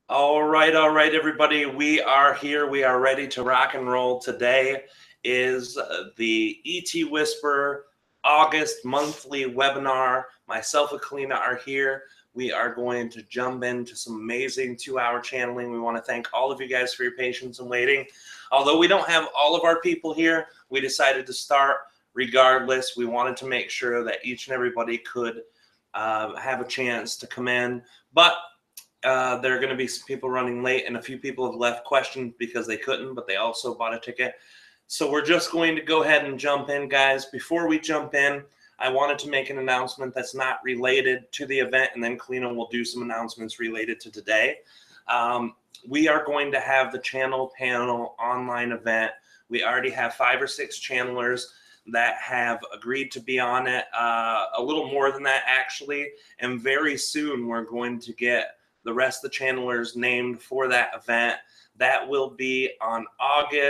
All right, everybody. We are here. We are ready to rock and roll. Today is the ET Whisper August monthly webinar. Myself and Kalina are here. We are going to jump into some amazing 2-hour channeling. We want to thank all of you guys for your patience and waiting. Although we don't have all of our people here, we decided to start regardless. We wanted to make sure that each and everybody could have a chance to come in. But there are going to be some people running late, and a few people have left questions because they couldn't, but they also bought a ticket. So we're just going to go ahead and jump in, guys. Before we jump in, I wanted to make an announcement that's not related to the event, and then Kalina will do some announcements related to today. We are going to have the channel panel online event. We already have 5 or 6 channelers that have agreed to be on it, a little more than that actually, and very soon we're going to get the rest of the channelers named for that event. That will be on October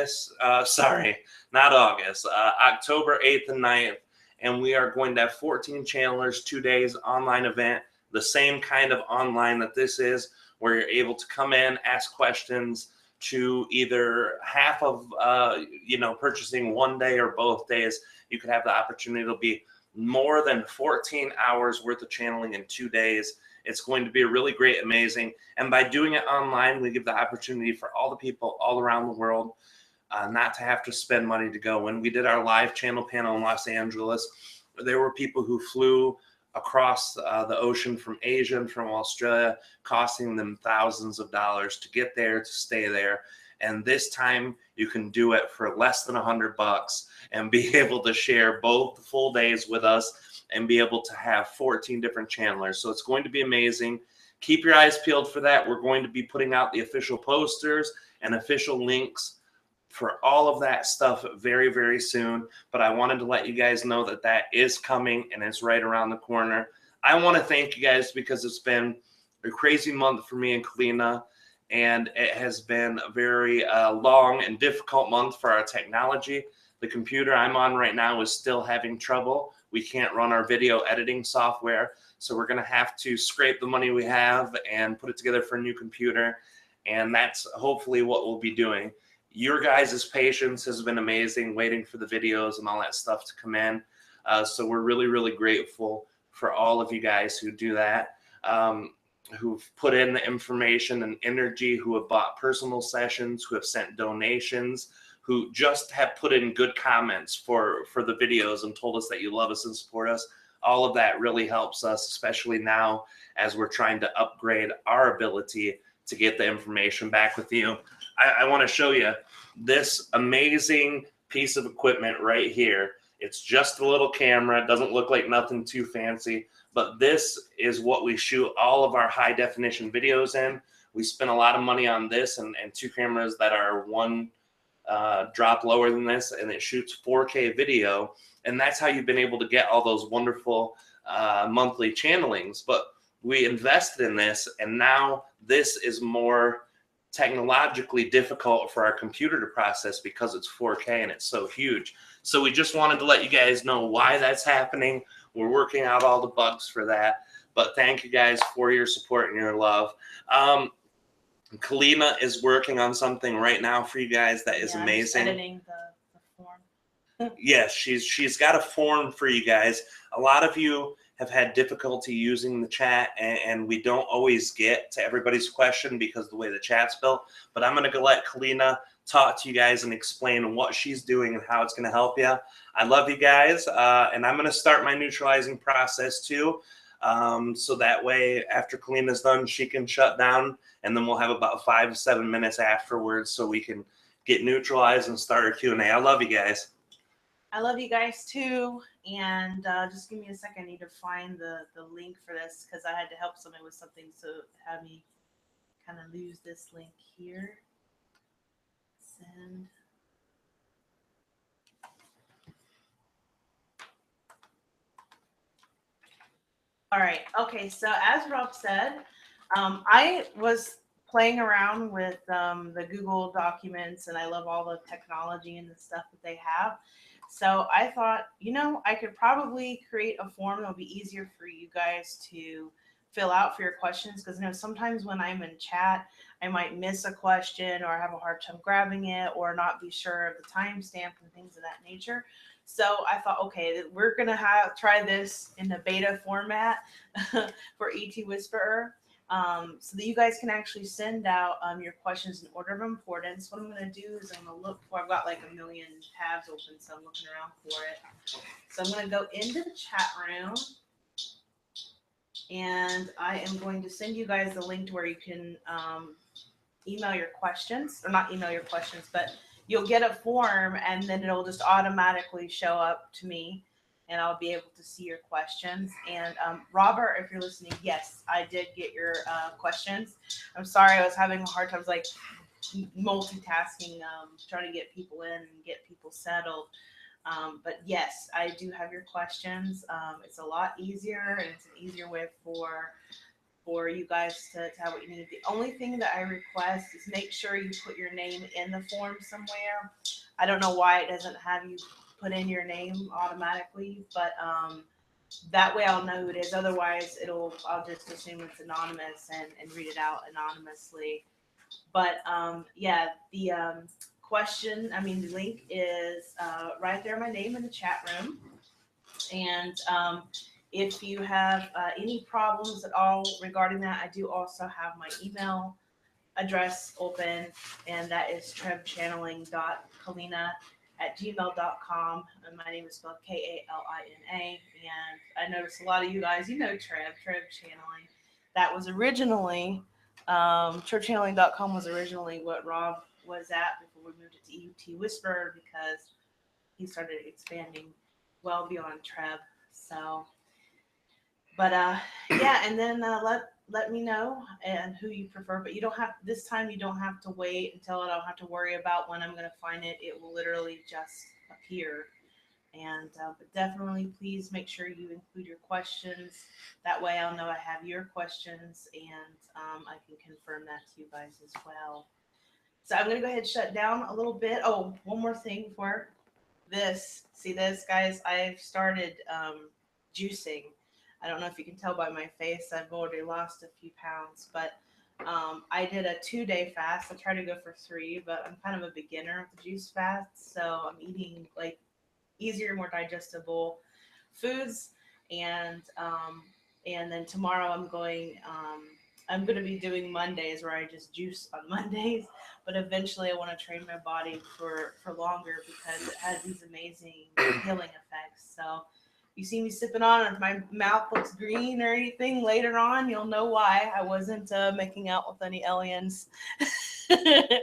8th and 9th. And we are going to have 14 channelers, 2 days online event, the same kind of online that this is, where you're able to come in, ask questions to either half of, purchasing one day or both days. You could have the opportunity. It'll be more than 14 hours worth of channeling in 2 days. It's going to be really great, amazing. And by doing it online, we give the opportunity for all the people all around the world not to have to spend money to go. When we did our live channel panel in Los Angeles, there were people who flew across the ocean from Asia and from Australia, costing them thousands of dollars to get there, to stay there. And this time you can do it for less than $100 and be able to share both full days with us and be able to have 14 different channelers. So it's going to be amazing. Keep your eyes peeled for that. We're going to be putting out the official posters and official links for all of that stuff very, very soon. But I wanted to let you guys know that that is coming and it's right around the corner. I want to thank you guys because it's been a crazy month for me and Kalina, and it has been a very long and difficult month for our technology. The computer I'm on right now is still having trouble. We can't run our video editing software, so we're going to have to scrape the money we have and put it together for a new computer, and that's hopefully what we'll be doing. Your guys' patience has been amazing, waiting for the videos and all that stuff to come in, so we're really, really grateful for all of you guys who do that, who've put in the information and energy, who have bought personal sessions, who have sent donations, who just have put in good comments for the videos and told us that you love us and support us. All of that really helps us, especially now as we're trying to upgrade our ability to get the information back with you. I want to show you this amazing piece of equipment right here. It's just a little camera. It doesn't look like nothing too fancy, but this is what we shoot all of our high definition videos in. We spent a lot of money on this and 2 cameras that are one drop lower than this, and it shoots 4K video, and that's how you've been able to get all those wonderful monthly channelings. But we invested in this, and now this is more technologically difficult for our computer to process because it's 4K and it's so huge. So we just wanted to let you guys know why that's happening. We're working out all the bugs for that, but thank you guys for your support and your love. Kalina is working on something right now for you guys that is amazing. I'm just editing the form. Yes, she's got a form for you guys. A lot of you have had difficulty using the chat, and we don't always get to everybody's question because of the way the chat's built. But I'm going to let Kalina talk to you guys and explain what she's doing and how it's going to help you. I love you guys, and I'm going to start my neutralizing process too. So that way, after Kalina's done, she can shut down, and then we'll have about 5 to 7 minutes afterwards so we can get neutralized and start our Q&A. I love you guys. I love you guys too, and just give me a second. I need to find the link for this because I had to help somebody with something, so have me kind of lose this link here. Send. All right. Okay. So as Rob said, I was playing around with the Google documents, and I love all the technology and the stuff that they have. So I thought, I could probably create a form that would be easier for you guys to fill out for your questions, because sometimes when I'm in chat, I might miss a question or have a hard time grabbing it or not be sure of the timestamp and things of that nature. So I thought, okay, we're gonna try this in the beta format for ET Whisperer, so that you guys can actually send out your questions in order of importance. What I'm gonna do is I'm gonna look for. I've got like a million tabs open, so I'm looking around for it. So I'm gonna go into the chat room, and I am going to send you guys the link to where you can email your questions, or not email your questions, but you'll get a form and then it'll just automatically show up to me and I'll be able to see your questions. And Robert, if you're listening, yes, I did get your questions. I'm sorry, I was having a hard time, like multitasking, trying to get people in and get people settled. But yes, I do have your questions. It's a lot easier, and it's an easier way for you guys to have what you need. The only thing that I request is make sure you put your name in the form somewhere. I don't know why it doesn't have you put in your name automatically, but that way I'll know who it is. Otherwise, I'll just assume it's anonymous and read it out anonymously. But yeah, the the link is right there, my name in the chat room. And if you have any problems at all regarding that, I do also have my email address open, and that is trebchanneling.kalina@gmail.com. And my name is spelled Kalina. And I noticed a lot of you guys, Treb Channeling. That was originally, trebchanneling.com was originally what Rob was at before we moved it to ET Whisperer, because he started expanding well beyond Treb. So, but yeah, and then let me know and who you prefer. But you don't have this time. You don't have to wait until I don't have to worry about when I'm going to find it. It will literally just appear. And but definitely, please make sure you include your questions. That way, I'll know I have your questions, and I can confirm that to you guys as well. So I'm going to go ahead and shut down a little bit. Oh, one more thing before this. See this, guys? I've started juicing. I don't know if you can tell by my face. I've already lost a few pounds, but I did a 2-day fast. I try to go for 3, but I'm kind of a beginner with the juice fast, so I'm eating like easier, more digestible foods, and then tomorrow I'm going to be doing Mondays, where I just juice on Mondays, but eventually I want to train my body for longer, because it has these amazing healing effects. So you see me sipping on, if my mouth looks green or anything later on, you'll know why. I wasn't making out with any aliens,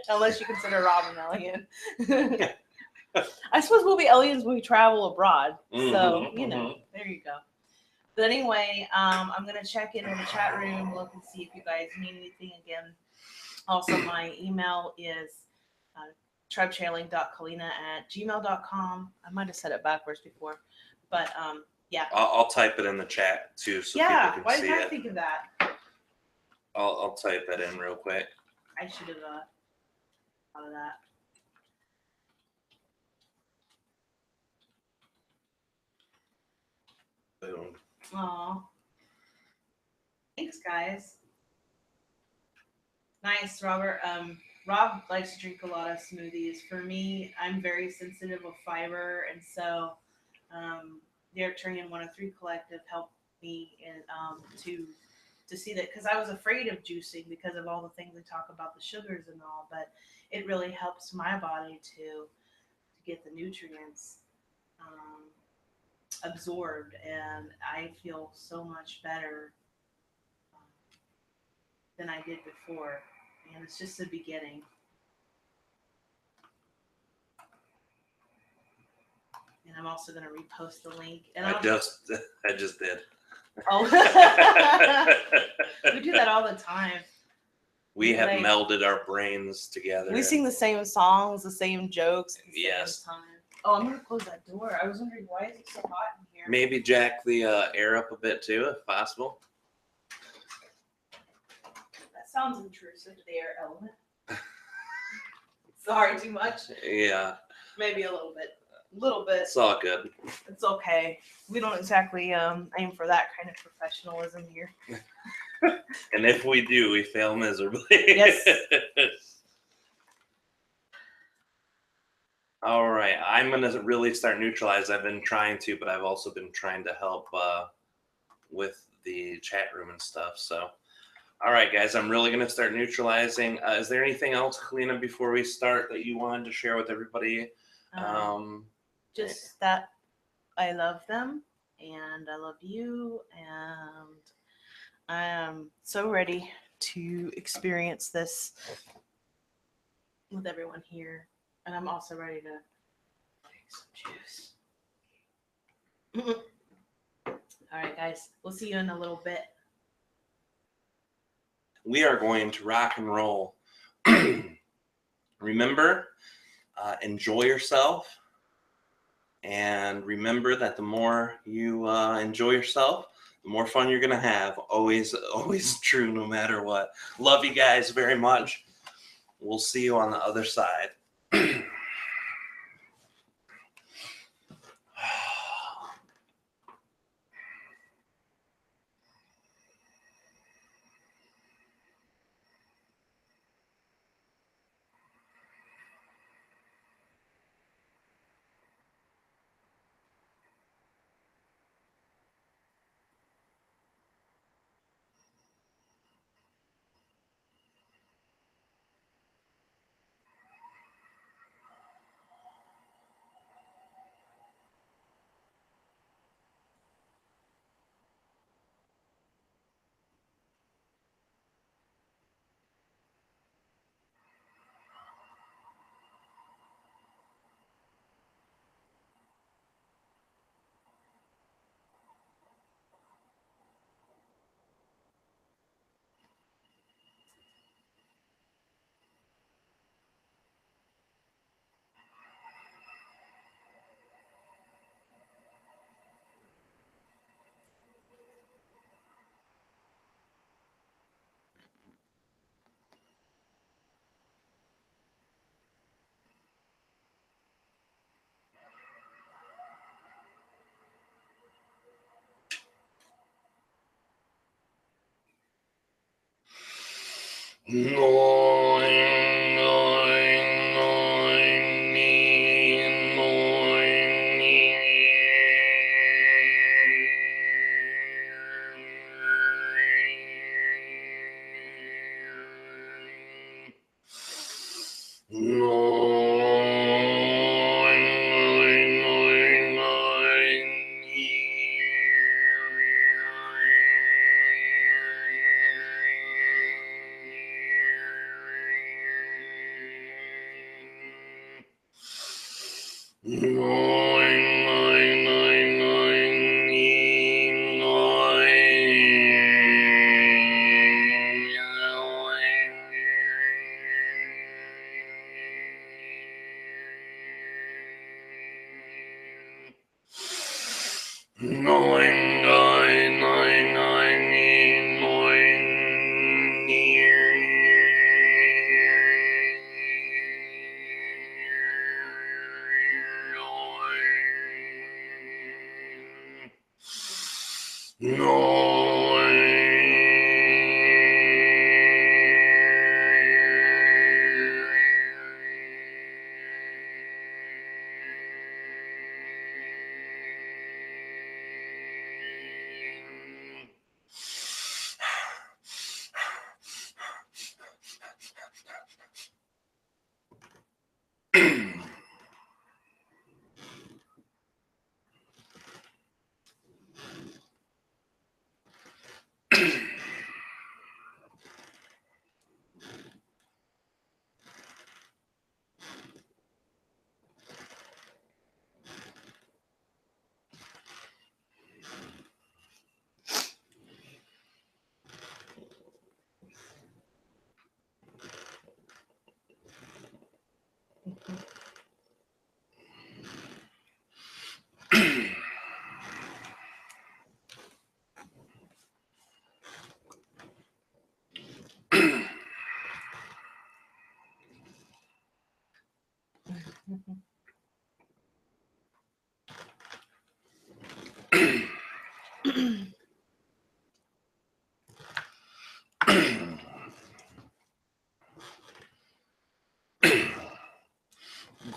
unless you consider Rob an alien. I suppose we'll be aliens when we travel abroad. So, there you go. But anyway, I'm going to check into the chat room, look and see if you guys need anything again. Also, my email is trebchanneling.kalina@gmail.com. I might have said it backwards before, but yeah. I'll type it in the chat too, so people can see it. Why didn't I think of that? I'll type it in real quick. I should have thought of that. Boom. Aw. Thanks, guys. Nice, Robert. Rob likes to drink a lot of smoothies. For me, I'm very sensitive with fiber, and so the Eritrean 103 Collective helped me to see that, because I was afraid of juicing because of all the things they talk about, the sugars and all, but it really helps my body to get the nutrients absorbed, and I feel so much better than I did before, and it's just the beginning. And I'm also going to repost the link. And I just did. Oh, we do that all the time. We have melded our brains together. We sing the same songs, the same jokes at the yes. same time. Oh, I'm going to close that door. I was wondering, why is it so hot in here? Maybe jack the air up a bit too, if possible. That sounds intrusive to the air element. Sorry, too much? Yeah. Maybe a little bit. Little bit. It's all good. It's okay. We don't exactly aim for that kind of professionalism here. And if we do, we fail miserably. Yes. All right, I'm going to really start neutralize. I've been trying to, but I've also been trying to help with the chat room and stuff. So, all right, guys, I'm really going to start neutralizing. Is there anything else, Kalina, before we start that you wanted to share with everybody? Just that I love them and I love you, and I am so ready to experience this with everyone here. And I'm also ready to take some juice. All right, guys, we'll see you in a little bit. We are going to rock and roll. Remember, enjoy yourself. And remember that the more you enjoy yourself, the more fun you're going to have. Always true, no matter what. Love you guys very much. We'll see you on the other side.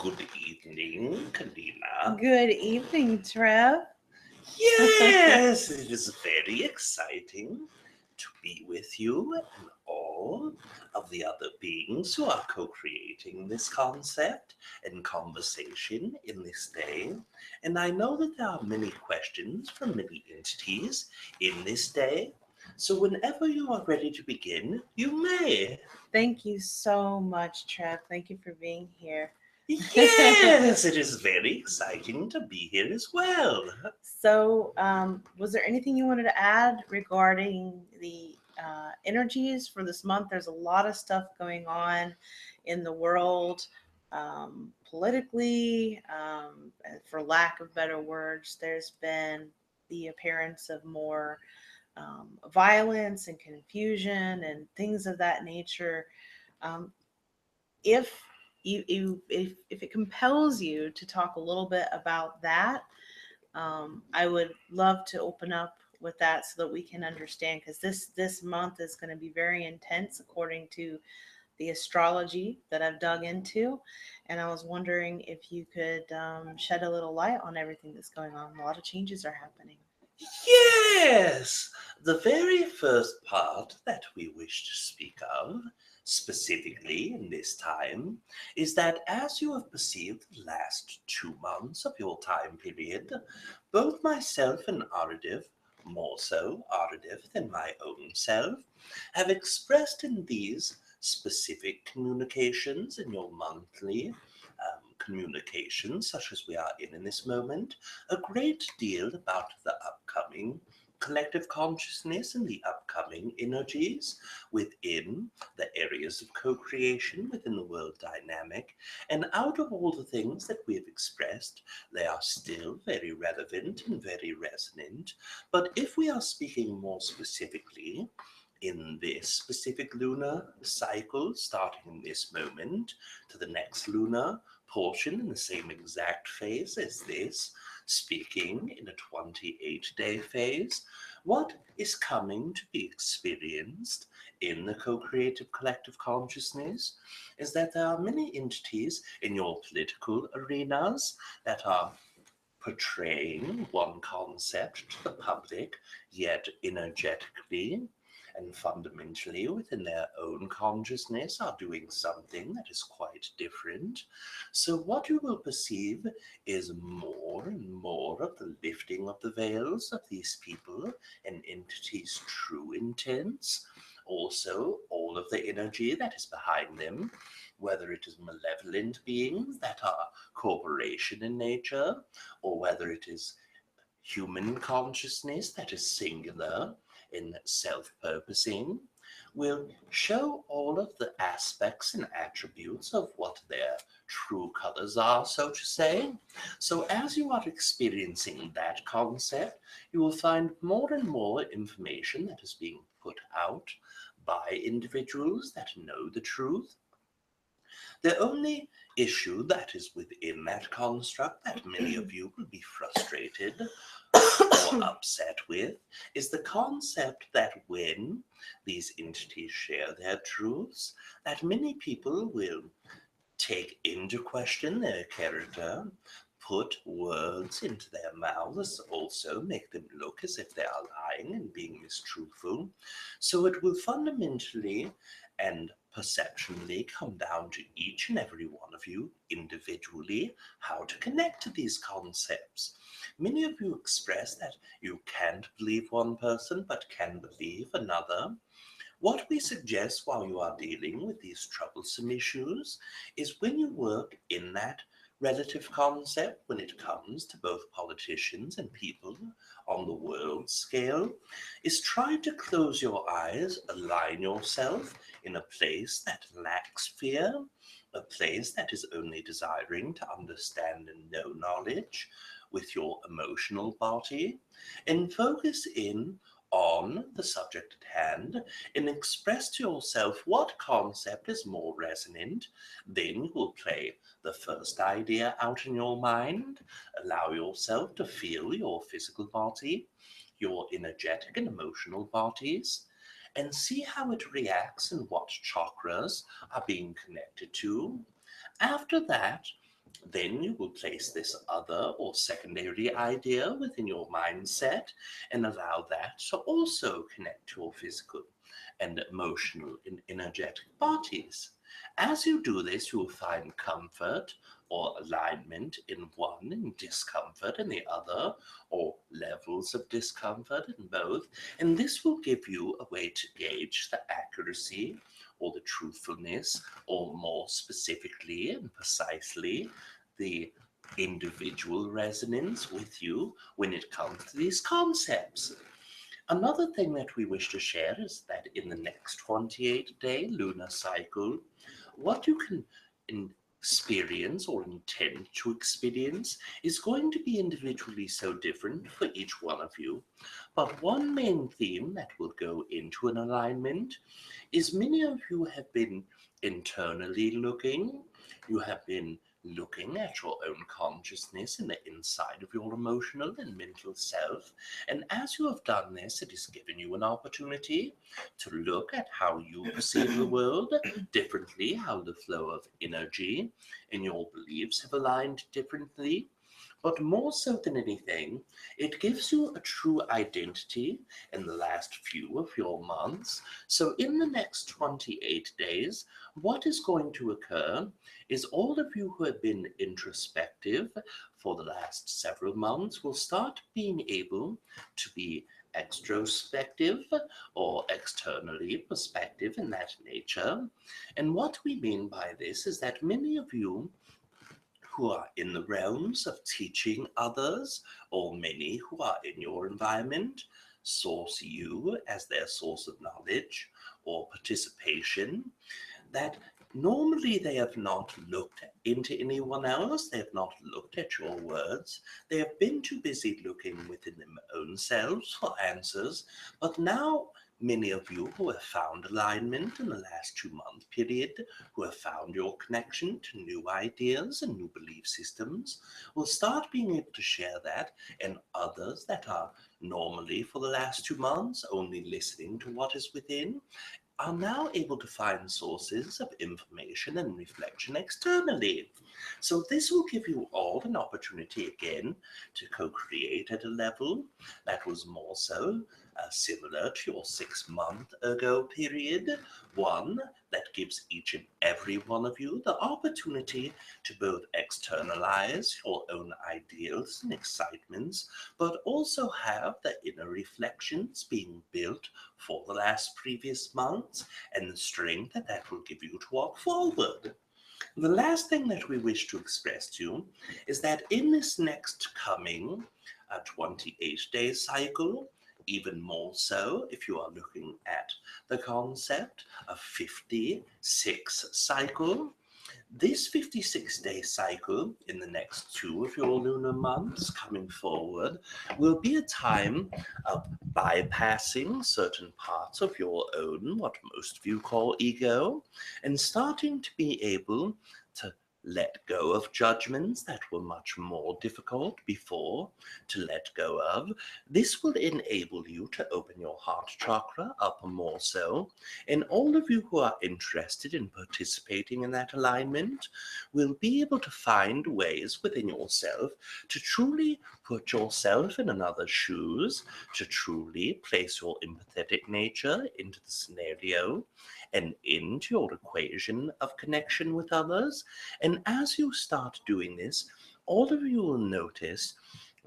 Good evening, Kalina. Good evening, Treb. Yes, it is very exciting to be with you and all of the other beings who are co-creating this concept and conversation in this day. And I know that there are many questions from many entities in this day. So whenever you are ready to begin, you may. Thank you so much, Treb. Thank you for being here. Yes, it is very exciting to be here as well. So, was there anything you wanted to add regarding the energies for this month? There's a lot of stuff going on in the world, politically, for lack of better words. There's been the appearance of more violence and confusion and things of that nature. Um, if if it compels you to talk a little bit about that, I would love to open up with that so that we can understand, because this month is going to be very intense according to the astrology that I've dug into, and I was wondering if you could shed a little light on everything that's going on. A lot of changes are happening. Yes, the very first part that we wish to speak of, specifically in this time, is that as you have perceived the last 2 months of your time period, both myself and Aridif, more so Aridif than my own self, have expressed in these specific communications in your monthly communications, such as we are in this moment, a great deal about the upcoming collective consciousness and the upcoming energies within the areas of co-creation within the world dynamic. And out of all the things that we have expressed, they are still very relevant and very resonant. But if we are speaking more specifically in this specific lunar cycle, starting in this moment to the next lunar portion in the same exact phase as this, speaking in a 28-day phase, what is coming to be experienced in the co-creative collective consciousness is that there are many entities in your political arenas that are portraying one concept to the public, yet energetically and fundamentally within their own consciousness are doing something that is quite different. So what you will perceive is more and more of the lifting of the veils of these people and entities' true intents. Also, all of the energy that is behind them, whether it is malevolent beings that are corporation in nature, or whether it is human consciousness that is singular in self-purposing, will show all of the aspects and attributes of what their true colors are, so to say. So as you are experiencing that concept, you will find more and more information that is being put out by individuals that know the truth. The only issue that is within that construct that many of you will be frustrated or upset with is the concept that when these entities share their truths, that many people will take into question their character, put words into their mouths, also make them look as if they are lying and being mistruthful. So it will fundamentally and perceptionally come down to each and every one of you individually how to connect to these concepts. Many of you express that you can't believe one person but can believe another. What we suggest while you are dealing with these troublesome issues is when you work in that relative concept, when it comes to both politicians and people on the world scale, is try to close your eyes, align yourself in a place that lacks fear, a place that is only desiring to understand and know knowledge with your emotional body, and focus in on the subject at hand and express to yourself what concept is more resonant. Then you will play the first idea out in your mind, allow yourself to feel your physical body, your energetic and emotional bodies, and see how it reacts and what chakras are being connected to. After that, Then you will place this other or secondary idea within your mindset and allow that to also connect to your physical and emotional and energetic bodies. As you do this, you will find comfort or alignment in one and discomfort in the other, or levels of discomfort in both. And this will give you a way to gauge the accuracy or the truthfulness, or more specifically and precisely, the individual resonance with you when it comes to these concepts. Another thing that we wish to share is that in the next 28-day lunar cycle, what you can experience or intend to experience is going to be individually so different for each one of you. But one main theme that will go into an alignment is many of you have been internally looking, you have been looking at your own consciousness in the inside of your emotional and mental self. And as you have done this, it has given you an opportunity to look at how you perceive the world differently, how the flow of energy and your beliefs have aligned differently. But more so than anything, it gives you a true identity in the last few of your months. So in the next 28 days, what is going to occur is all of you who have been introspective for the last several months will start being able to be extrospective or externally perspective in that nature. And what we mean by this is that many of you who are in the realms of teaching others, or many who are in your environment, source you as their source of knowledge or participation, that normally they have not looked into anyone else, they have not looked at your words, they have been too busy looking within their own selves for answers, but now many of you who have found alignment in the last 2-month period, who have found your connection to new ideas and new belief systems, will start being able to share that, and others that are normally for the last 2 months only listening to what is within are now able to find sources of information and reflection externally. So this will give you all an opportunity again to co-create at a level that was more so similar to your 6-month ago period, one that gives each and every one of you the opportunity to both externalize your own ideals and excitements, but also have the inner reflections being built for the last previous months and the strength that that will give you to walk forward. The last thing that we wish to express to you is that in this next coming 28-day cycle, even more so if you are looking at the concept of 56 cycle, this 56-day cycle in the next 2 of your lunar months coming forward will be a time of bypassing certain parts of your own, what most of you call ego, and starting to be able to let go of judgments that were much more difficult before to let go of. This will enable you to open your heart chakra up more so, and all of you who are interested in participating in that alignment will be able to find ways within yourself to truly put yourself in another's shoes, to truly place your empathetic nature into the scenario and into your equation of connection with others. And as you start doing this, all of you will notice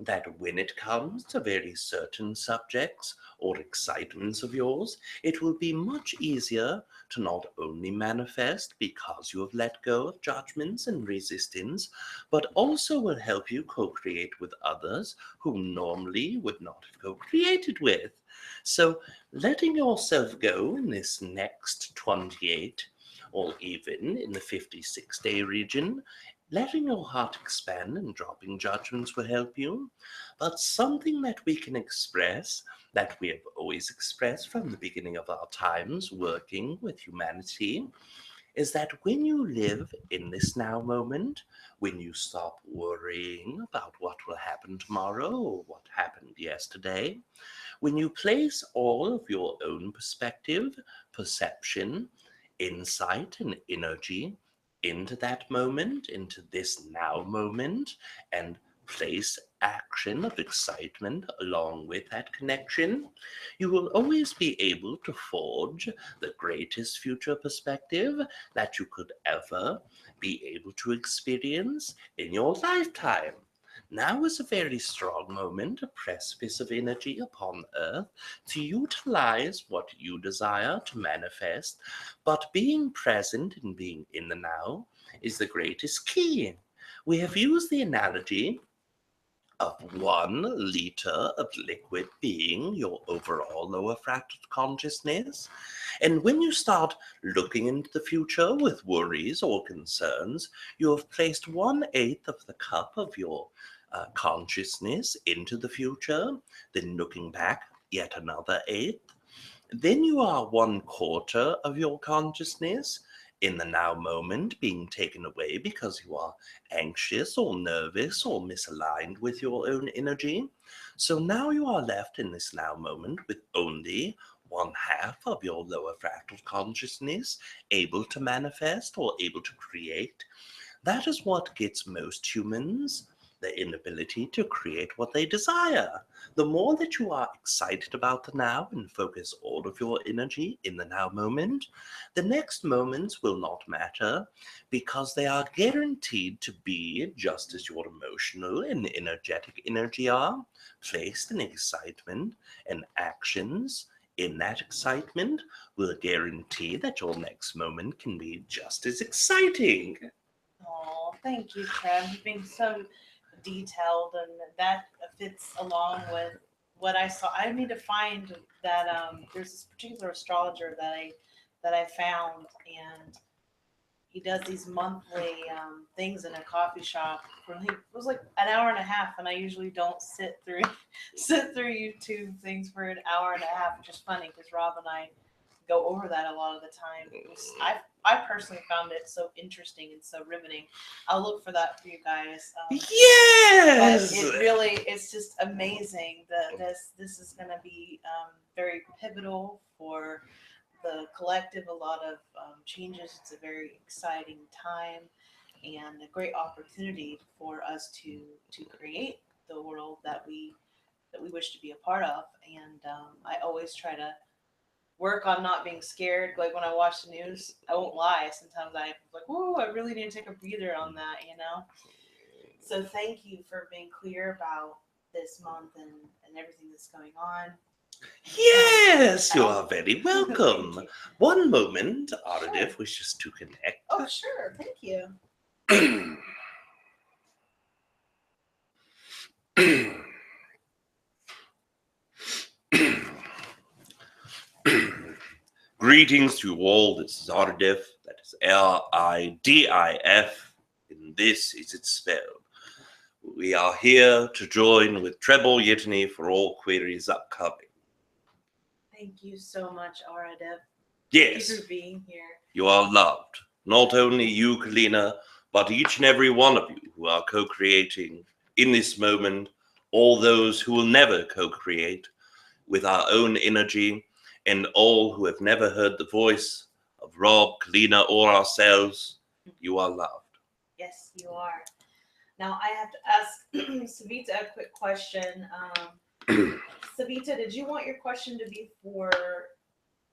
that when it comes to very certain subjects or excitements of yours, it will be much easier to not only manifest because you have let go of judgments and resistance, but also will help you co-create with others who normally would not have co-created with. So letting yourself go in this next 28 or even in the 56-day region, letting your heart expand and dropping judgments will help you. But something that we can express, that we have always expressed from the beginning of our times working with humanity, is that when you live in this now moment, when you stop worrying about what will happen tomorrow or what happened yesterday, when you place all of your own perspective, perception, insight, and energy into that moment, into this now moment, and place action of excitement along with that connection, you will always be able to forge the greatest future perspective that you could ever be able to experience in your lifetime. Now is a very strong moment, a precipice of energy upon Earth to utilize what you desire to manifest, but being present and being in the now is the greatest key. We have used the analogy of 1 liter of liquid being your overall lower fractal consciousness. And when you start looking into the future with worries or concerns, you have placed 1/8 of the cup of your consciousness into the future, then looking back, yet another eighth. Then you are 1/4 of your consciousness in the now moment being taken away because you are anxious or nervous or misaligned with your own energy. So now you are left in this now moment with only 1/2 of your lower fractal consciousness able to manifest or able to create. That is what gets most humans the inability to create what they desire. The more that you are excited about the now and focus all of your energy in the now moment, the next moments will not matter because they are guaranteed to be just as your emotional and energetic energy are, placed in excitement, and actions in that excitement will guarantee that your next moment can be just as exciting. Oh, thank you, Treb. You've been so detailed, and that fits along with what I saw. I need to find that there's this particular astrologer that I found, and he does these monthly things in a coffee shop. It was like an hour and a half, and I usually don't sit through sit through YouTube things for an hour and a half, which is funny because Rob and I go over that a lot of the time. I personally found it so interesting and so riveting. I'll look for that for you guys. Yes! But it really, it's just amazing that this is going to be very pivotal for the collective. A lot of changes. It's a very exciting time and a great opportunity for us to create the world that we wish to be a part of. And I always try to work on not being scared. Like when I watch the news, I won't lie. Sometimes I'm like, "Whoa, I really need to take a breather on that," you know. So thank you for being clear about this month and everything that's going on. Yes, you are very welcome. Thank you. One moment, Sure. Aridif wishes to connect. Oh, sure. Thank you. Greetings to you all. This is Aridif. That is Lidif, and this is its spell. We are here to join with Treb Bor Yit NE for all queries upcoming. Thank you so much, Aridif. Yes, Thank you for being here. you are loved. Not only you, Kalina, but each and every one of you who are co-creating in this moment, all those who will never co-create with our own energy, and all who have never heard the voice of Rob, Kalina, or ourselves, you are loved. Yes, you are. Now I have to ask Savita a quick question. Savita, did you want your question to be for?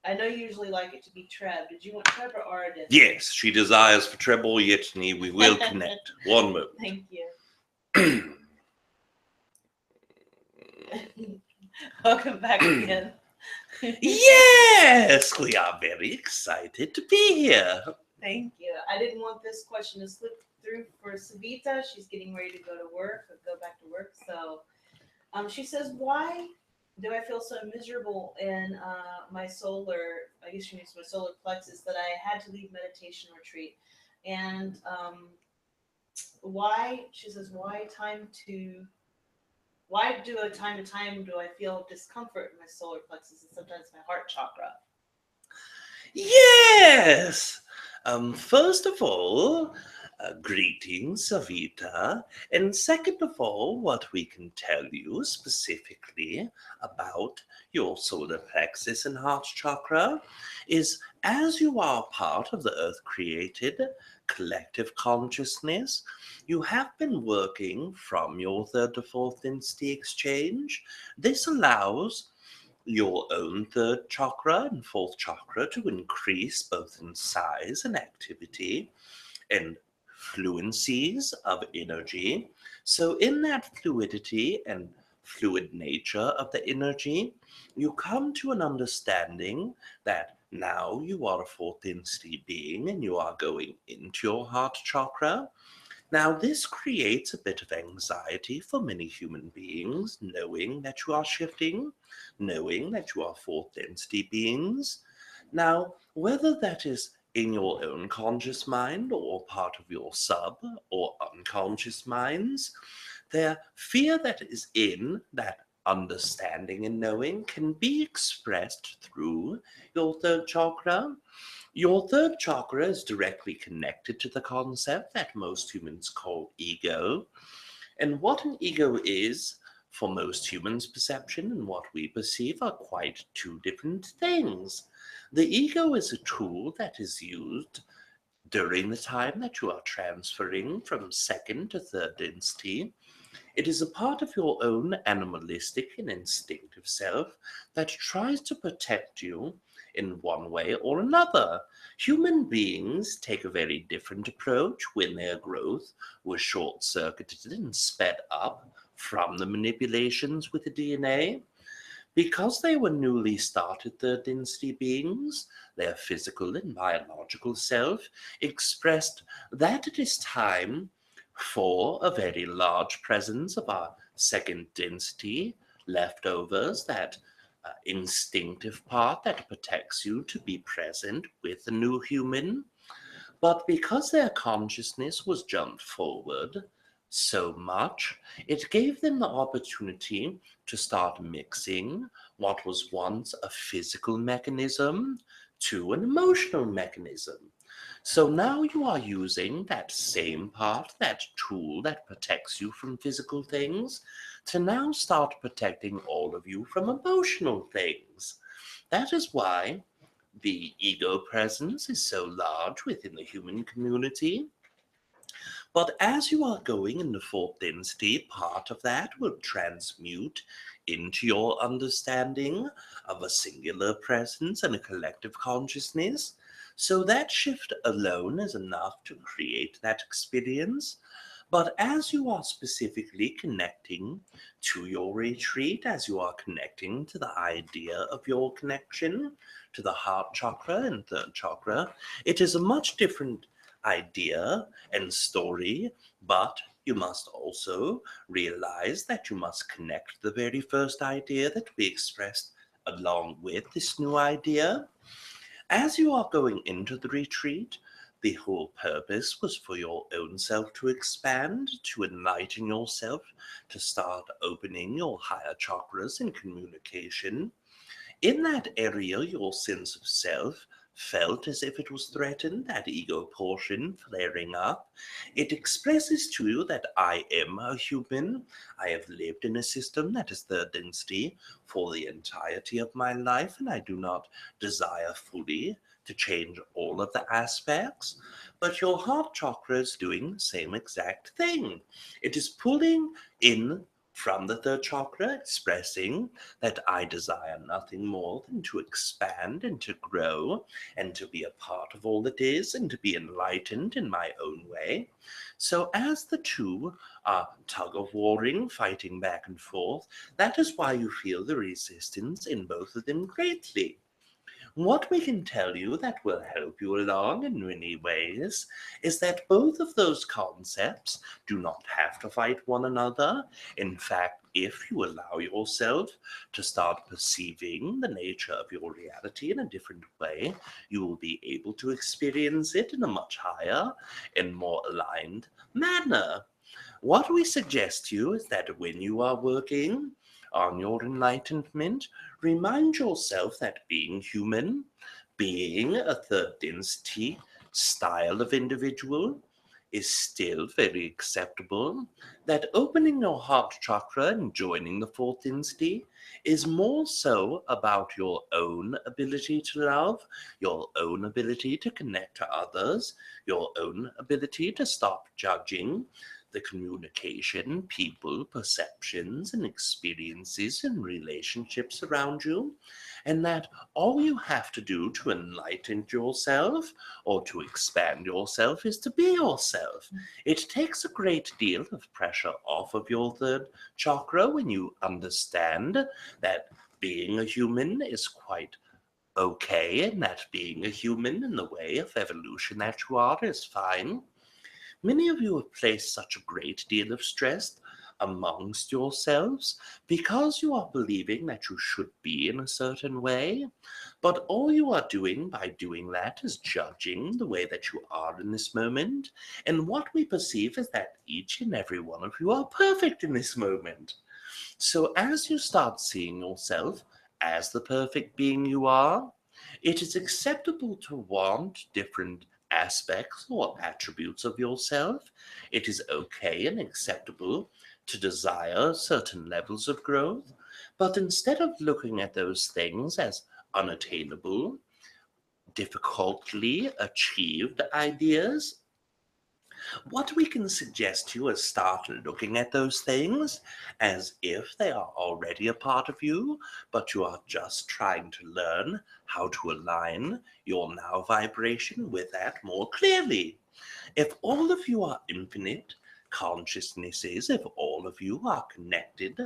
I know you usually like it to be Treb. Did you want Treb or Aridif? Yes, she desires for Treb Bor Yit NE. We will connect. One moment. Thank you. Welcome back again. Yes, we are very excited to be here. Thank you. I didn't want this question to slip through for Savita. She's getting ready to go to work or go back to work. So she says, why do I feel so miserable in my solar, I guess she means my solar plexus, that I had to leave meditation retreat? And why, she says, why do a time to time do I feel discomfort in my solar plexus and sometimes my heart chakra? Yes. First of all, greetings, Savita. And second of all, what we can tell you specifically about your solar plexus and heart chakra is as you are part of the Earth-created collective consciousness, you have been working from your third to fourth density exchange. This allows your own third chakra and fourth chakra to increase both in size and activity and fluencies of energy. So, in that fluidity and fluid nature of the energy, you come to an understanding that now you are a fourth density being and you are going into your heart chakra. Now, this creates a bit of anxiety for many human beings, knowing that you are shifting, knowing that you are fourth density beings. Now, whether that is in your own conscious mind or part of your sub or unconscious minds, their fear that is in that understanding and knowing can be expressed through your third chakra. Your third chakra is directly connected to the concept that most humans call ego. And what an ego is, for most humans' perception and what we perceive, are quite two different things. The ego is a tool that is used during the time that you are transferring from second to third density. It is a part of your own animalistic and instinctive self that tries to protect you in one way or another. Human beings take a very different approach when their growth was short circuited and sped up from the manipulations with the DNA. Because they were newly started third density beings, their physical and biological self expressed that it is time for a very large presence of our second density leftovers, that instinctive part that protects you to be present with the new human. But because their consciousness was jumped forward so much, it gave them the opportunity to start mixing what was once a physical mechanism to an emotional mechanism. So now you are using that same part, that tool that protects you from physical things, to now start protecting all of you from emotional things. That is why the ego presence is so large within the human community. But as you are going in the fourth density, part of that will transmute into your understanding of a singular presence and a collective consciousness. So that shift alone is enough to create that experience. But as you are specifically connecting to your retreat, as you are connecting to the idea of your connection to the heart chakra and third chakra, it is a much different idea and story, but you must also realize that you must connect the very first idea that we expressed along with this new idea. As you are going into the retreat, the whole purpose was for your own self to expand, to enlighten yourself, to start opening your higher chakras in communication. In that area, your sense of self felt as if it was threatened, that ego portion flaring up. It expresses to you that I am a human. I have lived in a system that is third density for the entirety of my life, and I do not desire fully to change all of the aspects. But your heart chakra is doing the same exact thing. It is pulling in from the third chakra, expressing that I desire nothing more than to expand and to grow and to be a part of all that is and to be enlightened in my own way. So as the two are tug of warring, fighting back and forth, that is why you feel the resistance in both of them greatly. What we can tell you that will help you along in many ways is that both of those concepts do not have to fight one another. In fact, if you allow yourself to start perceiving the nature of your reality in a different way, you will be able to experience it in a much higher and more aligned manner. What we suggest to you is that when you are working on your enlightenment, remind yourself that being human, being a third density style of individual, is still very acceptable, that opening your heart chakra and joining the fourth density is more so about your own ability to love, your own ability to connect to others, your own ability to stop judging the communication, people, perceptions, and experiences and relationships around you, and that all you have to do to enlighten yourself or to expand yourself is to be yourself. It takes a great deal of pressure off of your third chakra when you understand that being a human is quite okay, and that being a human in the way of evolution that you are is fine. Many of you have placed such a great deal of stress amongst yourselves because you are believing that you should be in a certain way, but all you are doing by doing that is judging the way that you are in this moment, and what we perceive is that each and every one of you are perfect in this moment. So as you start seeing yourself as the perfect being you are, it is acceptable to want different aspects or attributes of yourself. It is okay and acceptable to desire certain levels of growth, but instead of looking at those things as unattainable, difficultly achieved ideas, what we can suggest to you is start looking at those things as if they are already a part of you, but you are just trying to learn how to align your now vibration with that more clearly. If all of you are infinite consciousnesses, if all of you are connected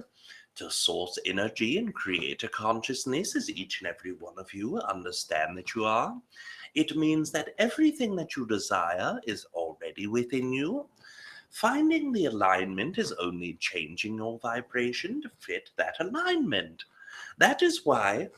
to source energy and creator consciousness, as each and every one of you understand that you are, it means that everything that you desire is already within you. Finding the alignment is only changing your vibration to fit that alignment. That is why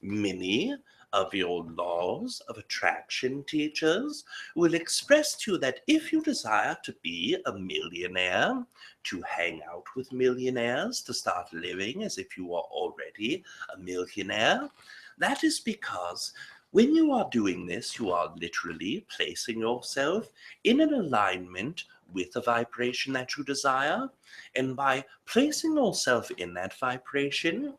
many of your laws of attraction teachers will express to you that if you desire to be a millionaire, to hang out with millionaires, to start living as if you are already a millionaire, that is because when you are doing this, you are literally placing yourself in an alignment with the vibration that you desire. And by placing yourself in that vibration,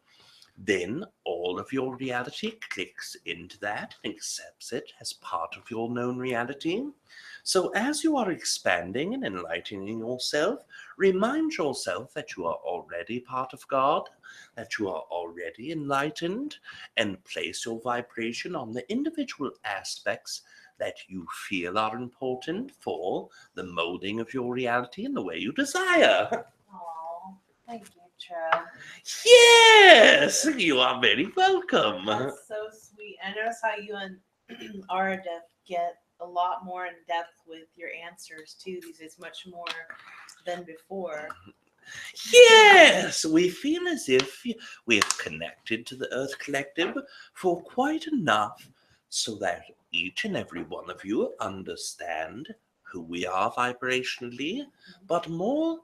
then all of your reality clicks into that and accepts it as part of your known reality. So as you are expanding and enlightening yourself, remind yourself that you are already part of God, that you are already enlightened, and place your vibration on the individual aspects that you feel are important for the molding of your reality in the way you desire. Oh, thank you, Treb. Yes, you are very welcome. That's so sweet. I notice how you and Aridif get a lot more in depth with your answers too these days, much more than before. Yes, we feel as if we have connected to the Earth Collective for quite enough so that each and every one of you understand who we are vibrationally, but more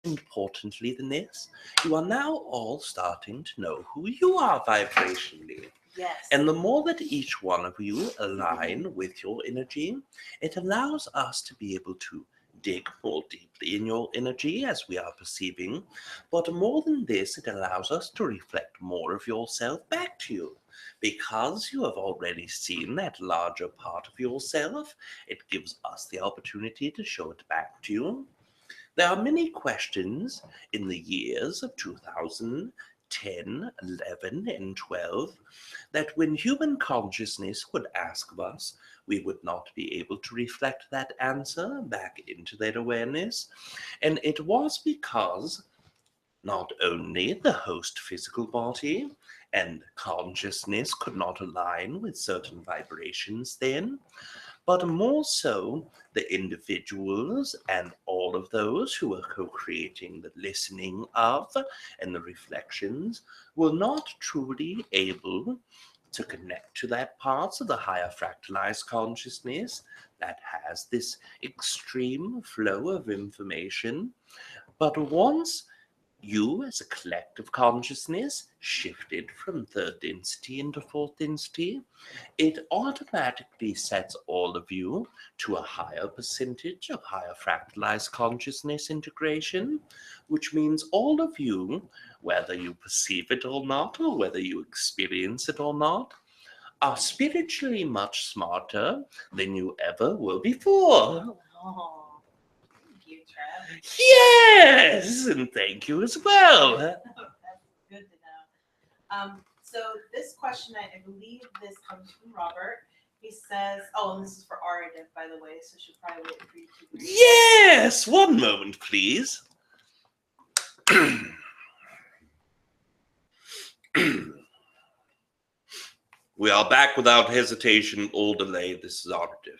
importantly than this, you are now all starting to know who you are vibrationally. Yes. And the more that each one of you align with your energy, it allows us to be able to dig more deeply in your energy as we are perceiving. But more than this, it allows us to reflect more of yourself back to you. Because you have already seen that larger part of yourself, it gives us the opportunity to show it back to you. There are many questions in the years of 2010, 11, and 12 that when human consciousness would ask of us, we would not be able to reflect that answer back into that awareness. And it was because not only the host physical body and consciousness could not align with certain vibrations then, but more so the individuals and all of those who are co-creating the listening of and the reflections were not truly able to connect to that part of the higher fractalized consciousness that has this extreme flow of information. But once you as a collective consciousness shifted from third density into fourth density, it automatically sets all of you to a higher percentage of higher fractalized consciousness integration, which means all of you, whether you perceive it or not, or whether you experience it or not, are spiritually much smarter than you ever were before. Oh, thank you, Treb. Yes, and thank you as well. That's good to know. So this question, I believe this comes from Robert. He says, oh, and this is for Aridif, by the way, so she'll probably wait for you to read. Yes, one moment, please. We are back without hesitation or delay. This is Aridif.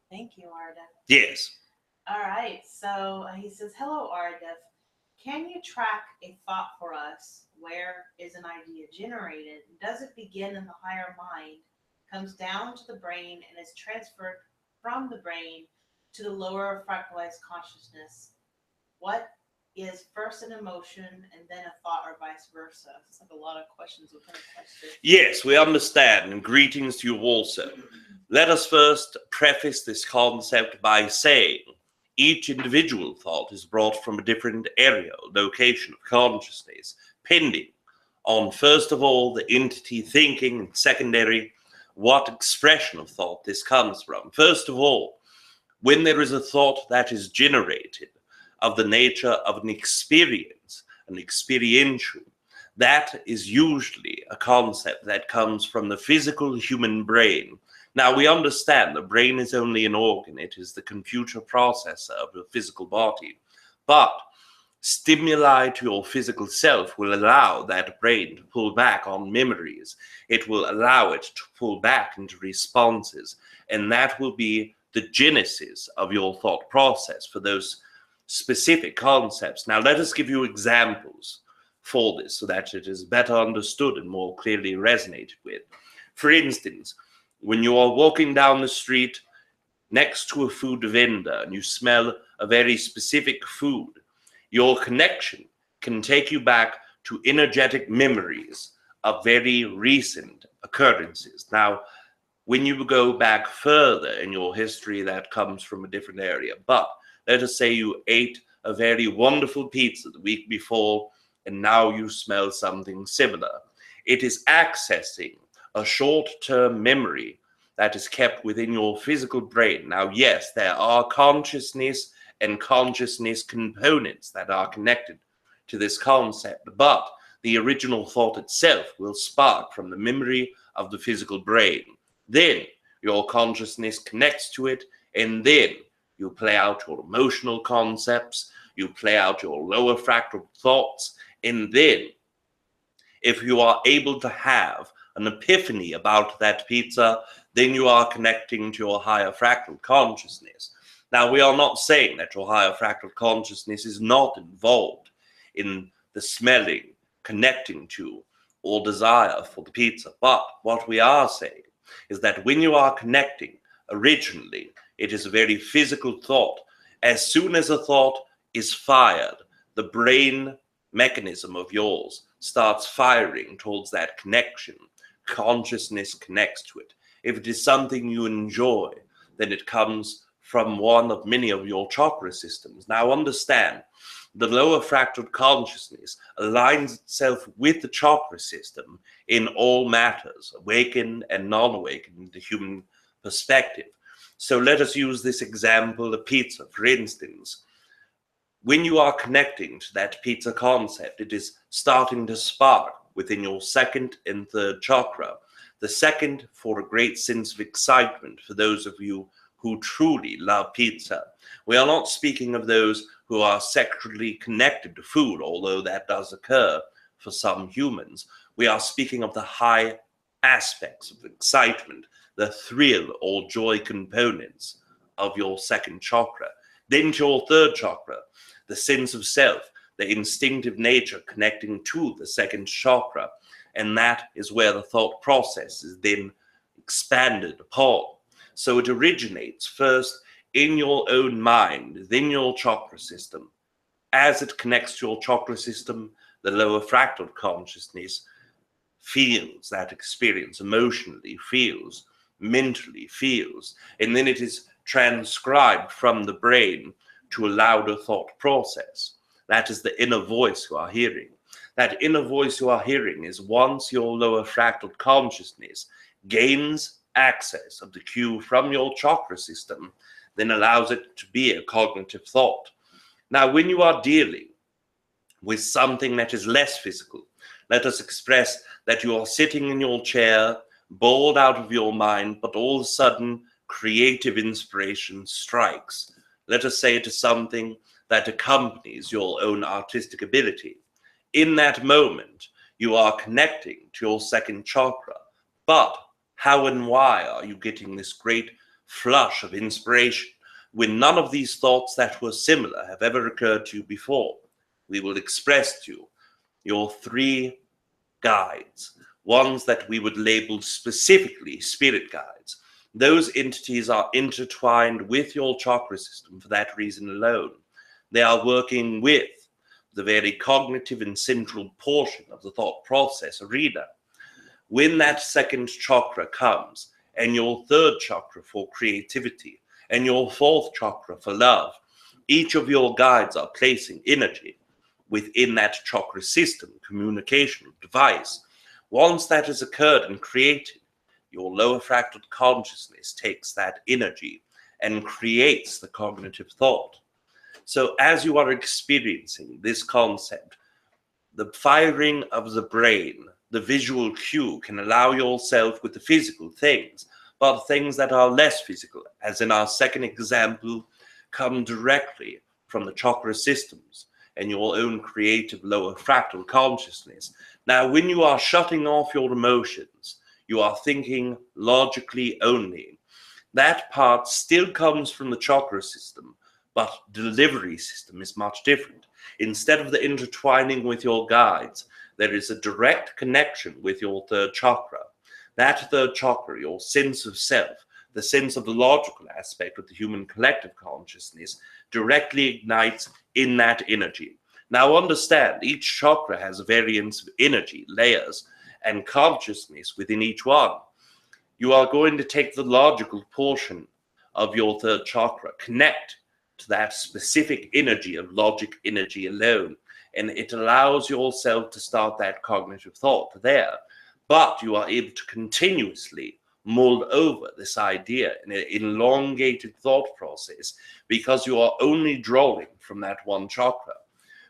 Thank you, Aridif. Yes. All right. So he says, hello, Aridif. Can you track a thought for us? Where is an idea generated? Does it begin in the higher mind, comes down to the brain, and is transferred from the brain to the lower fractalized consciousness? What is first an emotion and then a thought, or vice versa? It's like a lot of questions within a question. Yes, we understand, and greetings to you also. Let us first preface this concept by saying each individual thought is brought from a different area, location of consciousness, pending on, first of all, the entity thinking, and secondary, what expression of thought this comes from. First of all, when there is a thought that is generated of the nature of an experience, an experiential, that is usually a concept that comes from the physical human brain. Now, we understand the brain is only an organ. It is the computer processor of the physical body. But stimuli to your physical self will allow that brain to pull back on memories. It will allow it to pull back into responses. And that will be the genesis of your thought process for those specific concepts. Now, let us give you examples for this so that it is better understood and more clearly resonated with. For instance, when you are walking down the street next to a food vendor and you smell a very specific food, your connection can take you back to energetic memories of very recent occurrences. Now, when you go back further in your history, that comes from a different area. But let us say you ate a very wonderful pizza the week before, and now you smell something similar. It is accessing a short-term memory that is kept within your physical brain. Now, yes, there are consciousness and consciousness components that are connected to this concept, but the original thought itself will spark from the memory of the physical brain. Then your consciousness connects to it, and then you play out your emotional concepts, you play out your lower fractal thoughts, and then if you are able to have an epiphany about that pizza, then you are connecting to your higher fractal consciousness. Now, we are not saying that your higher fractal consciousness is not involved in the smelling, connecting to, or desire for the pizza. But what we are saying is that when you are connecting, originally, it is a very physical thought. As soon as a thought is fired, the brain mechanism of yours starts firing towards that connection. Consciousness connects to it. If it is something you enjoy, then it comes from one of many of your chakra systems. Now understand, the lower fractal consciousness aligns itself with the chakra system in all matters, awakened and non-awakened in the human perspective. So let us use this example of pizza. For instance, when you are connecting to that pizza concept, it is starting to spark within your second and third chakra. The second for a great sense of excitement for those of you who truly love pizza. We are not speaking of those who are sexually connected to food, although that does occur for some humans. We are speaking of the high aspects of excitement, the thrill or joy components of your second chakra. Then to your third chakra, the sense of self, the instinctive nature connecting to the second chakra. And that is where the thought process is then expanded upon. So it originates first in your own mind, then your chakra system, as it connects to your chakra system, the lower fractal consciousness feels that experience emotionally, feels, mentally, feels, and then it is transcribed from the brain to a louder thought process. That is the inner voice you are hearing. That inner voice you are hearing is once your lower fractal consciousness gains access of the cue from your chakra system, then allows it to be a cognitive thought. Now, when you are dealing with something that is less physical, let us express that you are sitting in your chair, bored out of your mind, but all of a sudden creative inspiration strikes. Let us say it is something that accompanies your own artistic ability. In that moment, you are connecting to your second chakra. But how and why are you getting this great flush of inspiration when none of these thoughts that were similar have ever occurred to you before? We will express to you your three guides, ones that we would label specifically spirit guides. Those entities are intertwined with your chakra system for that reason alone. They are working with the very cognitive and central portion of the thought process arena. When that second chakra comes, and your third chakra for creativity, and your fourth chakra for love, each of your guides are placing energy within that chakra system, communication device. Once that has occurred and created, your lower fractal consciousness takes that energy and creates the cognitive thought. So as you are experiencing this concept, the firing of the brain, the visual cue can allow yourself with the physical things, but things that are less physical, as in our second example, come directly from the chakra systems and your own creative lower fractal consciousness. Now, when you are shutting off your emotions, you are thinking logically only. That part still comes from the chakra system, but delivery system is much different. Instead of the intertwining with your guides, there is a direct connection with your third chakra. That third chakra, your sense of self, the sense of the logical aspect of the human collective consciousness, directly ignites in that energy. Now understand, each chakra has a variance of energy, layers, and consciousness within each one. You are going to take the logical portion of your third chakra, connect to that specific energy of logic energy alone, and it allows yourself to start that cognitive thought there. But you are able to continuously mull over this idea in an elongated thought process because you are only drawing from that one chakra.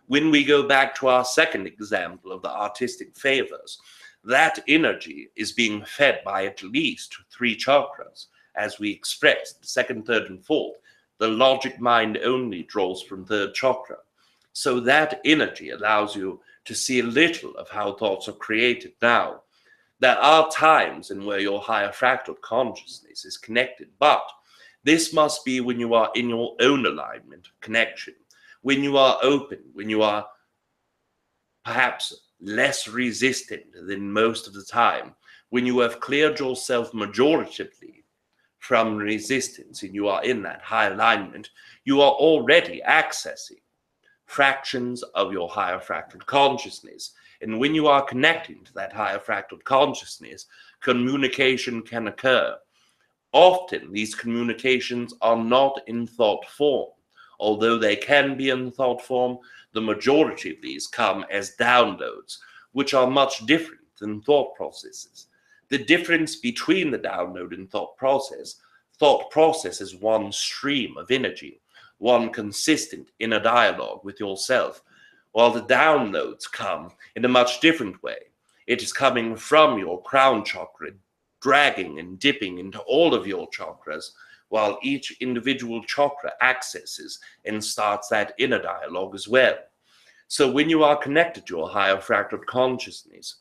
When we go back to our second example of the artistic favors, that energy is being fed by at least three chakras, as we expressed, the second, third, and fourth. The logic mind only draws from third chakra. So that energy allows you to see a little of how thoughts are created now. There are times in where your higher fractal consciousness is connected, but this must be when you are in your own alignment of connection, when you are open, when you are perhaps less resistant than most of the time, when you have cleared yourself majoritively from resistance and you are in that high alignment, you are already accessing fractions of your higher fractal consciousness. And when you are connecting to that higher fractal consciousness, communication can occur. Often these communications are not in thought form. Although they can be in thought form, the majority of these come as downloads, which are much different than thought processes. The difference between the download and thought process is one stream of energy, one consistent inner dialogue with yourself, while the downloads come in a much different way. It is coming from your crown chakra, dragging and dipping into all of your chakras, while each individual chakra accesses and starts that inner dialogue as well. So when you are connected to your higher fractal consciousness,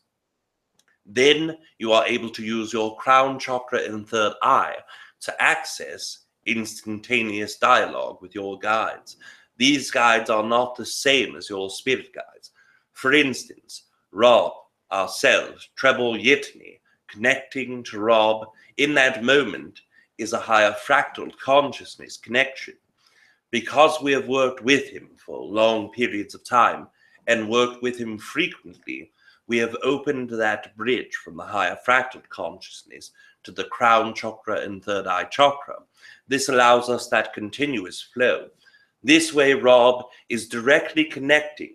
then you are able to use your crown chakra and third eye to access instantaneous dialogue with your guides. These guides are not the same as your spirit guides. For instance, Rob, ourselves, Treb Bor Yit NE, connecting to Rob in that moment is a higher fractal consciousness connection. Because we have worked with him for long periods of time and worked with him frequently, we have opened that bridge from the higher fractal consciousness to the crown chakra and third eye chakra. This allows us that continuous flow. This way, Rob is directly connecting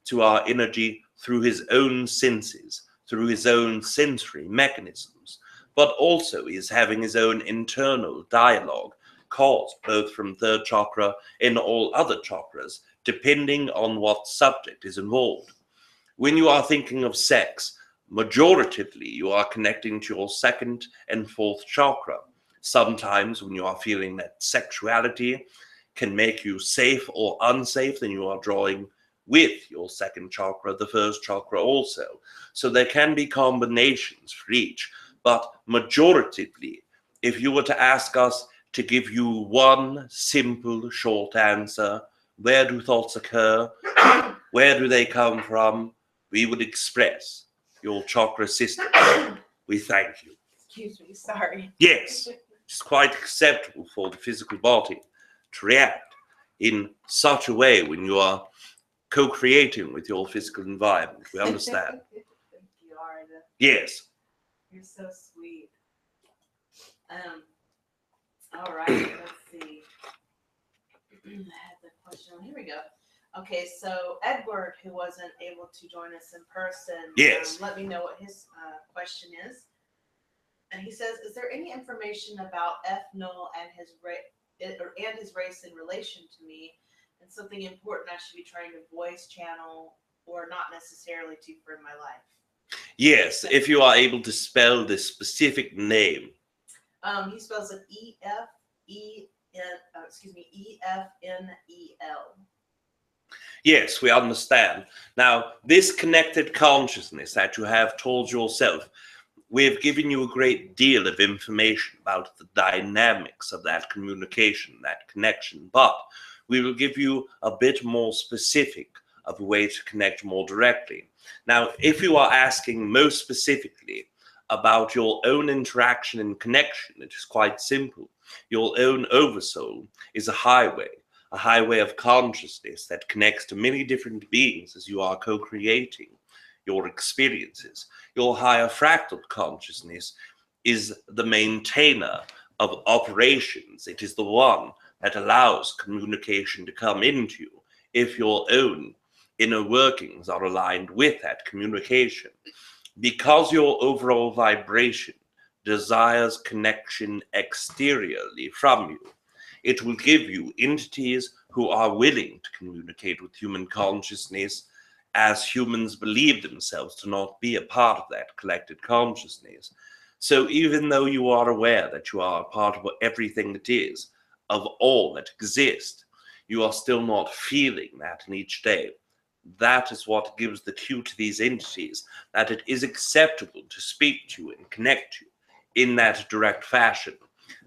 to our energy through his own senses, through his own sensory mechanisms, but also is having his own internal dialogue caused both from third chakra and all other chakras, depending on what subject is involved. When you are thinking of sex, majoritively you are connecting to your second and fourth chakra. Sometimes when you are feeling that sexuality can make you safe or unsafe, then you are drawing with your second chakra, the first chakra also. So there can be combinations for each, but majoritively, if you were to ask us to give you one simple short answer, where do thoughts occur? Where do they come from? We would express your chakra system. We thank you. Excuse me, sorry. Yes, it's quite acceptable for the physical body to react in such a way when you are co-creating with your physical environment. We understand. Thank you, Aridif. Yes. You're so sweet. All right, let's see. I had the question. Here we go. Okay, so Edward, who wasn't able to join us in person, Yes. let me know what his question is. And he says, is there any information about F. Null and his race in relation to me, and something important I should be trying to voice channel or not necessarily to for my life? Yes, if you are able to spell this specific name. He spells it E-F-N-E-L. Yes, we understand. Now, this connected consciousness that you have towards yourself, we have given you a great deal of information about the dynamics of that communication, that connection, but we will give you a bit more specific of a way to connect more directly. Now, if you are asking most specifically about your own interaction and connection, it is quite simple. Your own oversoul is a highway of consciousness that connects to many different beings as you are co-creating your experiences. Your higher fractal consciousness is the maintainer of operations. It is the one that allows communication to come into you if your own inner workings are aligned with that communication. Because your overall vibration desires connection exteriorly from you, it will give you entities who are willing to communicate with human consciousness, as humans believe themselves to not be a part of that collected consciousness. So even though you are aware that you are a part of everything that is, of all that exists, you are still not feeling that in each day. That is what gives the cue to these entities, that it is acceptable to speak to you and connect you in that direct fashion.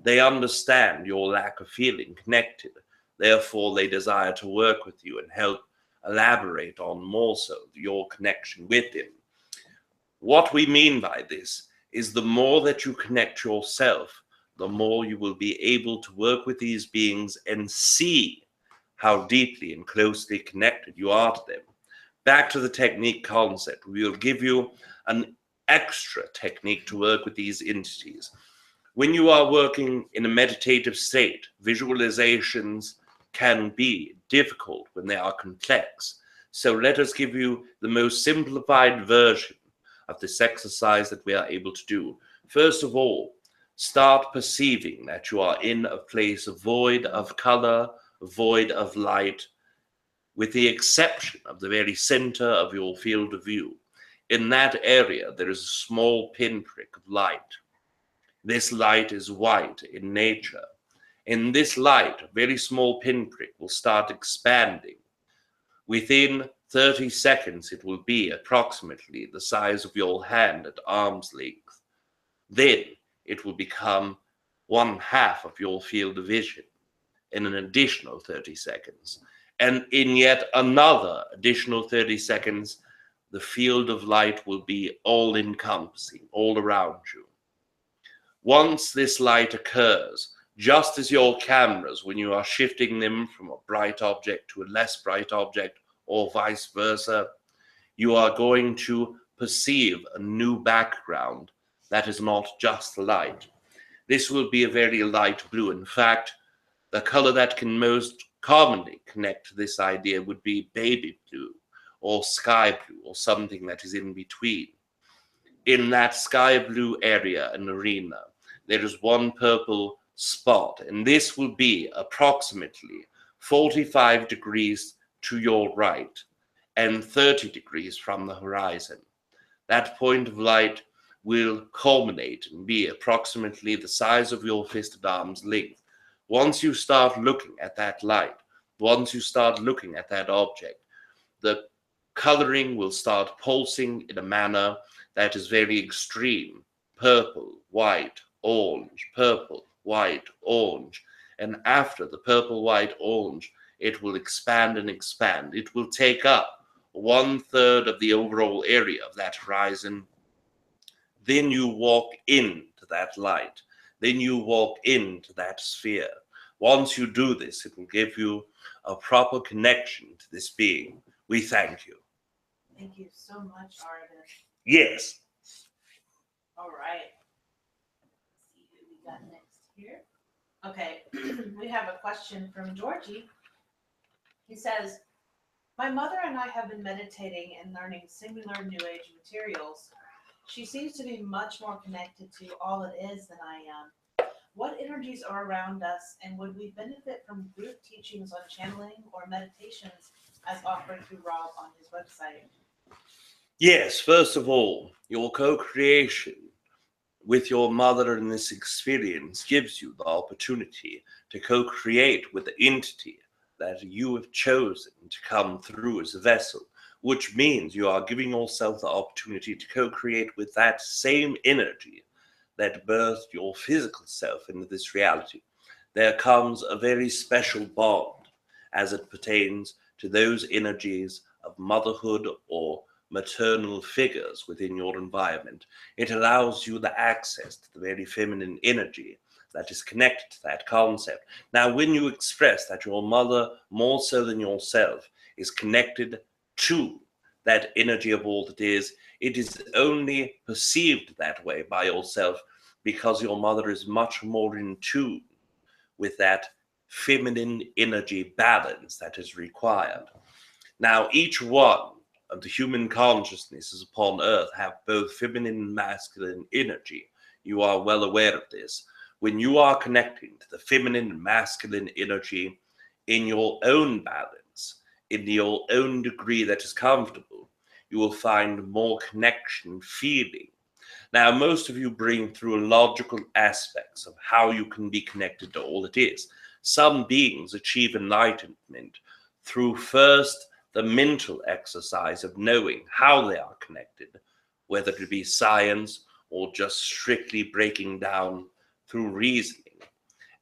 They understand your lack of feeling connected. Therefore, they desire to work with you and help elaborate on more so your connection with him. What we mean by this is the more that you connect yourself, the more you will be able to work with these beings and see how deeply and closely connected you are to them. Back to the technique concept, we will give you an extra technique to work with these entities. When you are working in a meditative state, visualizations can be difficult when they are complex. So let us give you the most simplified version of this exercise that we are able to do. First of all, start perceiving that you are in a place void of color, void of light, with the exception of the very center of your field of view. In that area, there is a small pinprick of light. This light is white in nature. In this light, a very small pinprick will start expanding. Within 30 seconds, it will be approximately the size of your hand at arm's length. Then it will become 1/2 of your field of vision in an additional 30 seconds. And in yet another additional 30 seconds, the field of light will be all-encompassing, all around you. Once this light occurs, Just as your cameras, when you are shifting them from a bright object to a less bright object, or vice versa, you are going to perceive a new background that is not just light. This will be a very light blue. In fact, the color that can most commonly connect to this idea would be baby blue or sky blue or something that is in between. In that sky blue area and arena, there is one purple spot, and this will be approximately 45 degrees to your right and 30 degrees from the horizon. That point of light will culminate and be approximately the size of your fisted arm's length. Once you start looking at that light, once you start looking at that object, the coloring will start pulsing in a manner that is very extreme. Purple, white, orange, purple, white, orange. And after the purple, white, orange, it will expand and expand. It will take up 1/3 of the overall area of that horizon. Then you walk into that light. Then you walk into that sphere. Once you do this, it will give you a proper connection to this being. We thank you. Thank you so much, Aridif. Yes. All right. Let's see who we got next here. Okay, we have a question from Georgie. He says, my mother and I have been meditating and learning similar New Age materials. She seems to be much more connected to all it is than I am. What energies are around us, and would we benefit from group teachings on channeling or meditations as offered through Rob on his website? Yes, first of all, your co-creation with your mother in this experience gives you the opportunity to co-create with the entity that you have chosen to come through as a vessel, which means you are giving yourself the opportunity to co-create with that same energy that birthed your physical self into this reality. There comes a very special bond as it pertains to those energies of motherhood or maternal figures within your environment. It allows you the access to the very feminine energy that is connected to that concept. Now, when you express that your mother, more so than yourself, is connected to that energy of all that is, it is only perceived that way by yourself because your mother is much more in tune with that feminine energy balance that is required. Now, each one of the human consciousnesses upon earth have both feminine and masculine energy. You are well aware of this. When you are connecting to the feminine and masculine energy in your own balance, in your own degree that is comfortable, you will find more connection feeling. Now, most of you bring through logical aspects of how you can be connected to all it is. Some beings achieve enlightenment through first the mental exercise of knowing how they are connected, whether it be science or just strictly breaking down through reasoning.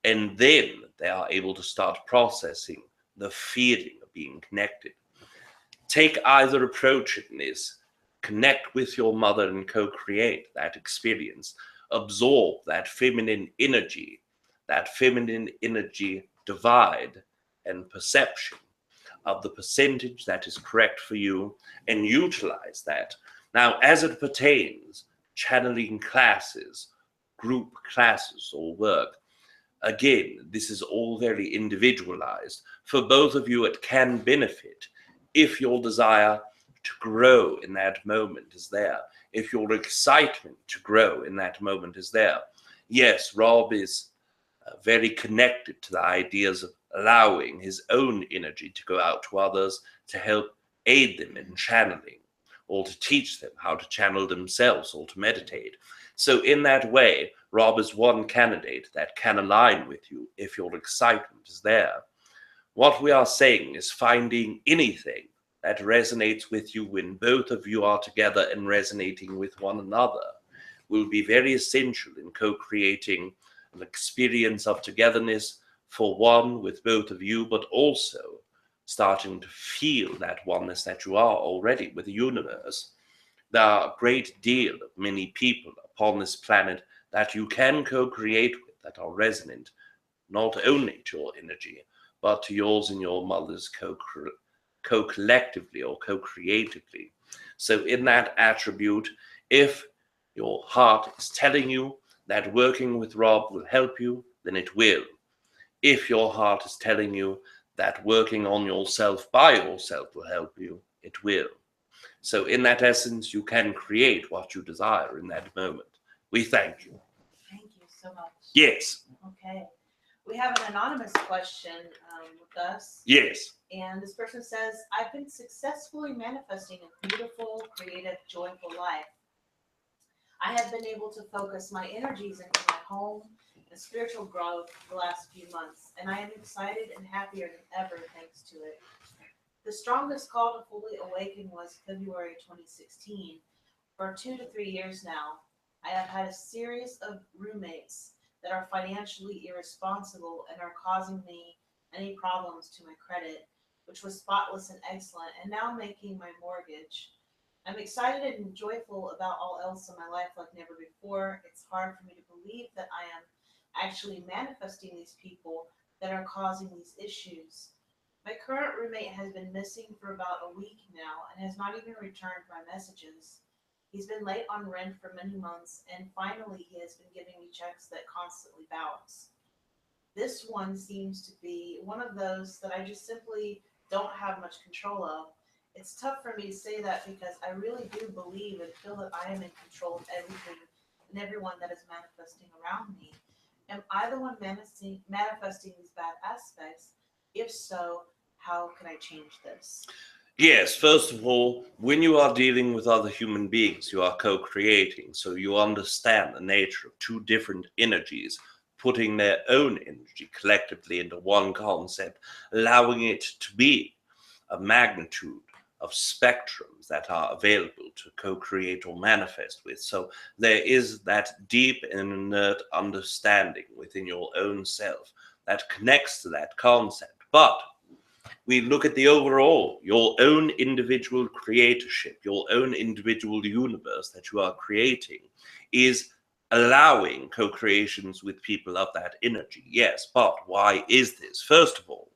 And then they are able to start processing the feeling of being connected. Take either approach in this. Connect with your mother and co-create that experience. Absorb that feminine energy divide and perception of the percentage that is correct for you, and utilize that. Now, as it pertains, channeling classes, group classes or work, again, this is all very individualized. For both of you, it can benefit if your desire to grow in that moment is there, if your excitement to grow in that moment is there. Yes, Rob is very connected to the ideas of allowing his own energy to go out to others to help aid them in channeling, or to teach them how to channel themselves or to meditate. So in that way, Rob is one candidate that can align with you if your excitement is there. What we are saying is finding anything that resonates with you when both of you are together and resonating with one another will be very essential in co-creating an experience of togetherness for one with both of you, but also starting to feel that oneness that you are already with the universe. There are a great deal of many people upon this planet that you can co-create with that are resonant not only to your energy, but to yours and your mother's co-collectively or co-creatively. So in that attribute, if your heart is telling you that working with Rob will help you, then it will. If your heart is telling you that working on yourself by yourself will help you, it will. So in that essence, you can create what you desire in that moment. We thank you. Thank you so much. Yes. Okay. We have an anonymous question with us. Yes. And this person says, I've been successfully manifesting a beautiful, creative, joyful life. I have been able to focus my energies into my home and spiritual growth the last few months, and I am excited and happier than ever thanks to it. The strongest call to fully awaken was February 2016. For 2 to 3 years now, I have had a series of roommates that are financially irresponsible and are causing me any problems to my credit, which was spotless and excellent, and now making my mortgage. I'm excited and joyful about all else in my life like never before. It's hard for me to believe that I am actually manifesting these people that are causing these issues. My current roommate has been missing for about a week now and has not even returned my messages. He's been late on rent for many months, and finally he has been giving me checks that constantly bounce. This one seems to be one of those that I just simply don't have much control of. It's tough for me to say that because I really do believe and feel that I am in control of everything and everyone that is manifesting around me. Am I the one manifesting these bad aspects? If so, how can I change this? Yes, first of all, when you are dealing with other human beings, you are co-creating, so you understand the nature of two different energies, putting their own energy collectively into one concept, allowing it to be a magnitude of spectrums that are available to co-create or manifest with. So there is that deep and inert understanding within your own self that connects to that concept. But we look at the overall, your own individual creatorship, your own individual universe that you are creating is allowing co-creations with people of that energy. Yes, but why is this? First of all,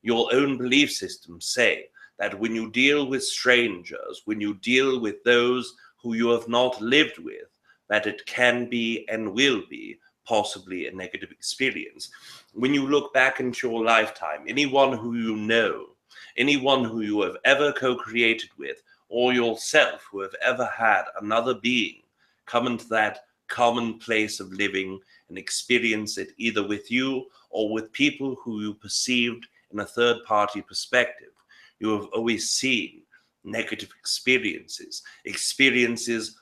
your own belief systems say that when you deal with strangers, when you deal with those who you have not lived with, that it can be and will be possibly a negative experience. When you look back into your lifetime, anyone who you know, anyone who you have ever co-created with, or yourself who have ever had another being come into that common place of living and experience it either with you or with people who you perceived in a third-party perspective, you have always seen negative experiences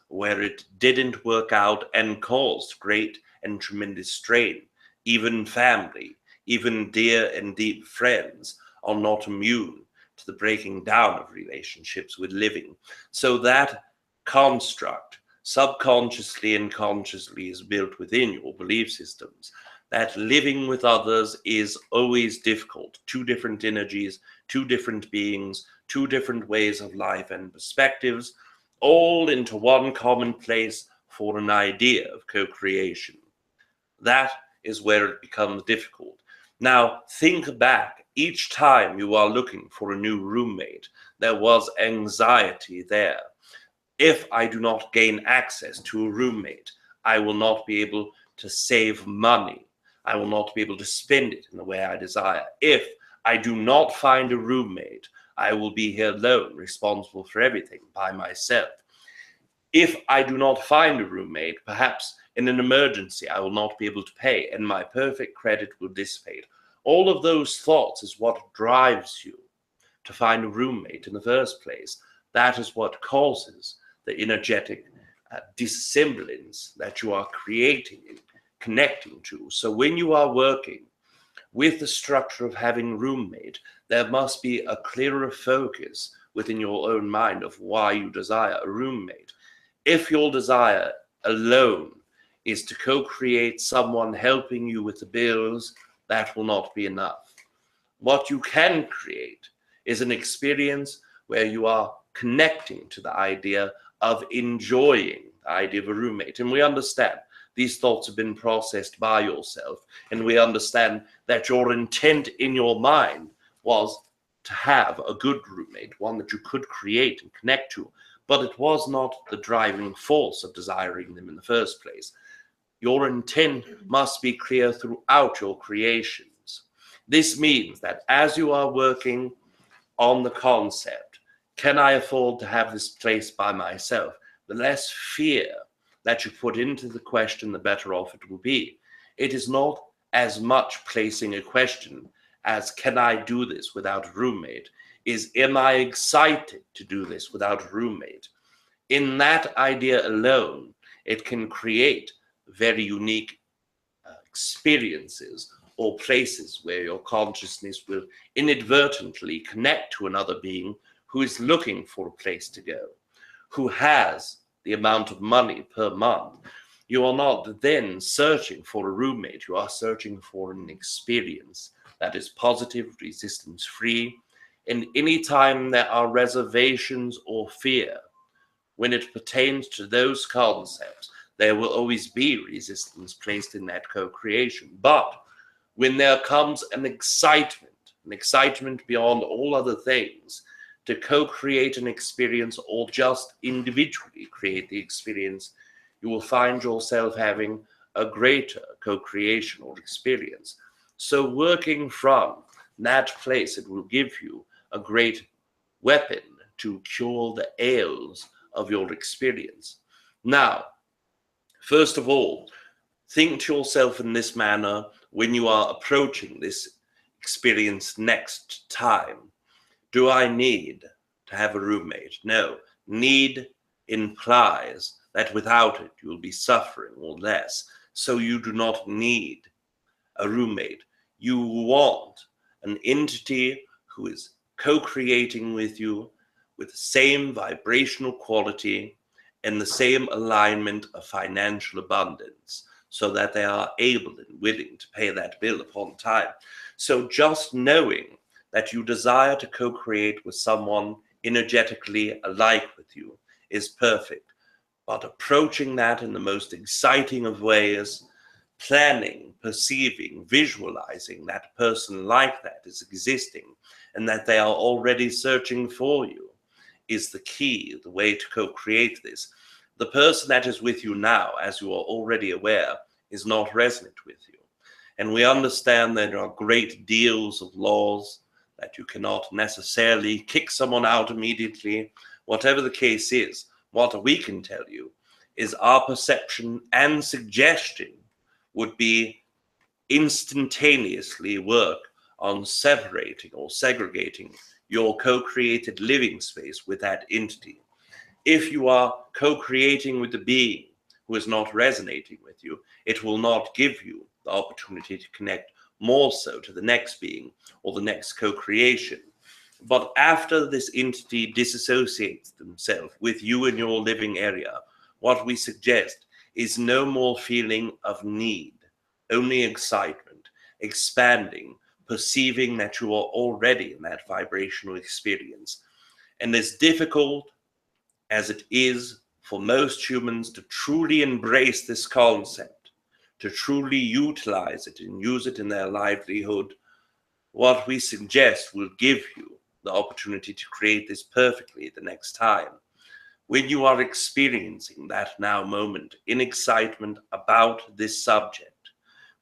where it didn't work out and caused great and tremendous strain. Even family, even dear and deep friends are not immune to the breaking down of relationships with living. So that construct, subconsciously and consciously, is built within your belief systems, that living with others is always difficult. Two different energies, two different beings, two different ways of life and perspectives, all into one common place for an idea of co-creation. That is where it becomes difficult. Now, think back. Each time you are looking for a new roommate, there was anxiety there. If I do not gain access to a roommate, I will not be able to save money. I will not be able to spend it in the way I desire. If I do not find a roommate, I will be here alone, responsible for everything by myself. If I do not find a roommate, perhaps in an emergency, I will not be able to pay, and my perfect credit will dissipate. All of those thoughts is what drives you to find a roommate in the first place. That is what causes the energetic dissemblance that you are creating and connecting to. So when you are working with the structure of having a roommate, there must be a clearer focus within your own mind of why you desire a roommate. If your desire alone is to co-create someone helping you with the bills, that will not be enough. What you can create is an experience where you are connecting to the idea of enjoying the idea of a roommate. And we understand these thoughts have been processed by yourself, and we understand that your intent in your mind was to have a good roommate, one that you could create and connect to, but it was not the driving force of desiring them in the first place. Your intent must be clear throughout your creations. This means that as you are working on the concept, can I afford to have this place by myself? The less fear that you put into the question, the better off it will be. It is not as much placing a question as, can I do this without a roommate? Is, am I excited to do this without a roommate? In that idea alone, it can create very unique experiences or places where your consciousness will inadvertently connect to another being who is looking for a place to go, who has the amount of money per month. You are not then searching for a roommate. You are searching for an experience that is positive, resistance-free. And anytime there are reservations or fear, when it pertains to those concepts, there will always be resistance placed in that co-creation. But when there comes an excitement beyond all other things, to co-create an experience or just individually create the experience, you will find yourself having a greater co-creation or experience. So working from that place, it will give you a great weapon to cure the ails of your experience. Now, first of all, think to yourself in this manner when you are approaching this experience next time. Do I need to have a roommate? No. Need implies that without it you will be suffering or less. So you do not need a roommate. You want an entity who is co-creating with you with the same vibrational quality and the same alignment of financial abundance, so that they are able and willing to pay that bill upon time. So just knowing that you desire to co-create with someone energetically alike with you is perfect. But approaching that in the most exciting of ways, planning, perceiving, visualizing that person like that is existing and that they are already searching for you is the key, the way to co-create this. The person that is with you now, as you are already aware, is not resonant with you. And we understand that there are great deals of laws that you cannot necessarily kick someone out immediately. Whatever the case is, what we can tell you is our perception and suggestion would be instantaneously work on separating or segregating your co-created living space with that entity. If you are co-creating with the being who is not resonating with you, it will not give you the opportunity to connect more so to the next being or the next co-creation. But after this entity disassociates themselves with you in your living area, what we suggest is no more feeling of need, only excitement, expanding, perceiving that you are already in that vibrational experience. And as difficult as it is for most humans to truly embrace this concept, to truly utilize it and use it in their livelihood, what we suggest will give you the opportunity to create this perfectly the next time. When you are experiencing that now moment in excitement about this subject,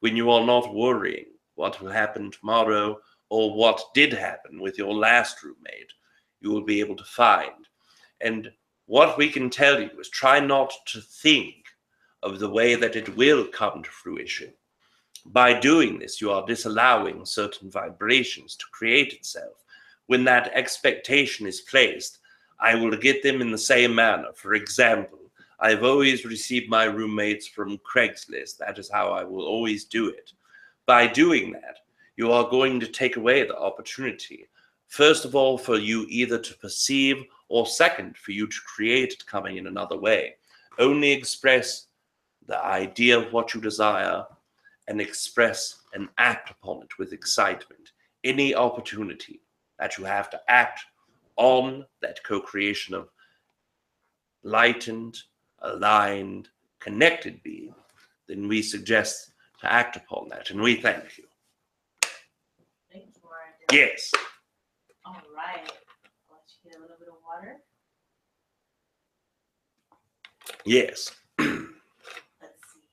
when you are not worrying what will happen tomorrow or what did happen with your last roommate, you will be able to find. And what we can tell you is try not to think of the way that it will come to fruition. By doing this, you are disallowing certain vibrations to create itself. When that expectation is placed, I will get them in the same manner. For example, I've always received my roommates from Craigslist. That is how I will always do it. By doing that, you are going to take away the opportunity, first of all, for you either to perceive, or second, for you to create it coming in another way. Only express the idea of what you desire and express and act upon it with excitement. Any opportunity that you have to act on that co-creation of lightened, aligned, connected being then we suggest to act upon that, and we thank you. Thank you, Laura. Yes. All right. I'll let you get a little bit of water. Yes. Let's see.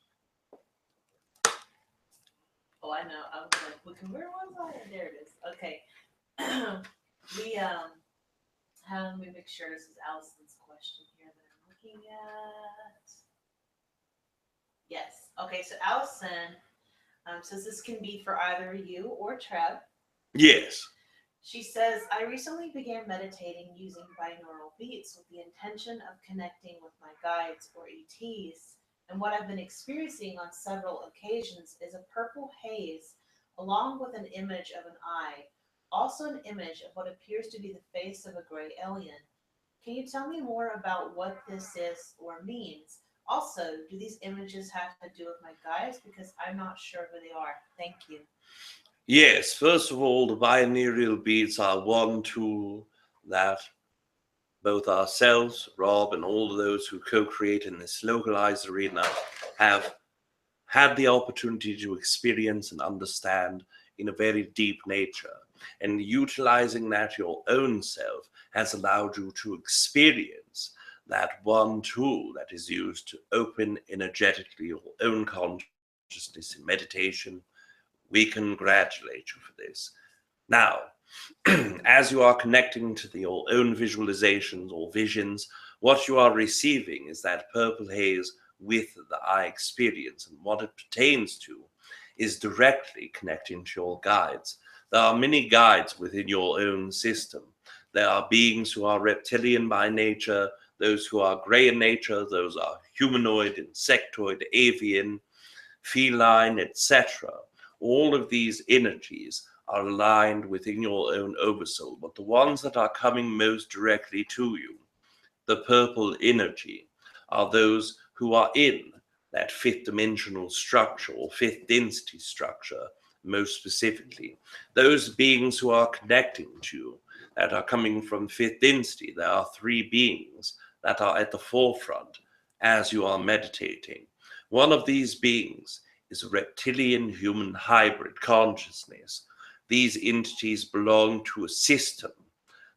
Oh, I know. I was like looking, where was I? There it is. Okay. We let me make sure this is Allison's question here that I'm looking at. Yes. Okay, so Allison says this can be for either you or Treb. Yes. She says, I recently began meditating using binaural beats with the intention of connecting with my guides or ETs, and what I've been experiencing on several occasions is a purple haze along with an image of an eye, also an image of what appears to be the face of a gray alien. Can you tell me more about what this is or means? Also, do these images have to do with my guides? Because I'm not sure who they are. Thank you. Yes, first of all, the binaural beats are one tool that both ourselves, Rob, and all of those who co-create in this localized arena have had the opportunity to experience and understand in a very deep nature. And utilizing that your own self has allowed you to experience that one tool that is used to open energetically your own consciousness in meditation. We congratulate you for this. Now, as you are connecting to your own visualizations or visions, what you are receiving is that purple haze with the eye experience, and what it pertains to is directly connecting to your guides. There are many guides within your own system. There are beings who are reptilian by nature, those who are gray in nature, those are humanoid, insectoid, avian, feline, etc. All of these energies are aligned within your own oversoul, but the ones that are coming most directly to you, the purple energy, are those who are in that fifth dimensional structure or fifth density structure, most specifically. Those beings who are connecting to you, that are coming from fifth density, there are three beings that are at the forefront as you are meditating. One of these beings is a reptilian human hybrid consciousness. These entities belong to a system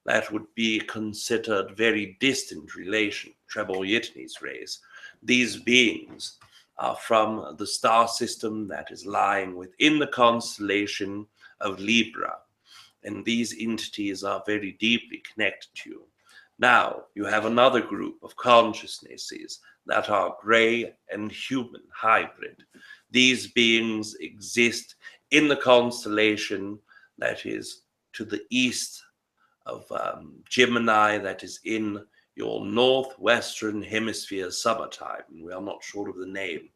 that would be considered very distant relation, Treb Bor Yit NE's race. These beings are from the star system that is lying within the constellation of Libra, and these entities are very deeply connected to you. Now, you have another group of consciousnesses that are gray and human hybrid. These beings exist in the constellation that is to the east of Gemini, that is in your northwestern hemisphere summertime. We are not sure of the name,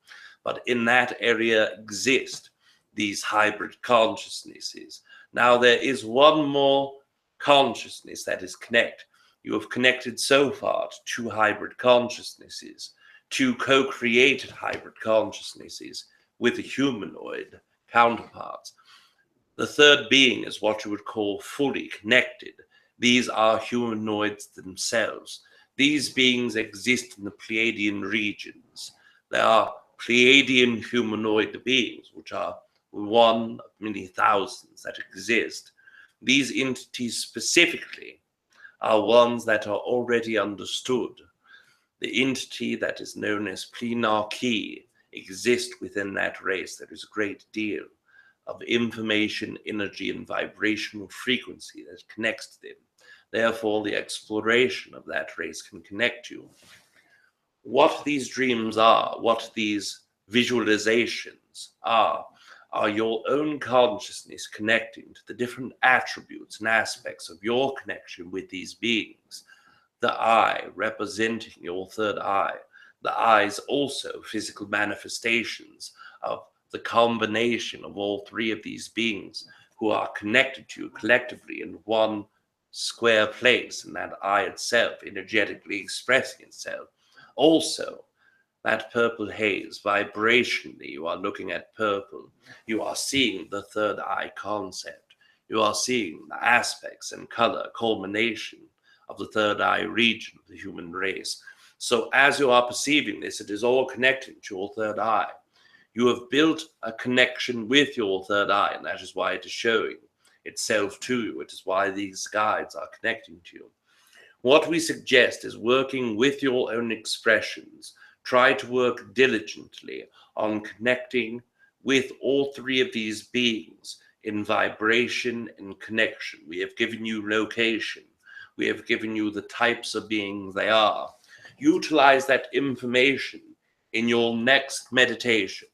but in that area exist these hybrid consciousnesses. Now, there is one more consciousness that is connected. You have connected so far to two hybrid consciousnesses, two co-created hybrid consciousnesses with a humanoid counterparts. The third being is what you would call fully connected. These are humanoids themselves. These beings exist in the Pleaidian regions. There are Pleaidian humanoid beings, which are one of many thousands that exist. These entities specifically are ones that are already understood. The entity that is known as Pleaidian exists within that race. There is a great deal of information, energy, and vibrational frequency that connects to them. Therefore, the exploration of that race can connect you. What these dreams are, what these visualizations are your own consciousness connecting to the different attributes and aspects of your connection with these beings. The eye representing your third eye. The eye is also physical manifestations of the combination of all three of these beings who are connected to you collectively in one square place, and that eye itself energetically expressing itself. Also, that purple haze, vibrationally, you are looking at purple. You are seeing the third eye concept. You are seeing the aspects and color culmination of the third eye region of the human race. So as you are perceiving this, it is all connecting to your third eye. You have built a connection with your third eye, and that is why it is showing itself to you. It is why these guides are connecting to you. What we suggest is working with your own expressions. Try to work diligently on connecting with all three of these beings in vibration and connection. We have given you location. We have given you the types of beings they are. Utilize that information in your next meditation.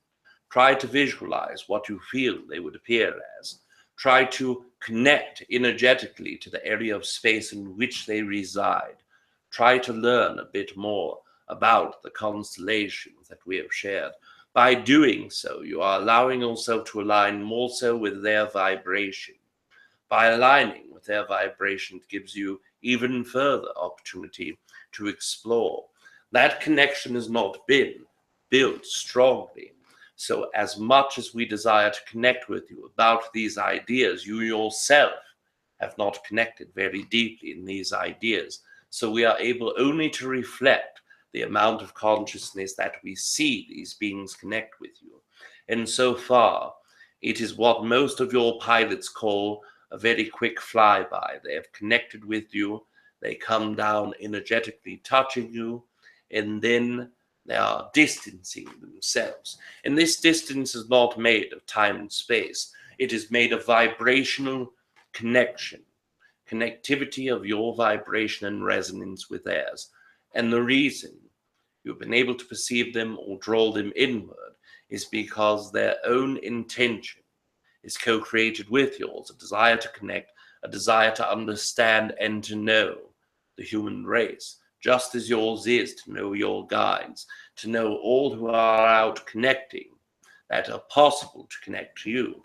Try to visualize what you feel they would appear as. Try to connect energetically to the area of space in which they reside. Try to learn a bit more about the constellations that we have shared. By doing so, you are allowing yourself to align more so with their vibration. By aligning with their vibration, it gives you even further opportunity to explore. That connection has not been built strongly. So as much as we desire to connect with you about these ideas, you yourself have not connected very deeply in these ideas. So we are able only to reflect the amount of consciousness that we see these beings connect with you. And so far, it is what most of your pilots call a very quick flyby. They have connected with you, they come down energetically touching you, and then they are distancing themselves. And this distance is not made of time and space. It is made of vibrational connection, connectivity of your vibration and resonance with theirs. And the reason you've been able to perceive them or draw them inward is because their own intention is co-created with yours, a desire to connect, a desire to understand and to know the human race, just as yours is to know your guides, to know all who are out connecting, that are possible to connect to you.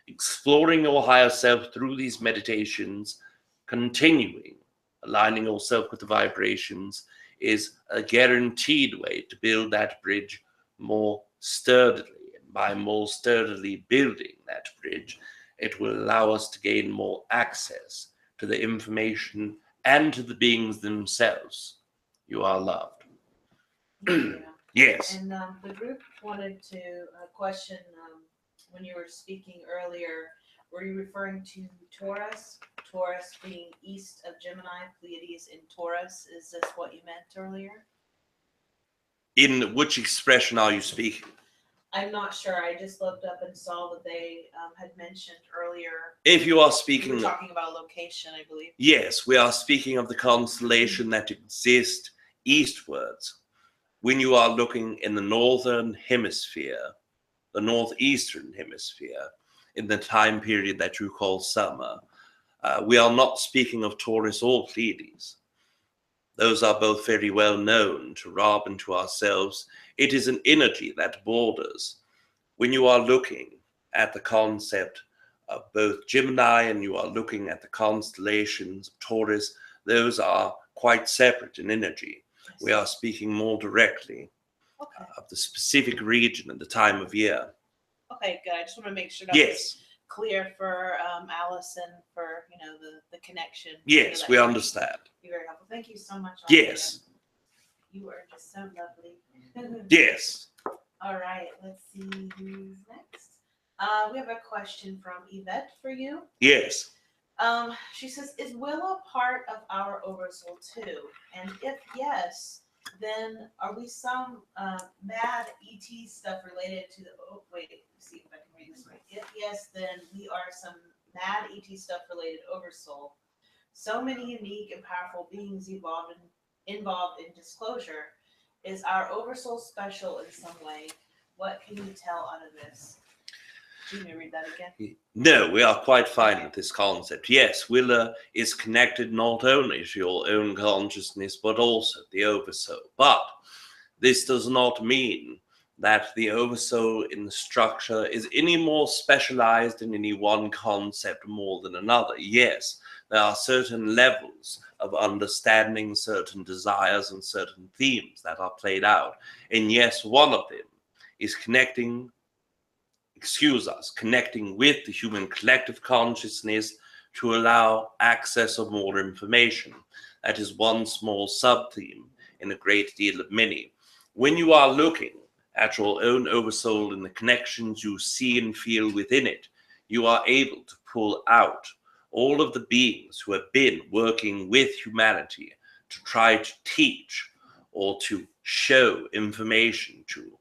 Exploring your higher self through these meditations, continuing, aligning yourself with the vibrations, is a guaranteed way to build that bridge more sturdily. And by more sturdily building that bridge, it will allow us to gain more access to the information and to the beings themselves. You are loved. Yeah. Yes. And the group wanted to question, when you were speaking earlier, were you referring to Taurus? Taurus being east of Gemini, Pleiades in Taurus. Is this what you meant earlier? In which expression are you speaking? I'm not sure. I just looked up and saw that they had mentioned earlier. If you are speaking, we were talking about location, I believe. Yes, we are speaking of the constellation that exists eastwards. When you are looking in the northern hemisphere, the northeastern hemisphere, in the time period that you call summer, we are not speaking of Taurus or Pleiades. Those are both very well known to Rob and to ourselves. It is an energy that borders. When you are looking at the concept of both Gemini and you are looking at the constellations of Taurus, those are quite separate in energy. Yes. We are speaking more directly of the specific region and the time of year. Okay, good. I just want to make sure that was clear for Allison, for the connection. Yes, we understand. You're very helpful. Thank you so much. Yes. You are just so lovely. Yes. All right, let's see who's next. We have a question from Yvette for you. Yes. She says, is Willa part of our oversoul too? And if yes, then are we some mad ET stuff related to the, let's see if I can read this right. If yes, then we are some mad ET stuff related oversoul. So many unique and powerful beings involved in disclosure. Is our oversoul special in some way? What can you tell out of this? Do you want me to read that again? No, we are quite fine with this concept. Yes, Willa is connected not only to your own consciousness, but also the oversoul. But this does not mean that the oversoul in the structure is any more specialized in any one concept more than another. Yes, there are certain levels of understanding, certain desires, and certain themes that are played out. And yes, one of them is connecting with the human collective consciousness to allow access of more information. That is one small sub-theme in a great deal of many. When you are looking at your own oversoul and the connections you see and feel within it, you are able to pull out all of the beings who have been working with humanity to try to teach or to show information to.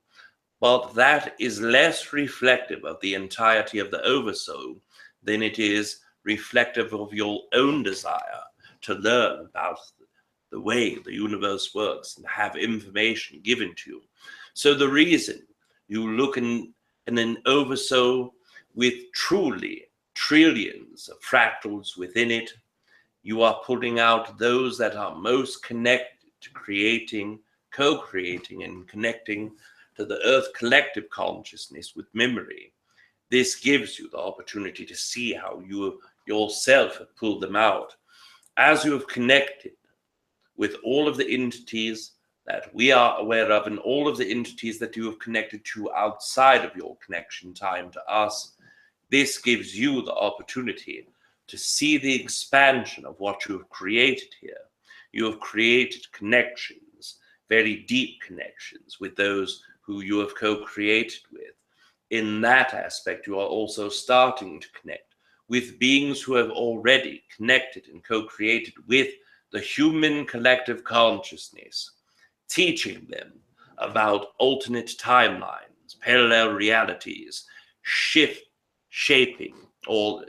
But that is less reflective of the entirety of the oversoul than it is reflective of your own desire to learn about the way the universe works and have information given to you. So the reason you look in an oversoul with truly trillions of fractals within it, you are pulling out those that are most connected to creating, co-creating, and connecting to the Earth collective consciousness with memory. This gives you the opportunity to see how you yourself have pulled them out. As you have connected with all of the entities that we are aware of and all of the entities that you have connected to outside of your connection time to us, this gives you the opportunity to see the expansion of what you have created here. You have created connections, very deep connections with those who you have co-created with. In that aspect, you are also starting to connect with beings who have already connected and co-created with the human collective consciousness, teaching them about alternate timelines, parallel realities, shape-shifting, all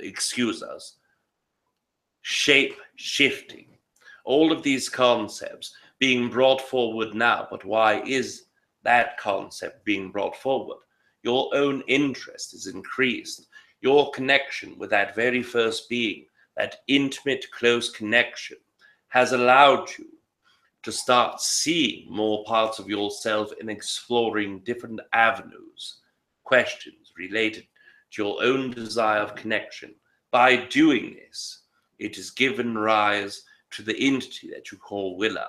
of these concepts being brought forward now. But why is that concept being brought forward? Your own interest is increased. Your connection with that very first being, that intimate, close connection, has allowed you to start seeing more parts of yourself and exploring different avenues, questions related to your own desire of connection. By doing this, it has given rise to the entity that you call Willa.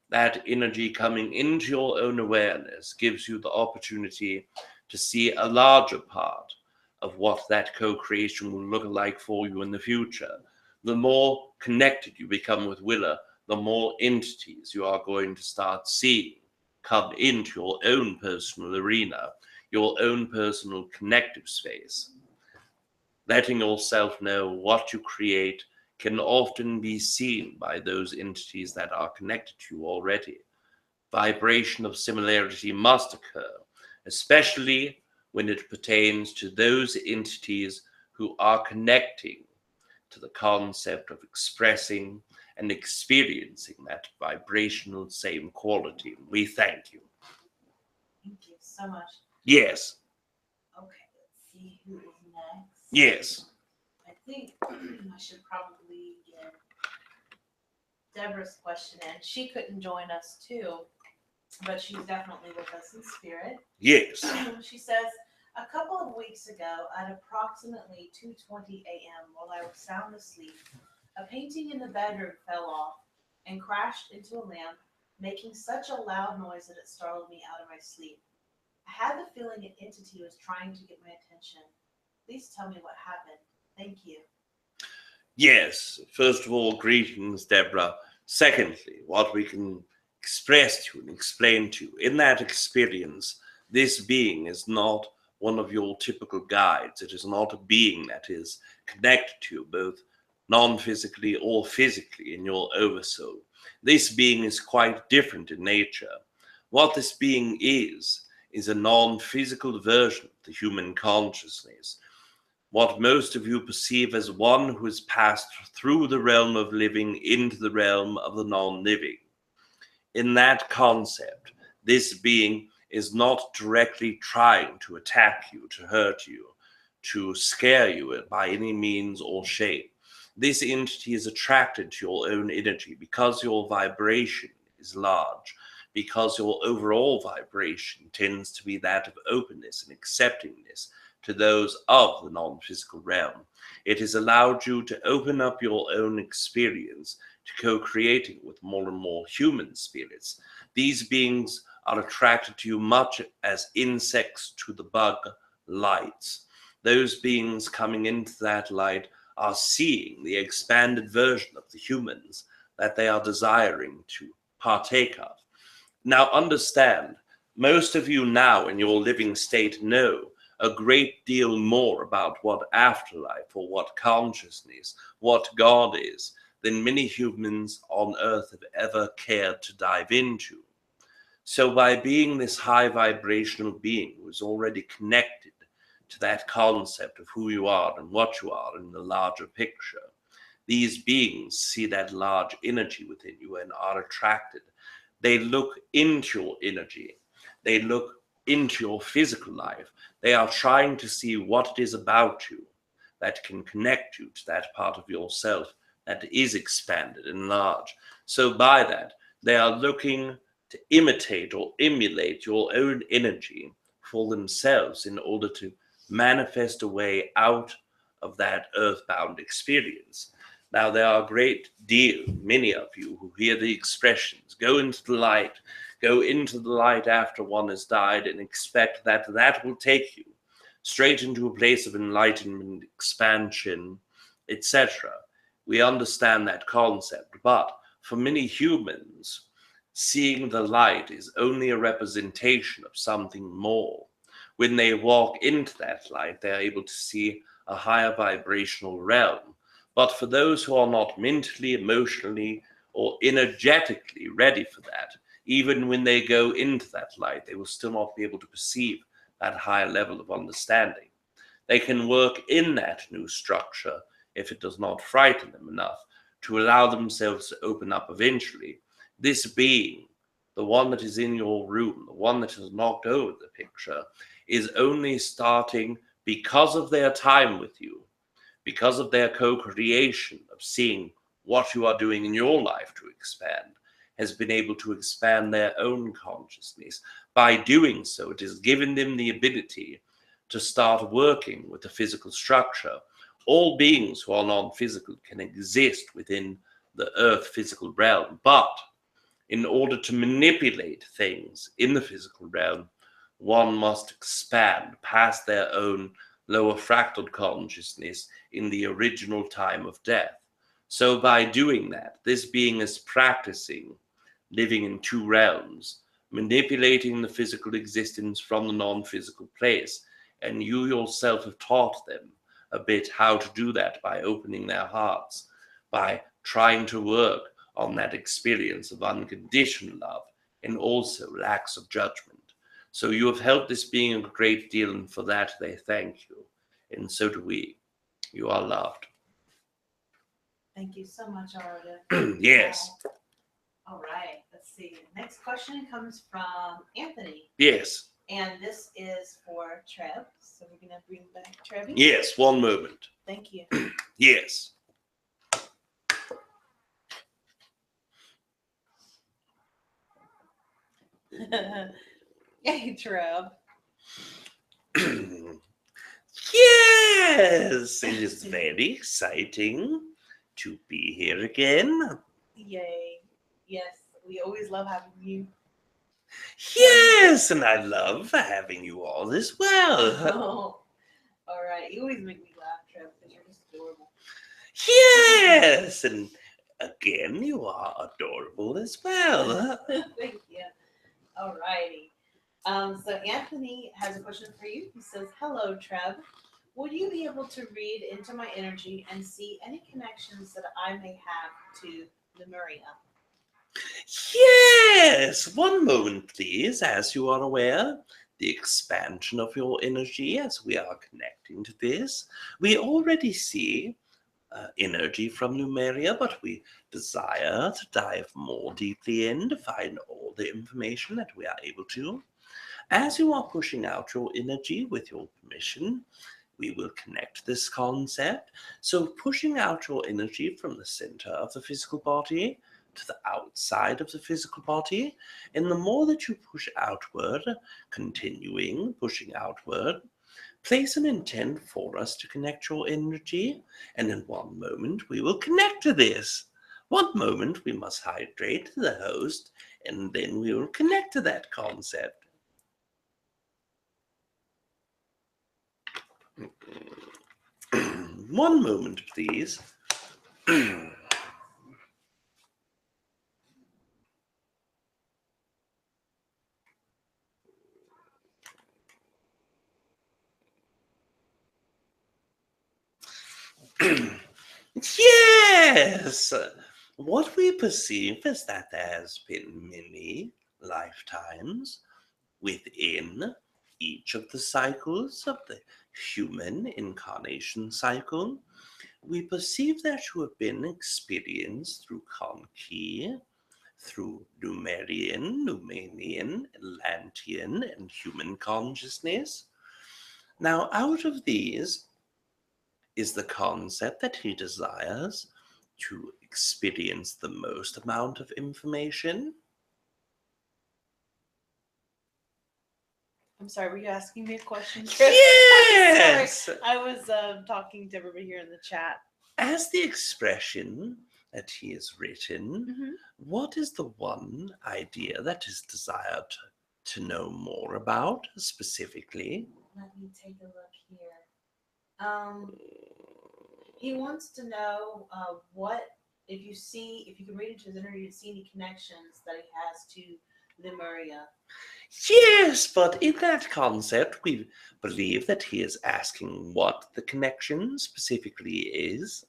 That energy coming into your own awareness gives you the opportunity to see a larger part of what that co-creation will look like for you in the future. The more connected you become with Willa, the more entities you are going to start seeing come into your own personal arena, your own personal connective space. Letting yourself know what you create can often be seen by those entities that are connected to you already. Vibration of similarity must occur, especially when it pertains to those entities who are connecting to the concept of expressing and experiencing that vibrational same quality. We thank you. Thank you so much. Yes. Okay, let's see who is next. Yes. I think I should probably get Deborah's question in. She couldn't join us too, but she's definitely with us in spirit. Yes. She says, a couple of weeks ago at approximately 2:20 a.m. while I was sound asleep, a painting in the bedroom fell off and crashed into a lamp, making such a loud noise that it startled me out of my sleep. I had the feeling an entity was trying to get my attention. Please tell me what happened. Thank you. Yes. First of all, greetings, Deborah. Secondly, what we can express to you and explain to you, in that experience, this being is not one of your typical guides. It is not a being that is connected to you, both non-physically or physically in your oversoul. This being is quite different in nature. What this being is a non-physical version of the human consciousness. What most of you perceive as one who has passed through the realm of living into the realm of the non-living. In that concept, this being is not directly trying to attack you, to hurt you, to scare you by any means or shape. This entity is attracted to your own energy because your vibration is large, because your overall vibration tends to be that of openness and acceptingness to those of the non-physical realm. It has allowed you to open up your own experience to co-creating with more and more human spirits. These beings are attracted to you much as insects to the bug lights. Those beings coming into that light are seeing the expanded version of the humans that they are desiring to partake of. Now understand, Most of you now in your living state know a great deal more about what afterlife or what consciousness, what God is, than many humans on earth have ever cared to dive into. So by being this high vibrational being who is already connected to that concept of who you are and what you are in the larger picture, these beings see that large energy within you and are attracted. They look into your energy. They look into your physical life. They are trying to see what it is about you that can connect you to that part of yourself that is expanded and large. So by that, they are looking to imitate or emulate your own energy for themselves in order to manifest a way out of that earthbound experience. Now, there are a great deal, many of you, who hear the expressions, go into the light after one has died, and expect that that will take you straight into a place of enlightenment, expansion, etc. We understand that concept, but for many humans, seeing the light is only a representation of something more. When they walk into that light, they are able to see a higher vibrational realm. But for those who are not mentally, emotionally, or energetically ready for that, even when they go into that light, they will still not be able to perceive that higher level of understanding. They can work in that new structure if it does not frighten them enough to allow themselves to open up eventually. This being, the one that is in your room, the one that has knocked over the picture, is only starting because of their time with you, because of their co-creation of seeing what you are doing in your life to expand, has been able to expand their own consciousness. By doing so, it has given them the ability to start working with the physical structure. All beings who are non-physical can exist within the earth physical realm, but in order to manipulate things in the physical realm, one must expand past their own lower fractal consciousness in the original time of death. So by doing that, this being is practicing living in two realms, manipulating the physical existence from the non-physical place, and you yourself have taught them a bit how to do that by opening their hearts, by trying to work on that experience of unconditional love and also lacks of judgment. So you have helped this being a great deal, and for that they thank you. And so do we. You are loved. Thank you so much, Aridif. Yes. All right, let's see. Next question comes from Anthony. Yes. And this is for Treb. So we're going to bring back Treb. Yes, one moment. Thank you. Yes. Yay, Treb. Yes, it is very exciting to be here again. Yay. Yes, we always love having you. Yes, and I love having you all as well. Oh, all right. You always make me laugh, Treb, because you're just adorable. Yes, and again, you are adorable as well. Thank you. All righty. So Anthony has a question for you. He says, "Hello, Treb. Would you be able to read into my energy and see any connections that I may have to Lemuria?" Yes, one moment, please. As you are aware, the expansion of your energy as we are connecting to this, we already see energy from Numeria, but we desire to dive more deeply in to find all the information that we are able to. As you are pushing out your energy with your permission, we will connect this concept. So pushing out your energy from the center of the physical body to the outside of the physical body, and the more that you push outward, continuing pushing outward, place an intent for us to connect your energy, and in one moment we will connect to this. One moment we must hydrate the host, and then we will connect to that concept. One moment, please. Yes! What we perceive is that there's been many lifetimes within each of the cycles of the human incarnation cycle. We perceive there to have been experienced through Khen, through Numenian, Atlantean, and human consciousness. Now, out of these is the concept that he desires to experience the most amount of information. I'm sorry, were you asking me a question? Yes! Sorry, I was talking to everybody here in the chat. As the expression that he has written, what is the one idea that is desired to know more about specifically? Let me take a look here. He wants to know what, if you can read into his energy to see any connections that he has to Lemuria. Yes, but in that concept, we believe that he is asking what the connection specifically is.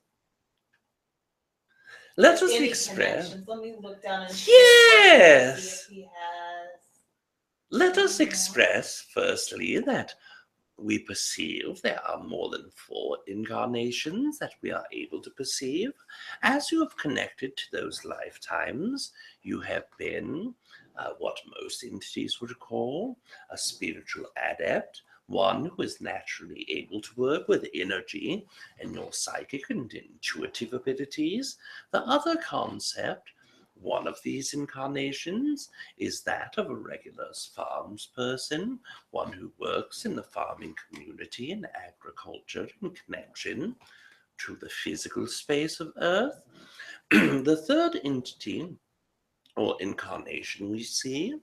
Let us express. Let me look down and yes. See if he has. Let us express firstly that we perceive there are more than 4 incarnations that we are able to perceive. As you have connected to those lifetimes, you have been what most entities would call a spiritual adept, one who is naturally able to work with energy and your psychic and intuitive abilities. The other concept, one of these incarnations, is that of a regular farms person, one who works in the farming community and agriculture in connection to the physical space of Earth. The third entity or incarnation we see,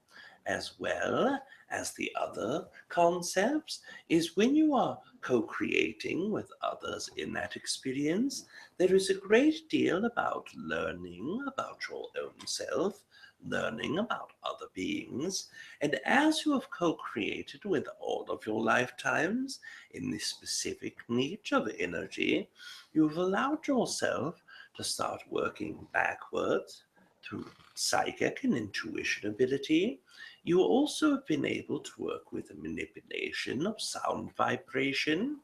as well as the other concepts, is when you are co-creating with others in that experience, there is a great deal about learning about your own self, learning about other beings, and as you have co-created with all of your lifetimes in this specific niche of energy, you've allowed yourself to start working backwards through psychic and intuition ability. You also have been able to work with the manipulation of sound vibration.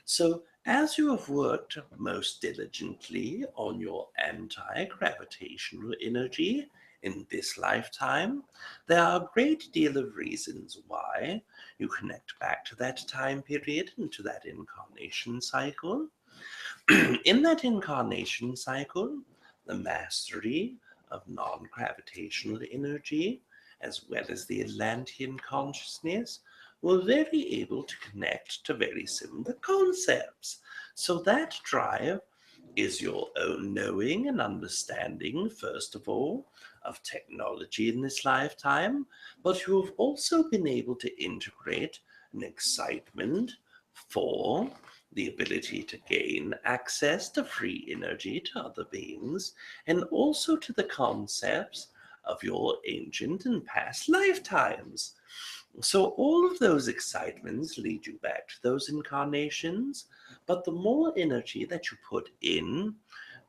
So as you have worked most diligently on your anti-gravitational energy in this lifetime, there are a great deal of reasons why you connect back to that time period and to that incarnation cycle. In that incarnation cycle, the mastery of non-gravitational energy, as well as the Atlantean consciousness, were very able to connect to very similar concepts. So that drive is your own knowing and understanding, first of all, of technology in this lifetime, but you have also been able to integrate an excitement for the ability to gain access to free energy to other beings, and also to the concepts of your ancient and past lifetimes. So all of those excitements lead you back to those incarnations, but the more energy that you put in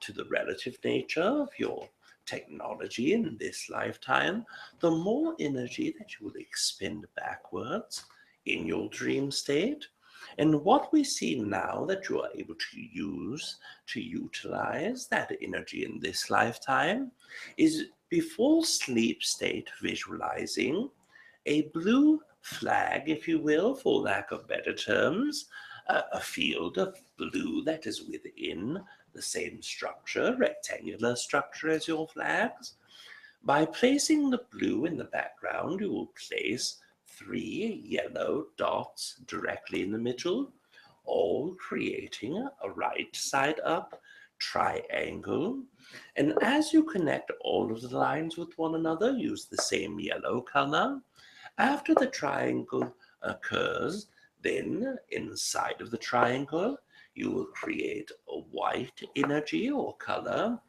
to the relative nature of your technology in this lifetime, the more energy that you will expend backwards in your dream state. And what we see now that you are able to use to utilize that energy in this lifetime is before sleep state visualizing a blue flag, if you will, for lack of better terms, a field of blue that is within the same structure, rectangular structure as your flags. By placing the blue in the background, you will place 3 yellow dots directly in the middle, all creating a right side up triangle. And as you connect all of the lines with one another, use the same yellow color. After the triangle occurs, then inside of the triangle, you will create a white energy or color.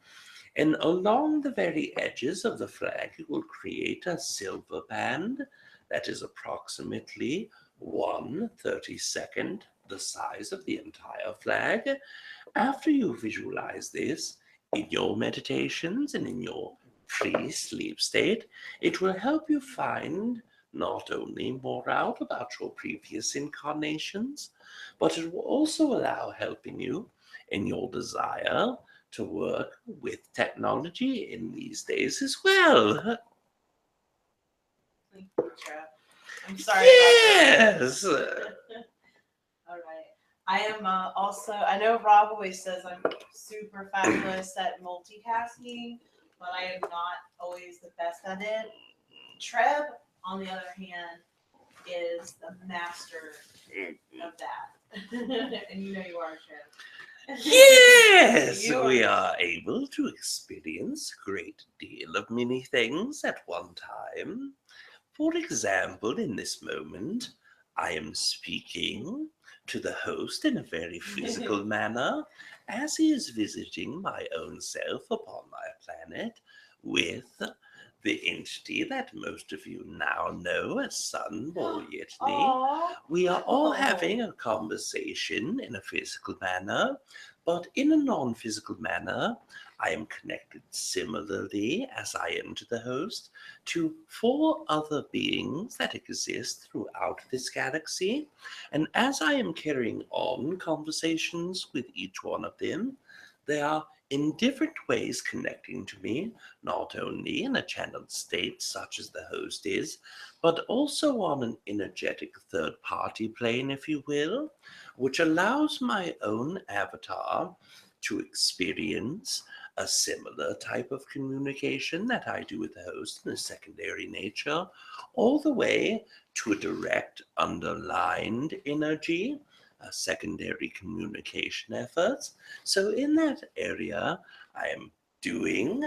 And along the very edges of the flag, you will create a silver band that is approximately 1/32 the size of the entire flag. After you visualize this in your meditations and in your pre-sleep state, it will help you find not only more out about your previous incarnations, but it will also allow helping you in your desire to work with technology in these days as well. Thank you, Treb. I'm sorry Yes. about that. All right. I am also, I know Rob always says I'm super fabulous at multitasking, but I am not always the best at it. Treb, on the other hand, is the master of that. And you know you are, Treb. Yes, You we are. are able to experience a great deal of many things at one time. For example, in this moment, I am speaking to the host in a very physical manner as he is visiting my own self upon my planet with the entity that most of you now know as Treb Bor Yit NE. Aw. We are all having a conversation in a physical manner, but in a non-physical manner, I am connected similarly as I am to the host to 4 other beings that exist throughout this galaxy. And as I am carrying on conversations with each one of them, they are in different ways connecting to me, not only in a channeled state such as the host is, but also on an energetic third-party plane, if you will, which allows my own avatar to experience a similar type of communication that I do with the host in a secondary nature, all the way to a direct underlined energy, a secondary communication efforts. So in that area, I am doing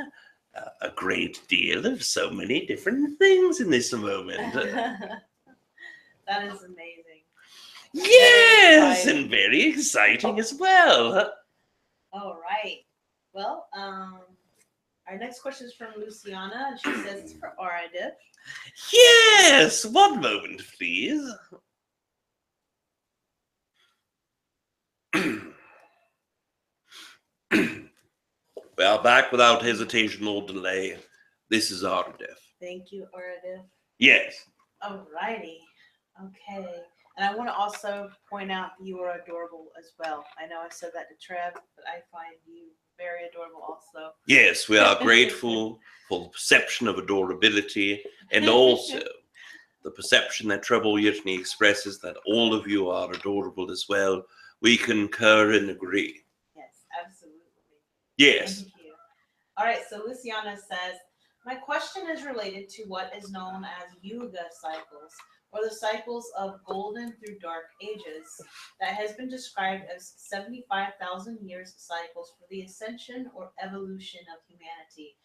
a great deal of so many different things in this moment. That is amazing. Yes, Very and very exciting as well. All right. Well, our next question is from Luciana, and she says it's for Aridif. Yes, one moment, please. Well, back without hesitation or delay. This is Aridif. Thank you, Aridif. Yes. All righty. Okay. And I want to also point out you are adorable as well. I know I said that to Treb, but I find you very adorable also. Yes, we are grateful for the perception of adorability and also the perception that Treb Bor Yit NE expresses that all of you are adorable as well. We concur and agree. Yes, absolutely. Yes. Thank you. All right, so Luciana says, my question is related to what is known as Yuga cycles, or the cycles of golden through dark ages, that has been described as 75,000 years cycles for the ascension or evolution of humanity.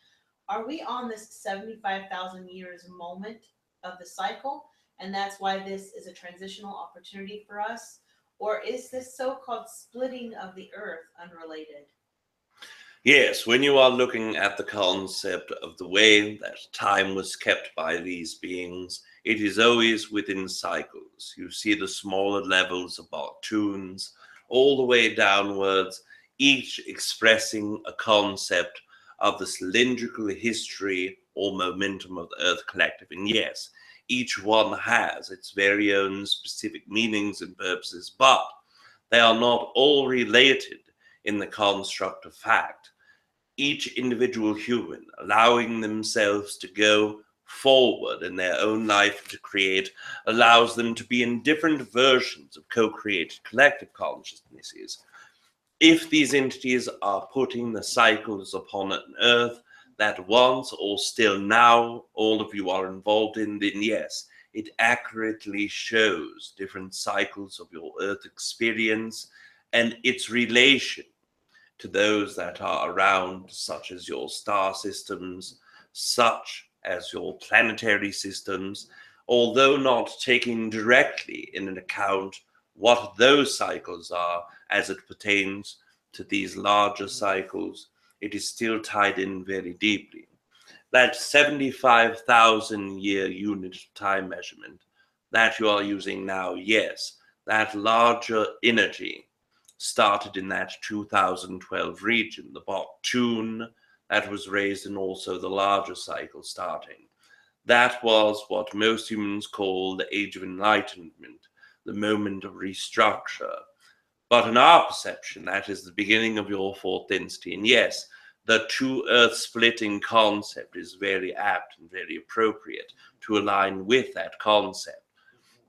Are we on this 75,000 years moment of the cycle, and that's why this is a transitional opportunity for us? Or is this so-called splitting of the earth unrelated? Yes, when you are looking at the concept of the way that time was kept by these beings, it is always within cycles. You see the smaller levels of cartoons, all the way downwards, each expressing a concept of the cylindrical history or momentum of the Earth Collective. And yes, each one has its very own specific meanings and purposes, but they are not all related in the construct of fact. Each individual human allowing themselves to go forward in their own life to create allows them to be in different versions of co-created collective consciousnesses. If these entities are putting the cycles upon an earth that once or still now all of you are involved in, then yes, it accurately shows different cycles of your earth experience and its relation to those that are around, such as your star systems, such as your planetary systems, although not taking directly in an account what those cycles are as it pertains to these larger cycles, it is still tied in very deeply. That 75,000 year unit time measurement that you are using now, yes, that larger energy started in that 2012 region, the Bok-Toon, that was raised in also the larger cycle starting. That was what most humans call the Age of Enlightenment, the moment of restructure. But in our perception, that is the beginning of your fourth density. And yes, the two earth splitting concept is very apt and very appropriate to align with that concept.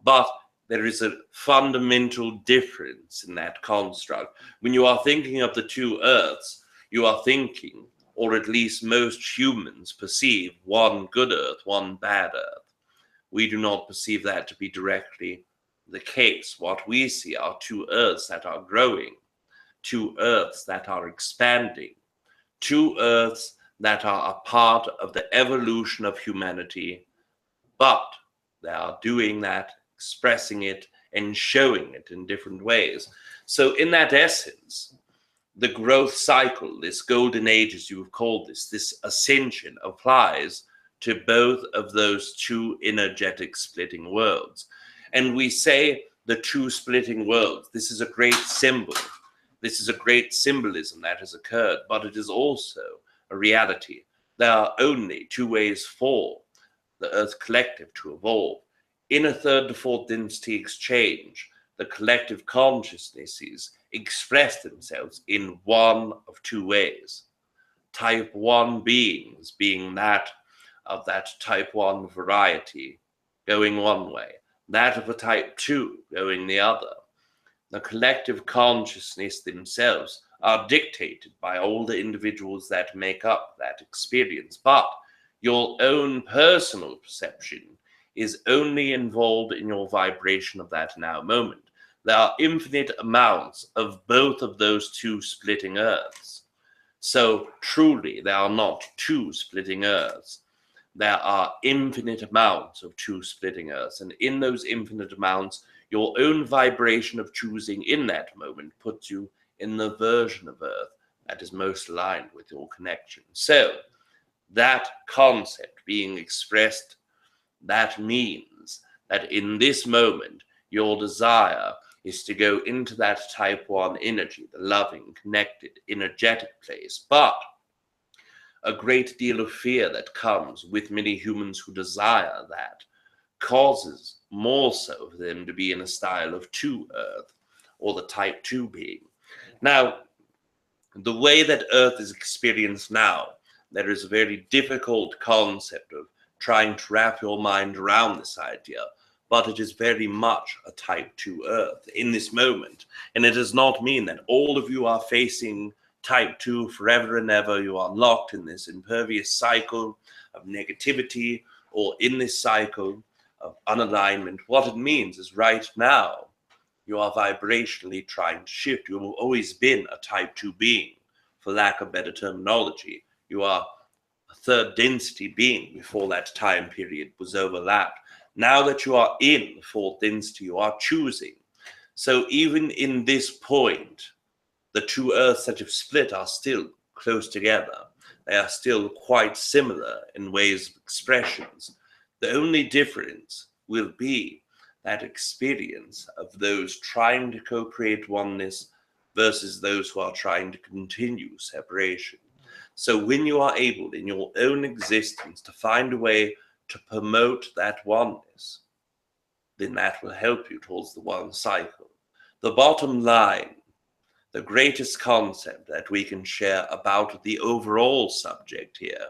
But there is a fundamental difference in that construct. When you are thinking of the two earths, you are thinking, or at least most humans perceive, one good earth, one bad earth. We do not perceive that to be directly the case. What we see are two earths that are growing, two earths that are expanding, two earths that are a part of the evolution of humanity, but they are doing that, expressing it, and showing it in different ways. So in that essence, the growth cycle, this golden age, as you have called this ascension, applies to both of those two energetic splitting worlds. And we say the two splitting worlds. This is a great symbol. This is a great symbolism that has occurred, but it is also a reality. There are only two ways for the Earth Collective to evolve. In a third to fourth density exchange, the collective consciousnesses express themselves in one of two ways. Type 1 beings being that of that type 1 variety going one way, that of a type 2 going the other. The collective consciousness themselves are dictated by all the individuals that make up that experience, but your own personal perception is only involved in your vibration of that now moment. There are infinite amounts of both of those two splitting earths. So truly, there are not two splitting earths. There are infinite amounts of two splitting earths. And in those infinite amounts, your own vibration of choosing in that moment puts you in the version of Earth that is most aligned with your connection. So that concept being expressed, that means that in this moment, your desire is to go into that type 1 energy, the loving, connected, energetic place. But a great deal of fear that comes with many humans who desire that causes more so for them to be in a style of 2 Earth, or the type 2 being. Now, the way that Earth is experienced now, there is a very difficult concept of trying to wrap your mind around this idea, but it is very much a type 2 Earth in this moment. And it does not mean that all of you are facing type 2 forever and ever. You are locked in this impervious cycle of negativity, or in this cycle of unalignment. What it means is right now, you are vibrationally trying to shift. You have always been a type 2 being, for lack of better terminology. You are a third density being before that time period was overlapped. Now that you are in the fourth density, you are choosing. So even in this point, the two Earths that have split are still close together. They are still quite similar in ways of expressions. The only difference will be that experience of those trying to co-create oneness versus those who are trying to continue separation. So when you are able in your own existence to find a way to promote that oneness, then that will help you towards the one cycle. The bottom line, the greatest concept that we can share about the overall subject here,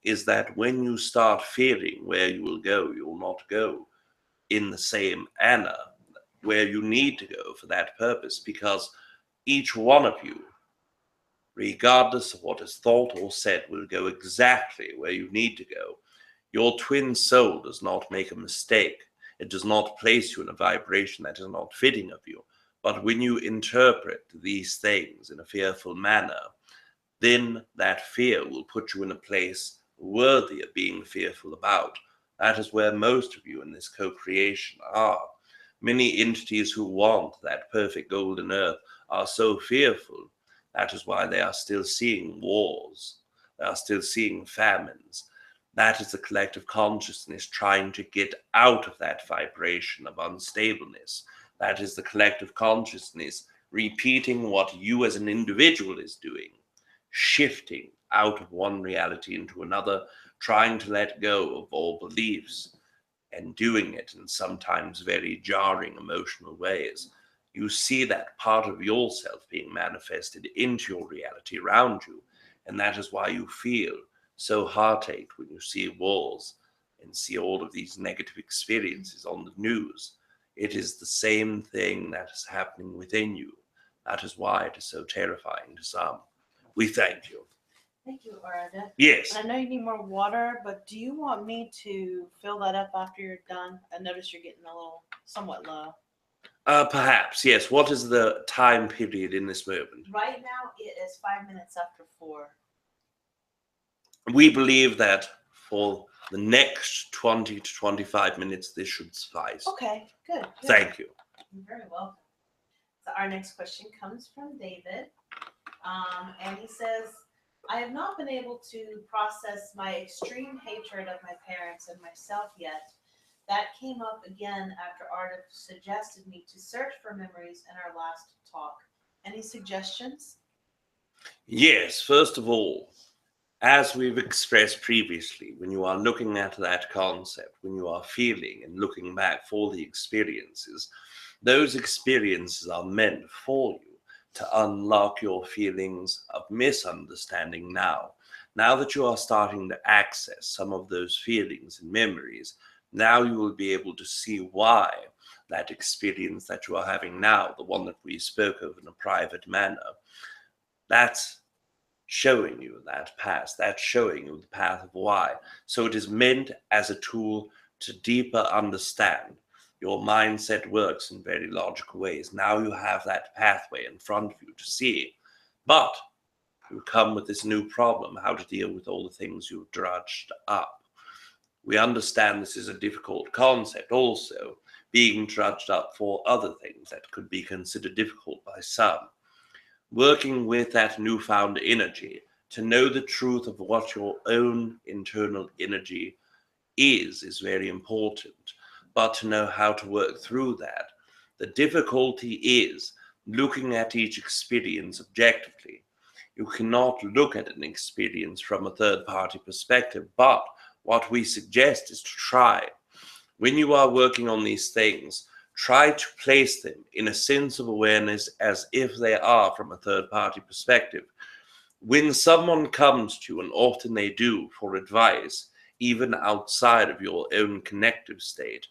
is that when you start fearing where you will not go in the same manner where you need to go for that purpose, because each one of you, regardless of what is thought or said, will go exactly where you need to go. Your twin soul does not make a mistake. It does not place you in a vibration that is not fitting of you. But when you interpret these things in a fearful manner, then that fear will put you in a place worthy of being fearful about. That is where most of you in this co-creation are. Many entities who want that perfect golden earth are so fearful. That is why they are still seeing wars. They are still seeing famines. That is the collective consciousness trying to get out of that vibration of unstableness. That is the collective consciousness repeating what you as an individual is doing, shifting out of one reality into another, trying to let go of all beliefs, and doing it in sometimes very jarring emotional ways, you see that part of yourself being manifested into your reality around you. And that is why you feel so heartached when you see wars and see all of these negative experiences on the news. It is the same thing that is happening within you. That is why it is so terrifying to some. We thank you. Thank you, Aridif. Yes. And I know you need more water, but do you want me to fill that up after you're done? I notice you're getting a little, somewhat low. Perhaps, yes. What is the time period in this moment? Right now, it is 5 minutes after 4. We believe that for the next 20 to 25 minutes, this should suffice. Okay, good. Thank you. You're very welcome. So our next question comes from David. And he says, I have not been able to process my extreme hatred of my parents and myself yet. That came up again after Aridif suggested me to search for memories in our last talk. Any suggestions? Yes, first of all, as we've expressed previously, when you are looking at that concept, when you are feeling and looking back for the experiences, those experiences are meant for you to unlock your feelings of misunderstanding now. Now that you are starting to access some of those feelings and memories, now you will be able to see why that experience that you are having now, the one that we spoke of in a private manner, that's showing you that past, that's showing you the path of why. So it is meant as a tool to deeper understand. Your mindset works in very logical ways. Now you have that pathway in front of you to see. But you come with this new problem, how to deal with all the things you've drudged up. We understand this is a difficult concept also, being drudged up for other things that could be considered difficult by some. Working with that newfound energy to know the truth of what your own internal energy is very important. But to know how to work through that. The difficulty is looking at each experience objectively. You cannot look at an experience from a third-party perspective, but what we suggest is to try. When you are working on these things, try to place them in a sense of awareness as if they are from a third-party perspective. When someone comes to you, and often they do, for advice, even outside of your own connective state,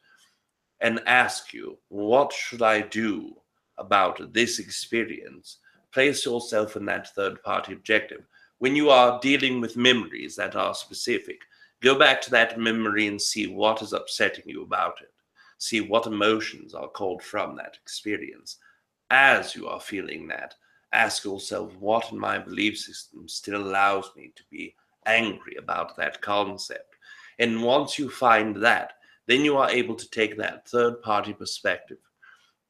and ask you, what should I do about this experience? Place yourself in that third-party objective. When you are dealing with memories that are specific, go back to that memory and see what is upsetting you about it. See what emotions are called from that experience. As you are feeling that, ask yourself, what in my belief system still allows me to be angry about that concept? And once you find that, then you are able to take that third-party perspective,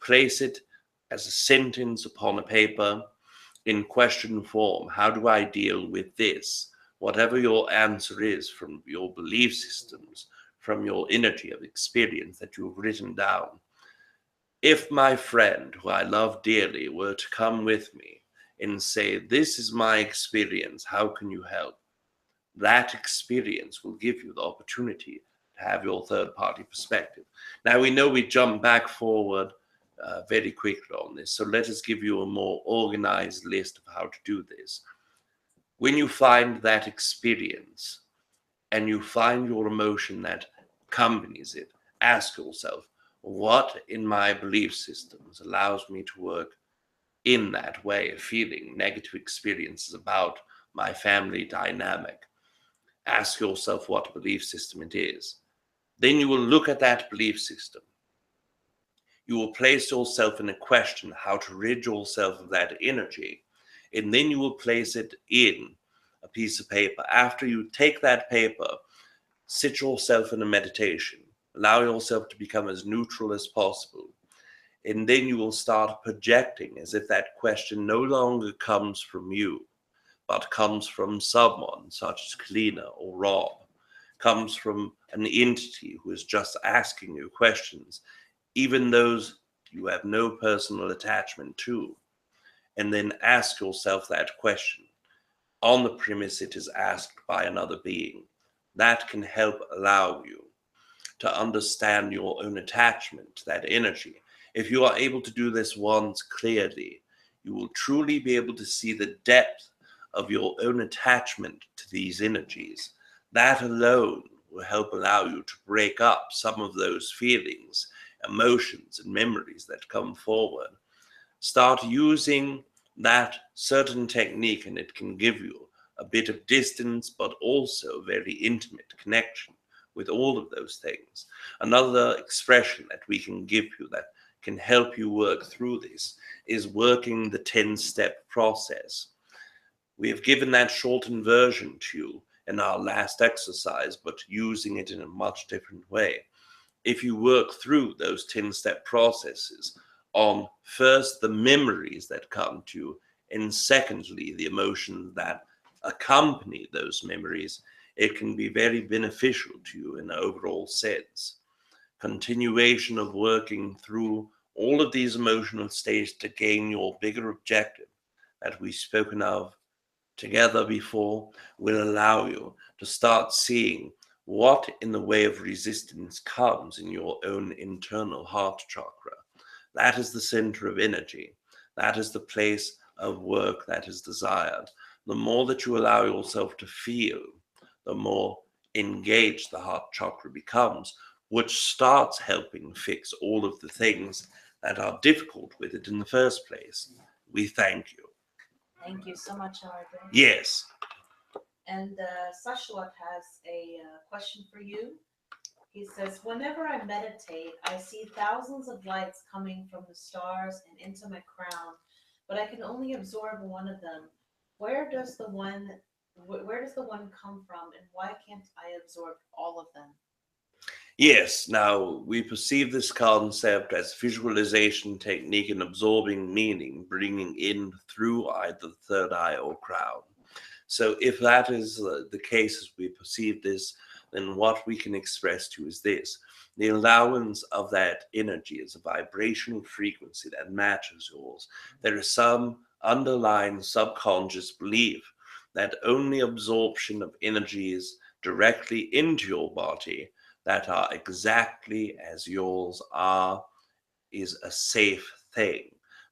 place it as a sentence upon a paper in question form. How do I deal with this? Whatever your answer is from your belief systems, from your energy of experience that you've written down. If my friend, who I love dearly, were to come with me and say, this is my experience, how can you help? That experience will give you the opportunity to have your third-party perspective. Now, we know we jump back forward very quickly on this, so let us give you a more organized list of how to do this. When you find that experience and you find your emotion that accompanies it, ask yourself, what in my belief systems allows me to work in that way of feeling negative experiences about my family dynamic? Ask yourself what belief system it is. Then you will look at that belief system. You will place yourself in a question how to rid yourself of that energy. And then you will place it in a piece of paper. After you take that paper, sit yourself in a meditation. Allow yourself to become as neutral as possible. And then you will start projecting as if that question no longer comes from you, but comes from someone such as Kalina or Rob, comes from an entity who is just asking you questions, even those you have no personal attachment to. and then ask yourself that question on the premise it is asked by another being. That can help allow you to understand your own attachment to that energy. If you are able to do this once clearly, you will truly be able to see the depth of your own attachment to these energies. That alone will help allow you to break up some of those feelings, emotions, and memories that come forward. Start using that certain technique, and it can give you a bit of distance, but also a very intimate connection with all of those things. Another expression that we can give you that can help you work through this is working the 10-step process. We have given that shortened version to you in our last exercise, but using it in a much different way. If you work through those 10-step processes on first the memories that come to you, and secondly the emotions that accompany those memories, it can be very beneficial to you in an overall sense. Continuation of working through all of these emotional states to gain your bigger objective that we've spoken of together before will allow you to start seeing what in the way of resistance comes in your own internal heart chakra. That is the center of energy. That is the place of work that is desired. The more that you allow yourself to feel, the more engaged the heart chakra becomes, which starts helping fix all of the things that are difficult with it in the first place. We thank you. Thank you so much, Aridif. Yes. And Sashwat has a question for you. He says, whenever I meditate, I see thousands of lights coming from the stars and into my crown, but I can only absorb one of them. Where does the one come from, and why can't I absorb all of them? Yes, now we perceive this concept as visualization technique and absorbing meaning, bringing in through either the third eye or crown. So if that is the case as we perceive this, then what we can express to is this. The allowance of that energy is a vibrational frequency that matches yours. There is some underlying subconscious belief that only absorption of energies directly into your body that are exactly as yours are is a safe thing.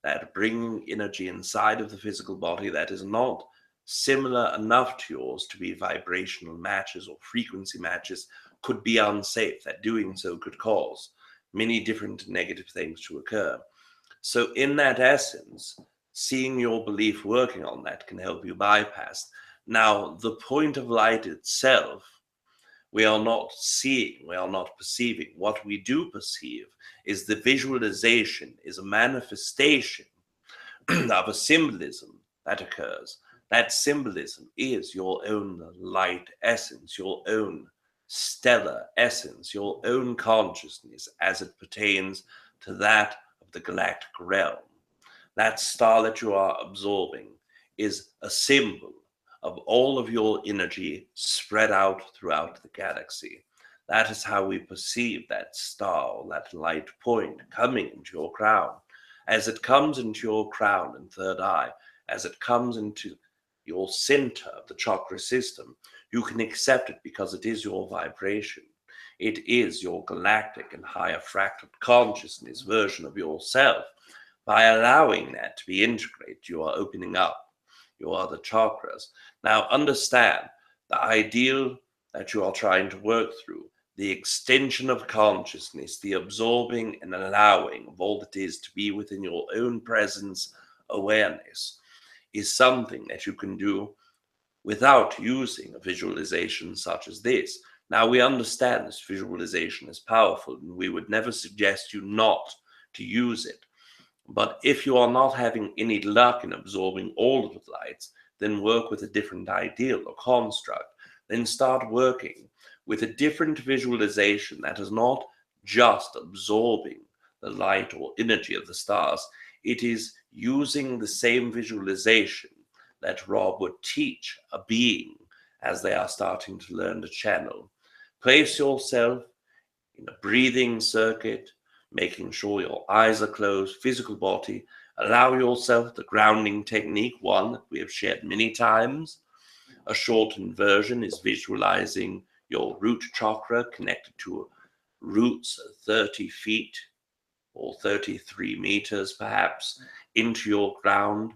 That bringing energy inside of the physical body that is not similar enough to yours to be vibrational matches or frequency matches could be unsafe. That doing so could cause many different negative things to occur. So in that essence, seeing your belief working on that can help you bypass. Now, the point of light itself, we are not seeing, we are not perceiving. What we do perceive is the visualization, is a manifestation of a symbolism that occurs. That symbolism is your own light essence, your own stellar essence, your own consciousness as it pertains to that of the galactic realm. That star that you are absorbing is a symbol of all of your energy spread out throughout the galaxy. That is how we perceive that star, that light point coming into your crown. As it comes into your crown and third eye, as it comes into your center of the chakra system, you can accept it because it is your vibration. It is your galactic and higher fractal consciousness version of yourself. By allowing that to be integrated, you are opening up your other chakras. Now understand the ideal that you are trying to work through, the extension of consciousness, the absorbing and allowing of all that is to be within your own presence awareness, is something that you can do without using a visualization such as this. Now we understand this visualization is powerful, and we would never suggest you not to use it. But if you are not having any luck in absorbing all of the lights, then work with a different ideal or construct. Then start working with a different visualization that is not just absorbing the light or energy of the stars. It is using the same visualization that Rob would teach a being as they are starting to learn to channel. Place yourself in a breathing circuit, making sure your eyes are closed, physical body, Allow yourself the grounding technique, one that we have shared many times. A shortened version is visualizing your root chakra connected to roots 30 feet or 33 meters perhaps into your ground.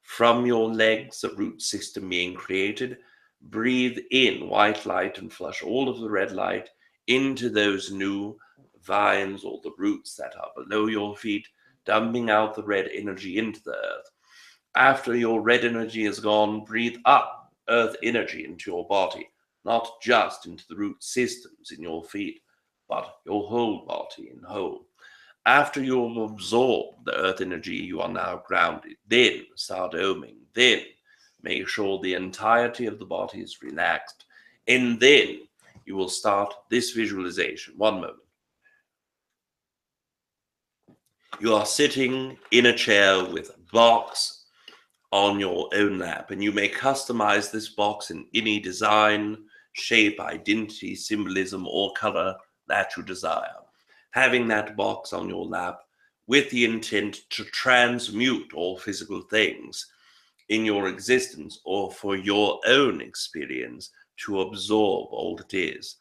From your legs, the root system being created. Breathe in white light and flush all of the red light into those new vines or the roots that are below your feet, dumping out the red energy into the earth. After your red energy is gone, breathe up earth energy into your body, not just into the root systems in your feet, but your whole body in whole. After you have absorbed the earth energy, you are now grounded. Then start oming. Then make sure the entirety of the body is relaxed. And then you will start this visualization. One moment. You are sitting in a chair with a box on your own lap, and you may customize this box in any design, shape, identity, symbolism, or color that you desire. Having that box on your lap with the intent to transmute all physical things in your existence or for your own experience to absorb all that is.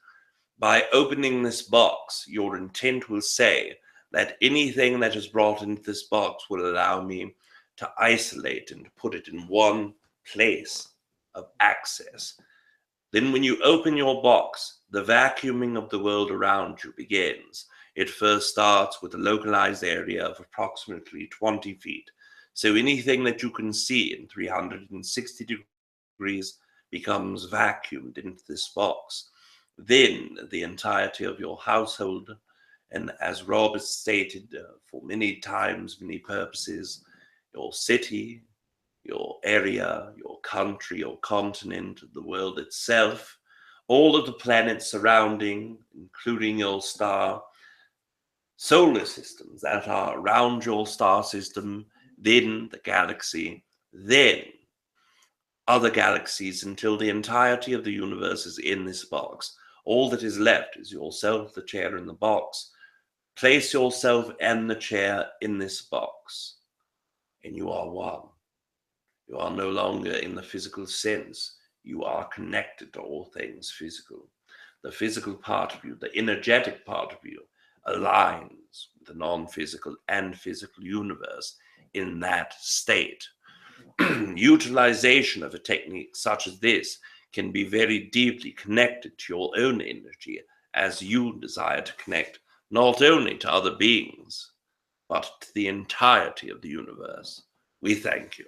By opening this box, your intent will say that anything that is brought into this box will allow me to isolate and put it in one place of access. Then when you open your box, the vacuuming of the world around you begins. It first starts with a localized area of approximately 20 feet. So anything that you can see in 360 degrees becomes vacuumed into this box. Then the entirety of your household, and as Rob has stated for many times, many purposes, your city, your area, your country, your continent, the world itself, all of the planets surrounding, including your star, solar systems that are around your star system, then the galaxy, then other galaxies, until the entirety of the universe is in this box. All that is left is yourself, the chair, and the box. Place yourself and the chair in this box, and you are one. You are no longer in the physical sense. You are connected to all things physical. The physical part of you, the energetic part of you, aligns with the non-physical and physical universe in that state. Utilization of a technique such as this can be very deeply connected to your own energy as you desire to connect not only to other beings, but to the entirety of the universe. We thank you.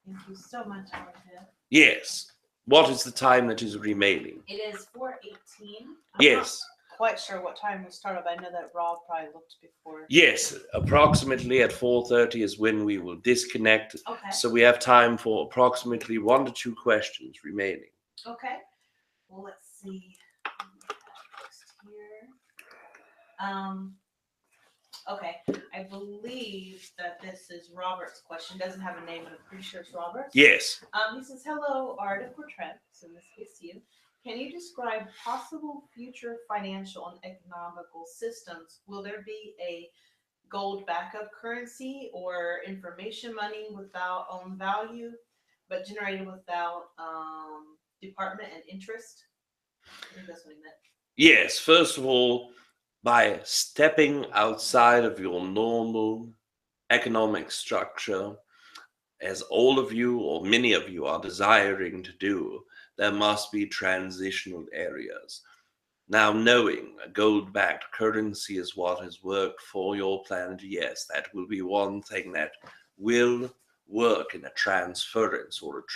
Thank you so much, Aridif. Yes. What is the time that is remaining? It is 4:18. Yes. Quite sure what time we started, but I know that Rob probably looked before. Yes, approximately at 4:30 is when we will disconnect. Okay. So we have time for approximately 1 to 2 questions remaining. Okay. Well, let's see. Next here. Okay. I believe that this is Robert's question. Doesn't have a name, but I'm pretty sure it's Robert's. Yes. He says, "Hello, Aridif or Treb." So in this case, you. Can you describe possible future financial and economical systems? Will there be a gold backup currency or information money without own value, but generated without department and interest? I think that's what he meant. Yes. First of all, by stepping outside of your normal economic structure, as all of you or many of you are desiring to do, there must be transitional areas. Now, knowing a gold-backed currency is what has worked for your planet, yes, that will be one thing that will work in a transference or a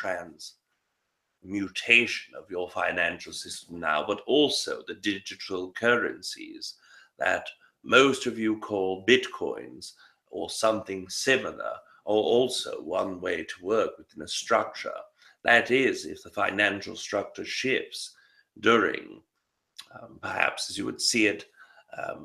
transmutation of your financial system now, but also the digital currencies that most of you call bitcoins or something similar are also one way to work within a structure. That is, if the financial structure shifts during, perhaps as you would see it,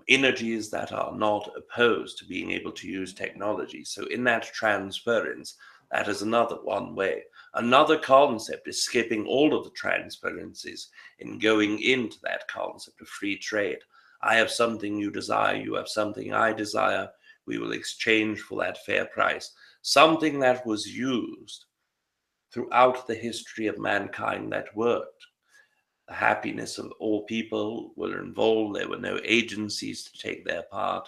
energies that are not opposed to being able to use technology. So in that transference, that is another one way. Another concept is skipping all of the transferences and going into that concept of free trade. I have something you desire, you have something I desire. we will exchange for that fair price something that was used throughout the history of mankind that worked. The happiness of all people were involved. There were no agencies to take their part.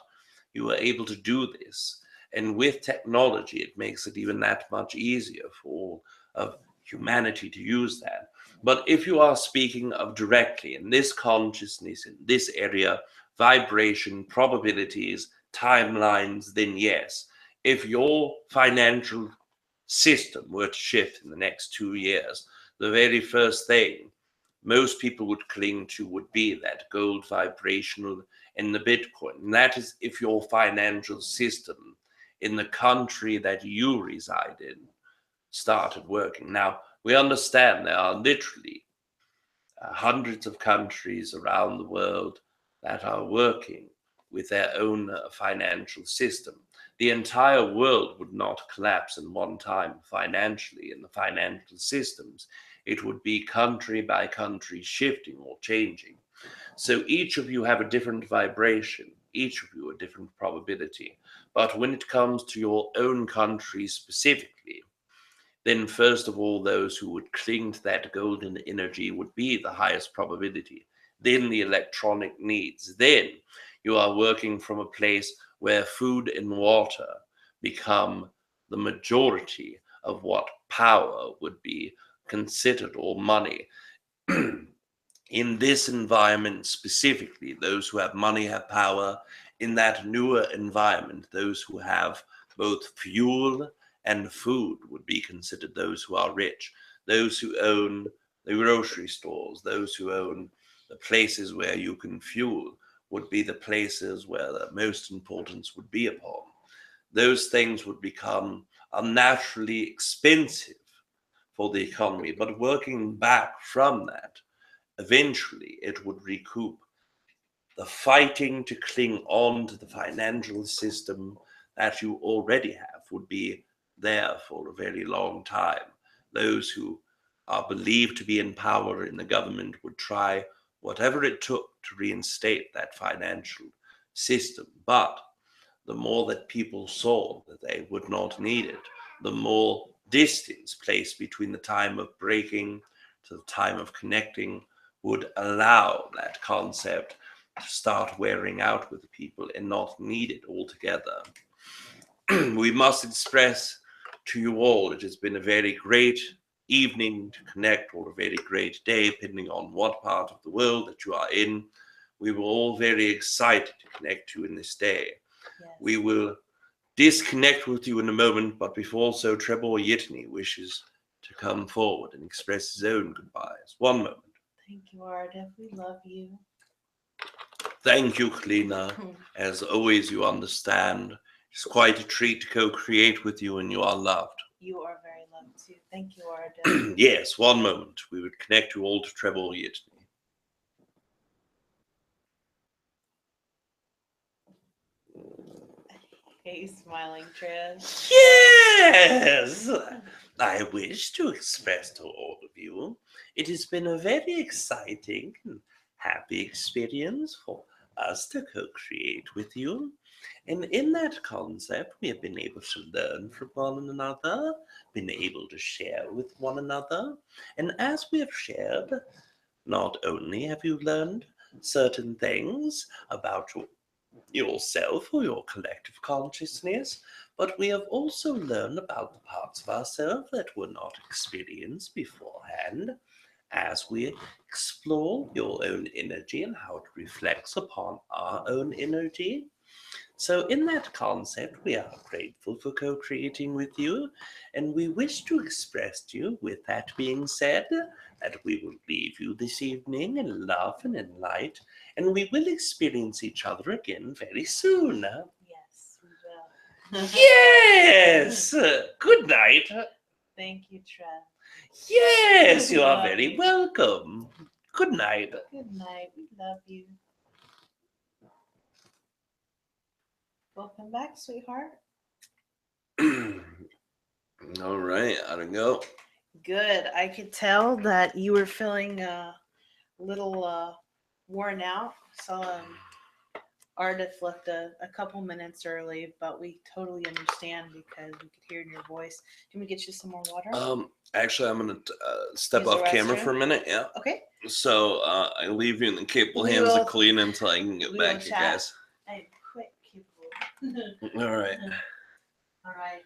You were able to do this. And with technology, it makes it even that much easier for all of humanity to use that. But if you are speaking of directly in this consciousness, in this area, vibration, probabilities, timelines, then yes. If your financial system were to shift in the next 2 years, the very first thing most people would cling to would be that gold vibrational and the Bitcoin. And that is if your financial system in the country that you reside in started working. Now, we understand there are literally hundreds of countries around the world that are working with their own financial system. The entire world would not collapse in one time financially in the financial systems. It would be country by country shifting or changing. So each of you have a different vibration, each of you a different probability. But when it comes to your own country specifically, then first of all, those who would cling to that golden energy would be the highest probability. Then the electronic needs. Then you are working from a place where food and water become the majority of what power would be considered, or money. In this environment specifically, those who have money have power. In that newer environment, those who have both fuel and food would be considered those who are rich. Those who own the grocery stores, those who own the places where you can fuel would be the places where the most importance would be upon. Those things would become unnaturally expensive for the economy, but working back from that, eventually it would recoup. The fighting to cling on to the financial system that you already have would be there for a very long time. Those who are believed to be in power in the government would try whatever it took to reinstate that financial system. But the more that people saw that they would not need it, the more distance placed between the time of breaking to the time of connecting would allow that concept to start wearing out with the people and not need it altogether. We must express to you all, it has been a very great evening to connect, or a very great day, depending on what part of the world that you are in. We were all very excited to connect to you in this day. Yes. We will disconnect with you in a moment, but before so, Treb Bor Yit NE wishes to come forward and express his own goodbyes. One moment. Thank you, Aridif. We love you. Thank you, Kalina. As always, you understand. It's quite a treat to co-create with you, and you are loved. You are very loved too. Thank you, Aridif. Yes, one moment. We would connect you all to Treb Bor Yit NE. Hey, smiling Treb. Yes! I wish to express to all of you, it has been a very exciting and happy experience for us to co-create with you. And in that concept, we have been able to learn from one another, been able to share with one another. And as we have shared, not only have you learned certain things about yourself or your collective consciousness, but we have also learned about the parts of ourselves that were not experienced beforehand, as we explore your own energy and how it reflects upon our own energy. So in that concept, we are grateful for co-creating with you, and we wish to express to you, with that being said, that we will leave you this evening in love and in light, and we will experience each other again very soon. Yes, we will. Yes! Good night. Thank you, Treb. Yes, you are Love very you. welcome. Good night. Good night. We love you. Welcome back, sweetheart. All right, I don't go. Good. I could tell that you were feeling a little worn out. So Aridif left a couple minutes early, but we totally understand because we could hear in your voice. Can we get you some more water? Actually, I'm gonna step Use the off camera restroom? for a minute. Yeah. Okay. So I leave you in the capable We hands will- of Kalina until I can get we will back, you chat. guys. I'm quick, capable. All right. All right.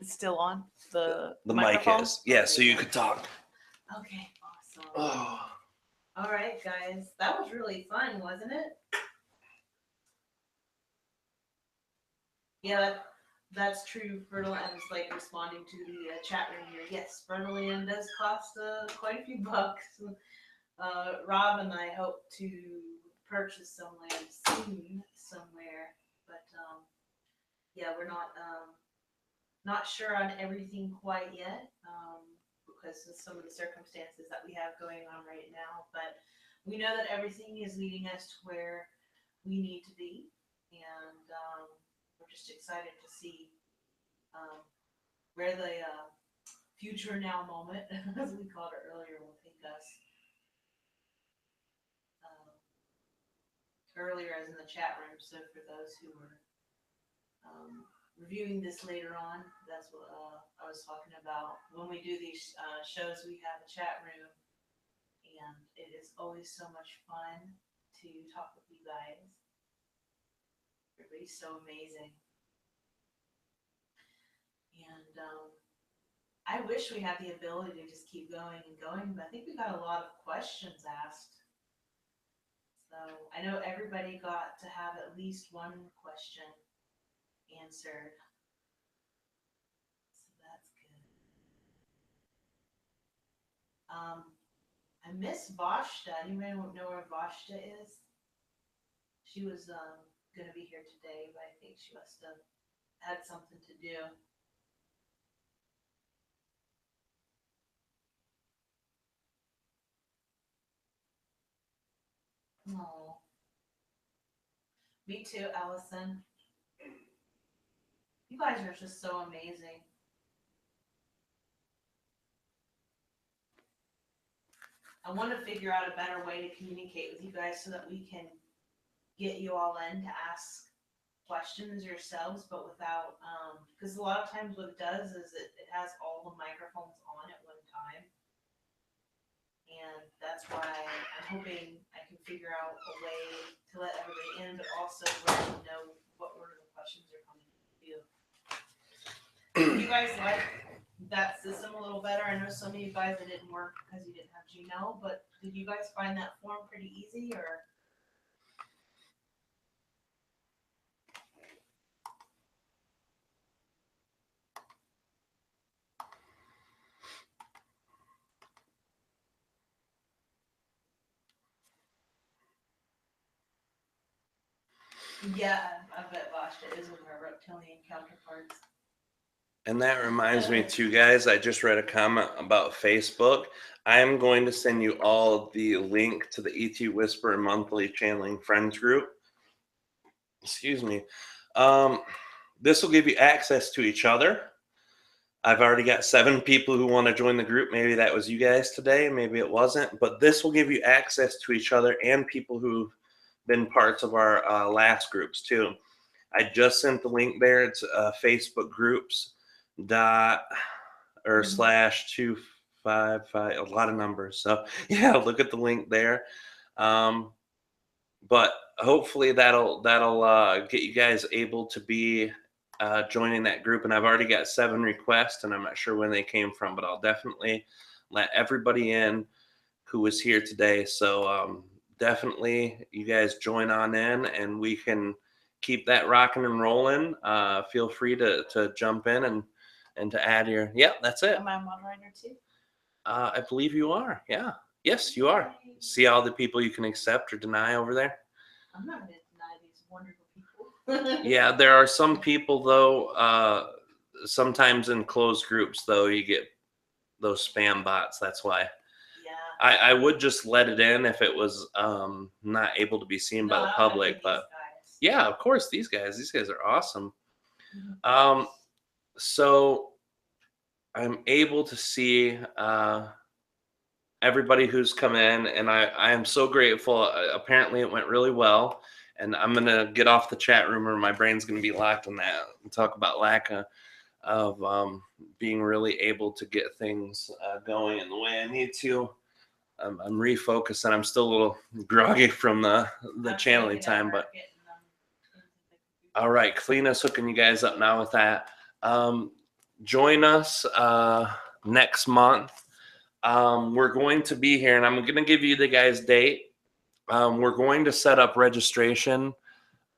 It's still on the The microphone? mic is. Yeah, Okay, so you good. could talk. Okay, awesome. Oh. All right, guys. That was really fun, wasn't it? Yeah, that's true. Fertilian is like responding to the chat room here. Yes, Fertilian does cost quite a few bucks. Rob and I hope to purchase some land soon somewhere, but yeah, we're not sure on everything quite yet because of some of the circumstances that we have going on right now. But we know that everything is leading us to where we need to be, and we're just excited to see where the future now moment, as we called it earlier, will take us. Earlier, as in the chat room, so for those who were reviewing this later on, that's what I was talking about. When we do these shows, we have a chat room, and it is always so much fun to talk with you guys. Everybody's so amazing. And I wish we had the ability to just keep going and going, but I think we got a lot of questions asked. So I know everybody got to have at least one question answered. So that's good. I miss Vashta. Anybody know where Vashta is? She was going to be here today, but I think she must have had something to do. Oh, me too, Allison. You guys are just so amazing. I want to figure out a better way to communicate with you guys so that we can get you all in to ask questions yourselves, but without, because a lot of times what it does is it has all the microphones on at one time. And that's why I'm hoping I can figure out a way to let everybody in, but also let them know what order the questions are coming to you. Do you guys like that system a little better? I know some of you guys it didn't work because you didn't have Gmail, but did you guys find that form pretty easy or? Yeah, I bet Vashta is with our reptilian counterparts. And that reminds me too, guys, I just read a comment about Facebook. I am going to send you all the link to the ET Whisper Monthly Channeling Friends group. Excuse me. This will give you access to each other. I've already got 7 people who want to join the group. Maybe that was you guys today. Maybe it wasn't. But this will give you access to each other and people who've been parts of our last groups too. I just sent the link there. It's Facebook groups /255, a lot of numbers. So yeah, look at the link there. But hopefully that'll get you guys able to be joining that group. And I've already got 7 requests, and I'm not sure when they came from, but I'll definitely let everybody in who was here today. So definitely you guys join on in, and we can keep that rocking and rolling. Feel free to jump in and to add your. Yeah, that's it. Am I a moderator too? I believe you are. Yeah. Yes, you are. See all the people you can accept or deny over there? I'm not going to deny these wonderful people. Yeah, there are some people, though, sometimes in closed groups, though, you get those spam bots. That's why. Yeah. I would just let it in if it was not able to be seen by the public. But yeah, of course, these guys are awesome. Mm-hmm. So I'm able to see everybody who's come in, and I am so grateful. Apparently it went really well, And I'm going to get off the chat room or my brain's going to be locked on that and talk about lack of being really able to get things going in the way I need to. I'm refocused and I'm still a little groggy from the channeling time, but all right, Kalina's hooking you guys up now with that. Join us next month. We're going to be here, and I'm going to give you the guys' date. We're going to set up registration.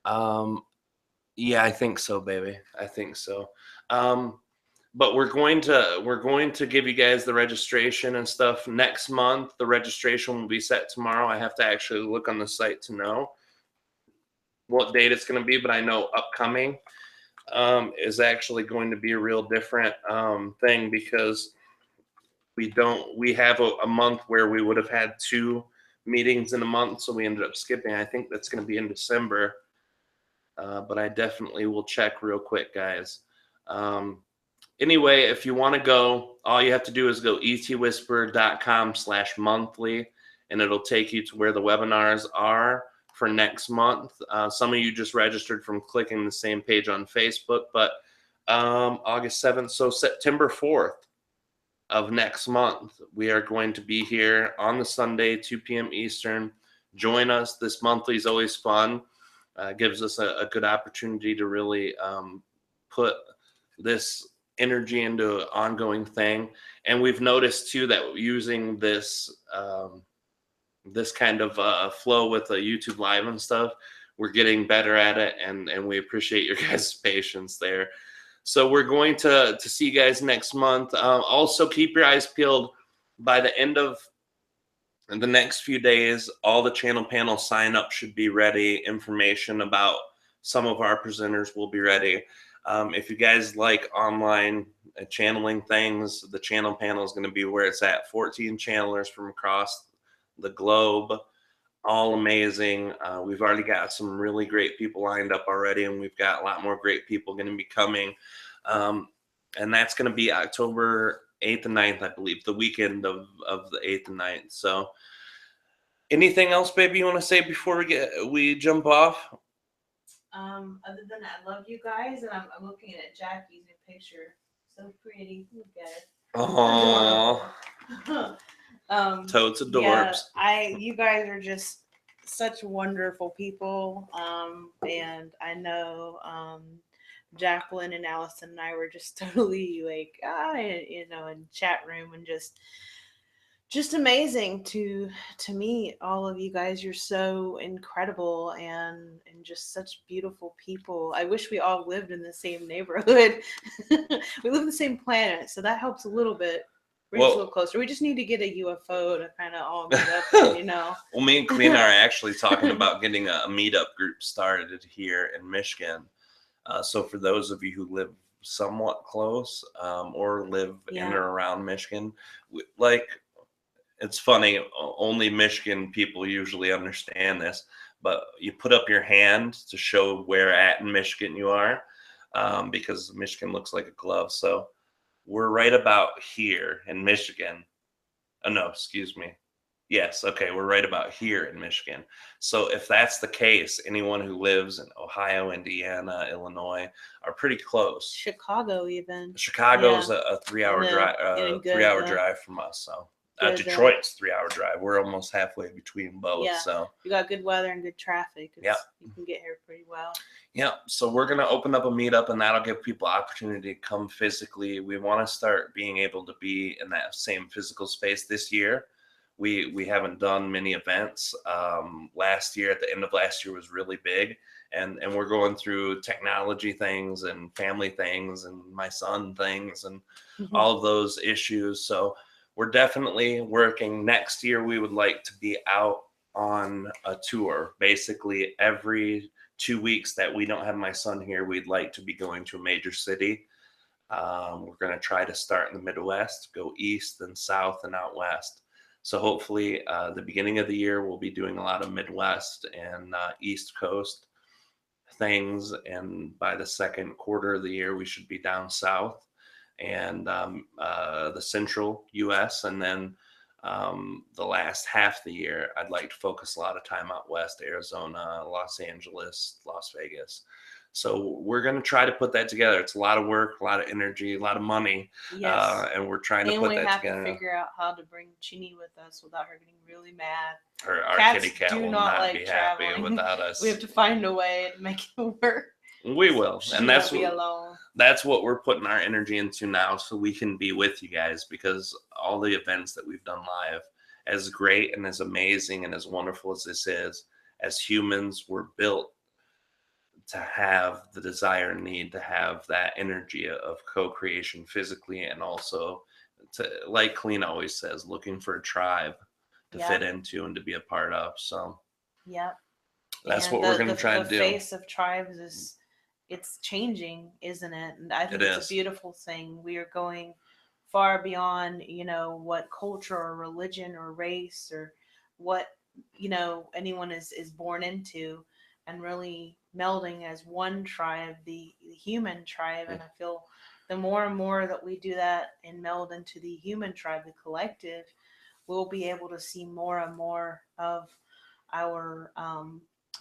Yeah, I think so, baby. I think so. But we're going to give you guys the registration and stuff next month. The registration will be set tomorrow. I have to actually look on the site to know what date it's going to be, but I know upcoming is actually going to be a real different thing, because we have a month where we would have had 2 meetings in a month, so we ended up skipping. I think that's going to be in December, but I definitely will check real quick, guys. Anyway, if you want to go, all you have to do is go etwhisper.com/monthly, and it'll take you to where the webinars are for next month. Some of you just registered from clicking the same page on Facebook, but August 7th, so September 4th of next month, we are going to be here on the Sunday, 2 p.m. Eastern. Join us. This monthly is always fun. Gives us a good opportunity to really put this energy into an ongoing thing. And we've noticed too that using this this kind of flow with the YouTube live and stuff, we're getting better at it, and we appreciate your guys' patience there. So we're going to see you guys next month. Also, keep your eyes peeled. By the end of the next few days, all the channel panel sign up should be ready. Information about some of our presenters will be ready. If you guys like online channeling things, the channel panel is going to be where it's at. 14 channelers from across the globe, all amazing. We've already got some really great people lined up already, and we've got a lot more great people going to be coming. And that's going to be October 8th and 9th, I believe, the weekend of the 8th and 9th. So anything else, baby, you want to say before we jump off? Other than I love you guys, and I'm looking at Jackie's new picture. So pretty. Look at it. Oh, totes adorbs. Yeah, you guys are just such wonderful people. And I know Jacqueline and Allison and I were just totally like, in chat room, and just amazing to meet all of you guys. You're so incredible and just such beautiful people. I wish we all lived in the same neighborhood. We live in the same planet, so that helps a little bit. Brings us a little closer. We just need to get a UFO to kind of all meet up, Well, me and Kalina are actually talking about getting a meetup group started here in Michigan. So for those of you who live somewhat close or live in or around Michigan, it's funny, only Michigan people usually understand this, but you put up your hand to show where at in Michigan you are, because Michigan looks like a glove. So we're right about here in Michigan. Oh, no, excuse me. Yes, okay, we're right about here in Michigan. So if that's the case, anyone who lives in Ohio, Indiana, Illinois are pretty close. Chicago, even. Chicago's a 3-hour drive, 3-hour drive from us. So Detroit's 3-hour drive. We're almost halfway between both. Yeah. So you got good weather and good traffic. You can get here pretty well. Yeah, so we're gonna open up a meetup, and that'll give people opportunity to come physically. We want to start being able to be in that same physical space this year. We haven't done many events. Last year, at the end of last year, was really big, and we're going through technology things and family things and my son things and all of those issues. So we're definitely working. Next year, we would like to be out on a tour, basically every 2 weeks that we don't have my son here. We'd like to be going to a major city. We're going to try to start in the Midwest, go east and south and out west. So hopefully the beginning of the year, we'll be doing a lot of Midwest and East Coast things. And by the second quarter of the year, we should be down south and the central U.S. And then The last half of the year, I'd like to focus a lot of time out west, Arizona, Los Angeles, Las Vegas. So we're going to try to put that together. It's a lot of work, a lot of energy, a lot of money. Yes. And we're trying to And put we that have together. to figure out how to bring Chinny with us without her getting really mad. Our Cats kitty cat do will not not like be happy traveling. without us. We have to find a way to make it work. We will. She And won't be alone. that's what we're putting our energy into now, so we can be with you guys, because all the events that we've done live, as great and as amazing and as wonderful as this is, as humans, we're built to have the desire and need to have that energy of co-creation physically, and also to, like Kalina always says, looking for a tribe to fit into and to be a part of. So that's what we're going to try to do. The face of tribes is, it's changing, isn't it? And I think it's a beautiful thing. We are going far beyond, what culture or religion or race or what, anyone is born into, and really melding as one tribe, the human tribe. And I feel the more and more that we do that and meld into the human tribe, the collective, we'll be able to see more and more of our,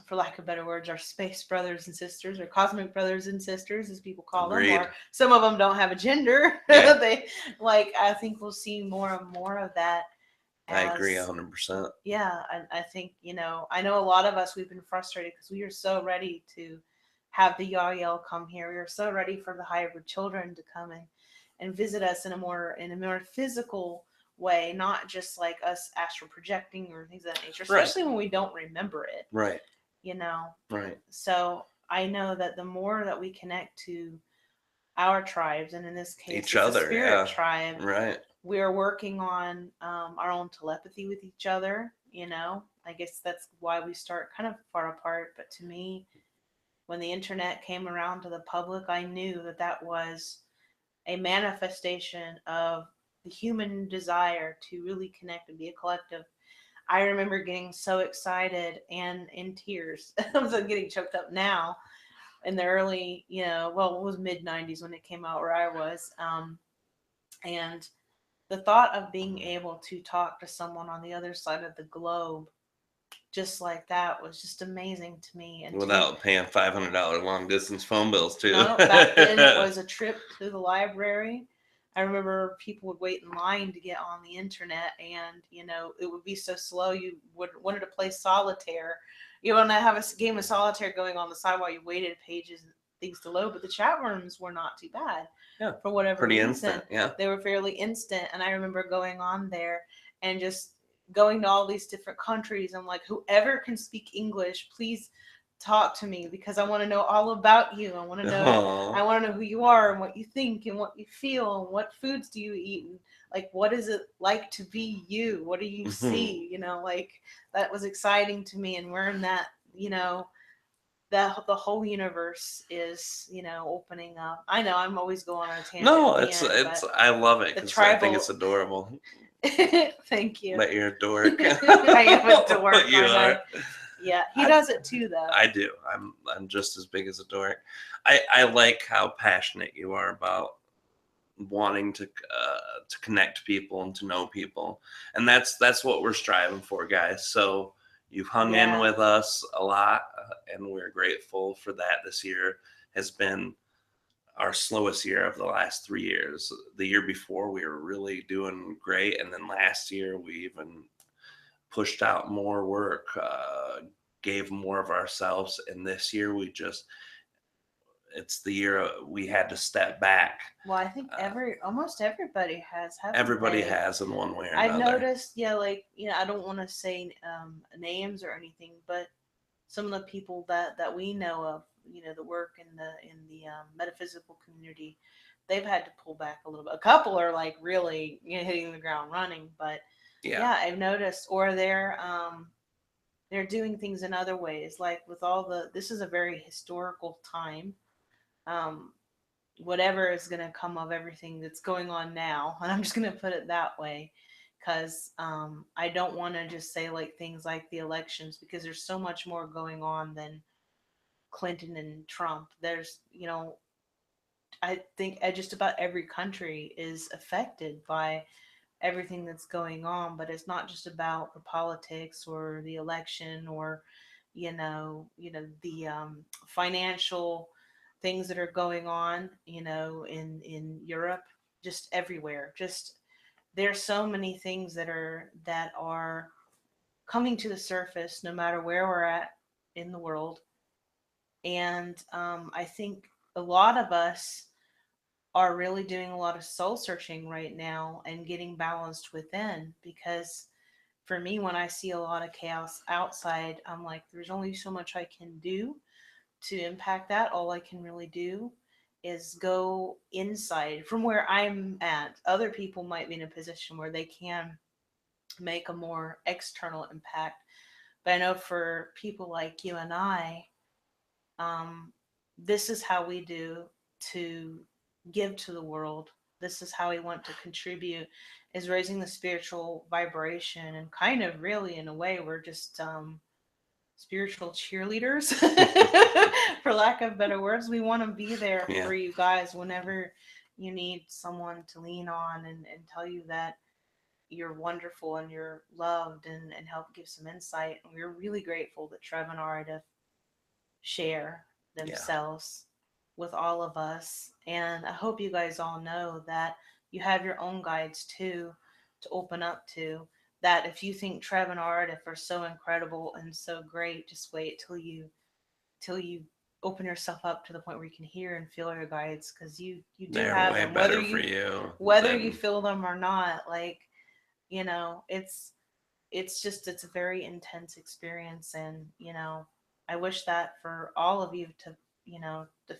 for lack of better words, our space brothers and sisters, or cosmic brothers and sisters, as people call them. Or some of them don't have a gender. They I think we'll see more and more of that. I agree 100%. Yeah, I think, I know a lot of us, we've been frustrated because we are so ready to have the Yael come here. We are so ready for the hybrid children to come in and visit us in a more physical way, not just like us astral projecting or things of that nature, especially when we don't remember it. Right. Right. So I know that the more that we connect to our tribes, and in this case, each other, spirit tribe, right, we're working on our own telepathy with each other. I guess that's why we start kind of far apart. But to me, when the internet came around to the public, I knew that that was a manifestation of the human desire to really connect and be a collective. I remember getting so excited and in tears. I'm getting choked up now. In the early, it was mid 90s when it came out where I was. And the thought of being able to talk to someone on the other side of the globe just like that was just amazing to me. And without paying $500 long distance phone bills too. No, back then it was a trip to the library. I remember people would wait in line to get on the internet, and it would be so slow. You wanted to play solitaire. You want to have a game of solitaire going on the side while you waited pages and things to load. But the chat rooms were not too bad. Yeah, for whatever pretty reason. Instant. Yeah, they were fairly instant. And I remember going on there and just going to all these different countries. I'm like, whoever can speak English, please talk to me, because I want to know all about you. I want to know. I want to know who you are and what you think and what you feel and what foods do you eat, and like what is it like to be you? What do you see? That was exciting to me. And we're in that, the whole universe is, opening up. I know I'm always going on a tangent. No, it's I love it because I think it's adorable. Thank you. But you're a dork. I am a dork. You are. Yeah, he does it too, though. I do. I'm just as big as a dork. I like how passionate you are about wanting to connect people and to know people, and that's what we're striving for, guys. So you've hung in with us a lot, and we're grateful for that. This year has been our slowest year of the last 3 years. The year before we were really doing great, and then last year we even pushed out more work, gave more of ourselves, and this year it's the year we had to step back. Well, I think almost everybody has. Everybody has in one way or another. I've noticed, I don't want to say names or anything, but some of the people that we know of, the work in the metaphysical community, they've had to pull back a little bit. A couple are like really hitting the ground running, but I've noticed, or they're doing things in other ways, like with this is a very historical time. Whatever is going to come of everything that's going on now, and I'm just going to put it that way, because I don't want to just say like things like the elections, because there's so much more going on than Clinton and Trump. There's, I think just about every country is affected by everything that's going on. But it's not just about the politics or the election or the financial things that are going on, in Europe, just everywhere. Just there's so many things that are coming to the surface, no matter where we're at in the world. And I think a lot of us are really doing a lot of soul searching right now and getting balanced within, because for me, when I see a lot of chaos outside, I'm like, there's only so much I can do to impact that. All I can really do is go inside from where I'm at. Other people might be in a position where they can make a more external impact. But I know for people like you and I, um, this is how we do to give to the world. This is how we want to contribute, is raising the spiritual vibration. And kind of really, in a way, we're just spiritual cheerleaders, for lack of better words. We want to be there for you guys whenever you need someone to lean on, and tell you that you're wonderful and you're loved, and help give some insight. And we're really grateful that Treb and Aridif share themselves with all of us. And I hope you guys all know that you have your own guides too, to open up to. That if you think Treb and Aridif are so incredible and so great, just wait till you open yourself up to the point where you can hear and feel your guides, because you do They're have way them, better for you, whether you feel them or not. Like, it's a very intense experience. And I wish that for all of you to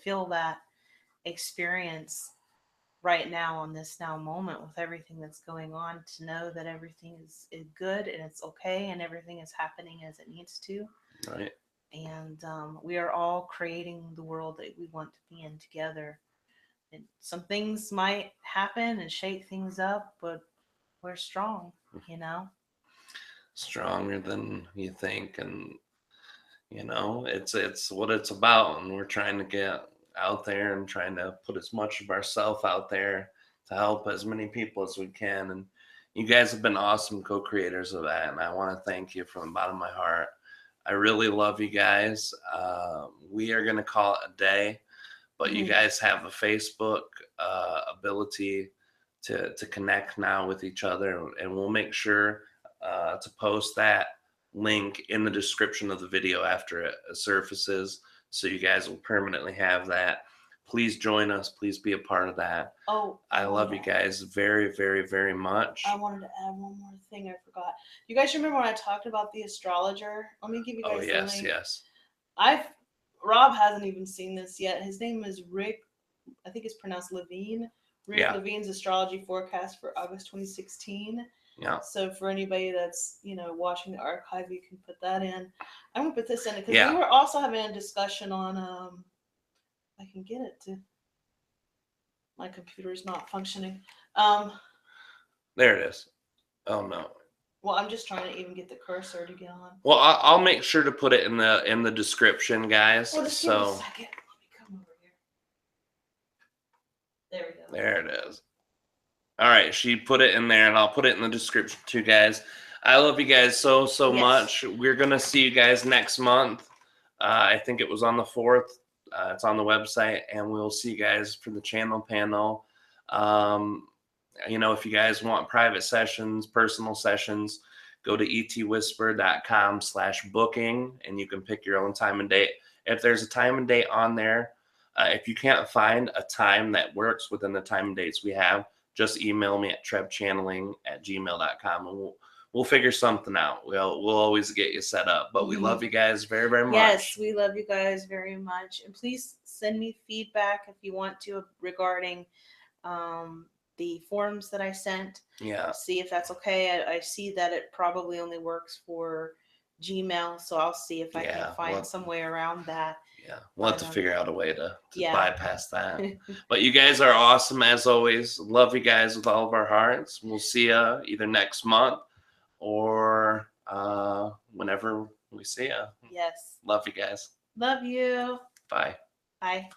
feel that experience right now, on this now moment, with everything that's going on, to know that everything is good and it's okay, and everything is happening as it needs to. Right. And we are all creating the world that we want to be in together. And some things might happen and shake things up, but we're strong, Stronger than you think. And it's what it's about. And we're trying to get out there and trying to put as much of ourselves out there to help as many people as we can. And you guys have been awesome co-creators of that, and I want to thank you from the bottom of my heart. I really love you guys. We are going to call it a day, but you guys have a Facebook ability to connect now with each other, and we'll make sure to post that link in the description of the video after it surfaces, so you guys will permanently have that. Please join us. Please be a part of that. I love you guys very, very, very much. I wanted to add one more thing I forgot. You guys remember when I talked about the astrologer? Let me give you guys the link. Yes. Rob hasn't even seen this yet. His name is Rick. I think it's pronounced Levine. Rick Levine's astrology forecast for August 2016. Yeah. So for anybody that's watching the archive, you can put that in. I'm gonna put this in it because we were also having a discussion on I can get it to. My computer is not functioning. There it is. Oh no. Well, I'm just trying to even get the cursor to get on. Well, I'll make sure to put it in the description, guys. Well, just give me a second. Let me come over here. There we go. There it is. All right, she put it in there, and I'll put it in the description too, guys. I love you guys so much. We're going to see you guys next month. I think it was on the 4th. It's on the website, and we'll see you guys for the channel panel. If you guys want private sessions, personal sessions, go to etwhisper.com/booking, and you can pick your own time and date. If there's a time and date on there, if you can't find a time that works within the time and dates we have, just email me at trebchanneling@gmail.com, and we'll figure something out. We'll always get you set up. But we love you guys very, very much. Yes, we love you guys very much. And please send me feedback if you want to, regarding the forms that I sent. Yeah. See if that's okay. I see that it probably only works for Gmail, so I'll see if I can find some way around that. Yeah, we'll have to figure out a way to bypass that. But you guys are awesome as always. Love you guys with all of our hearts. We'll see you either next month or whenever we see you. Yes. Love you guys. Love you. Bye. Bye.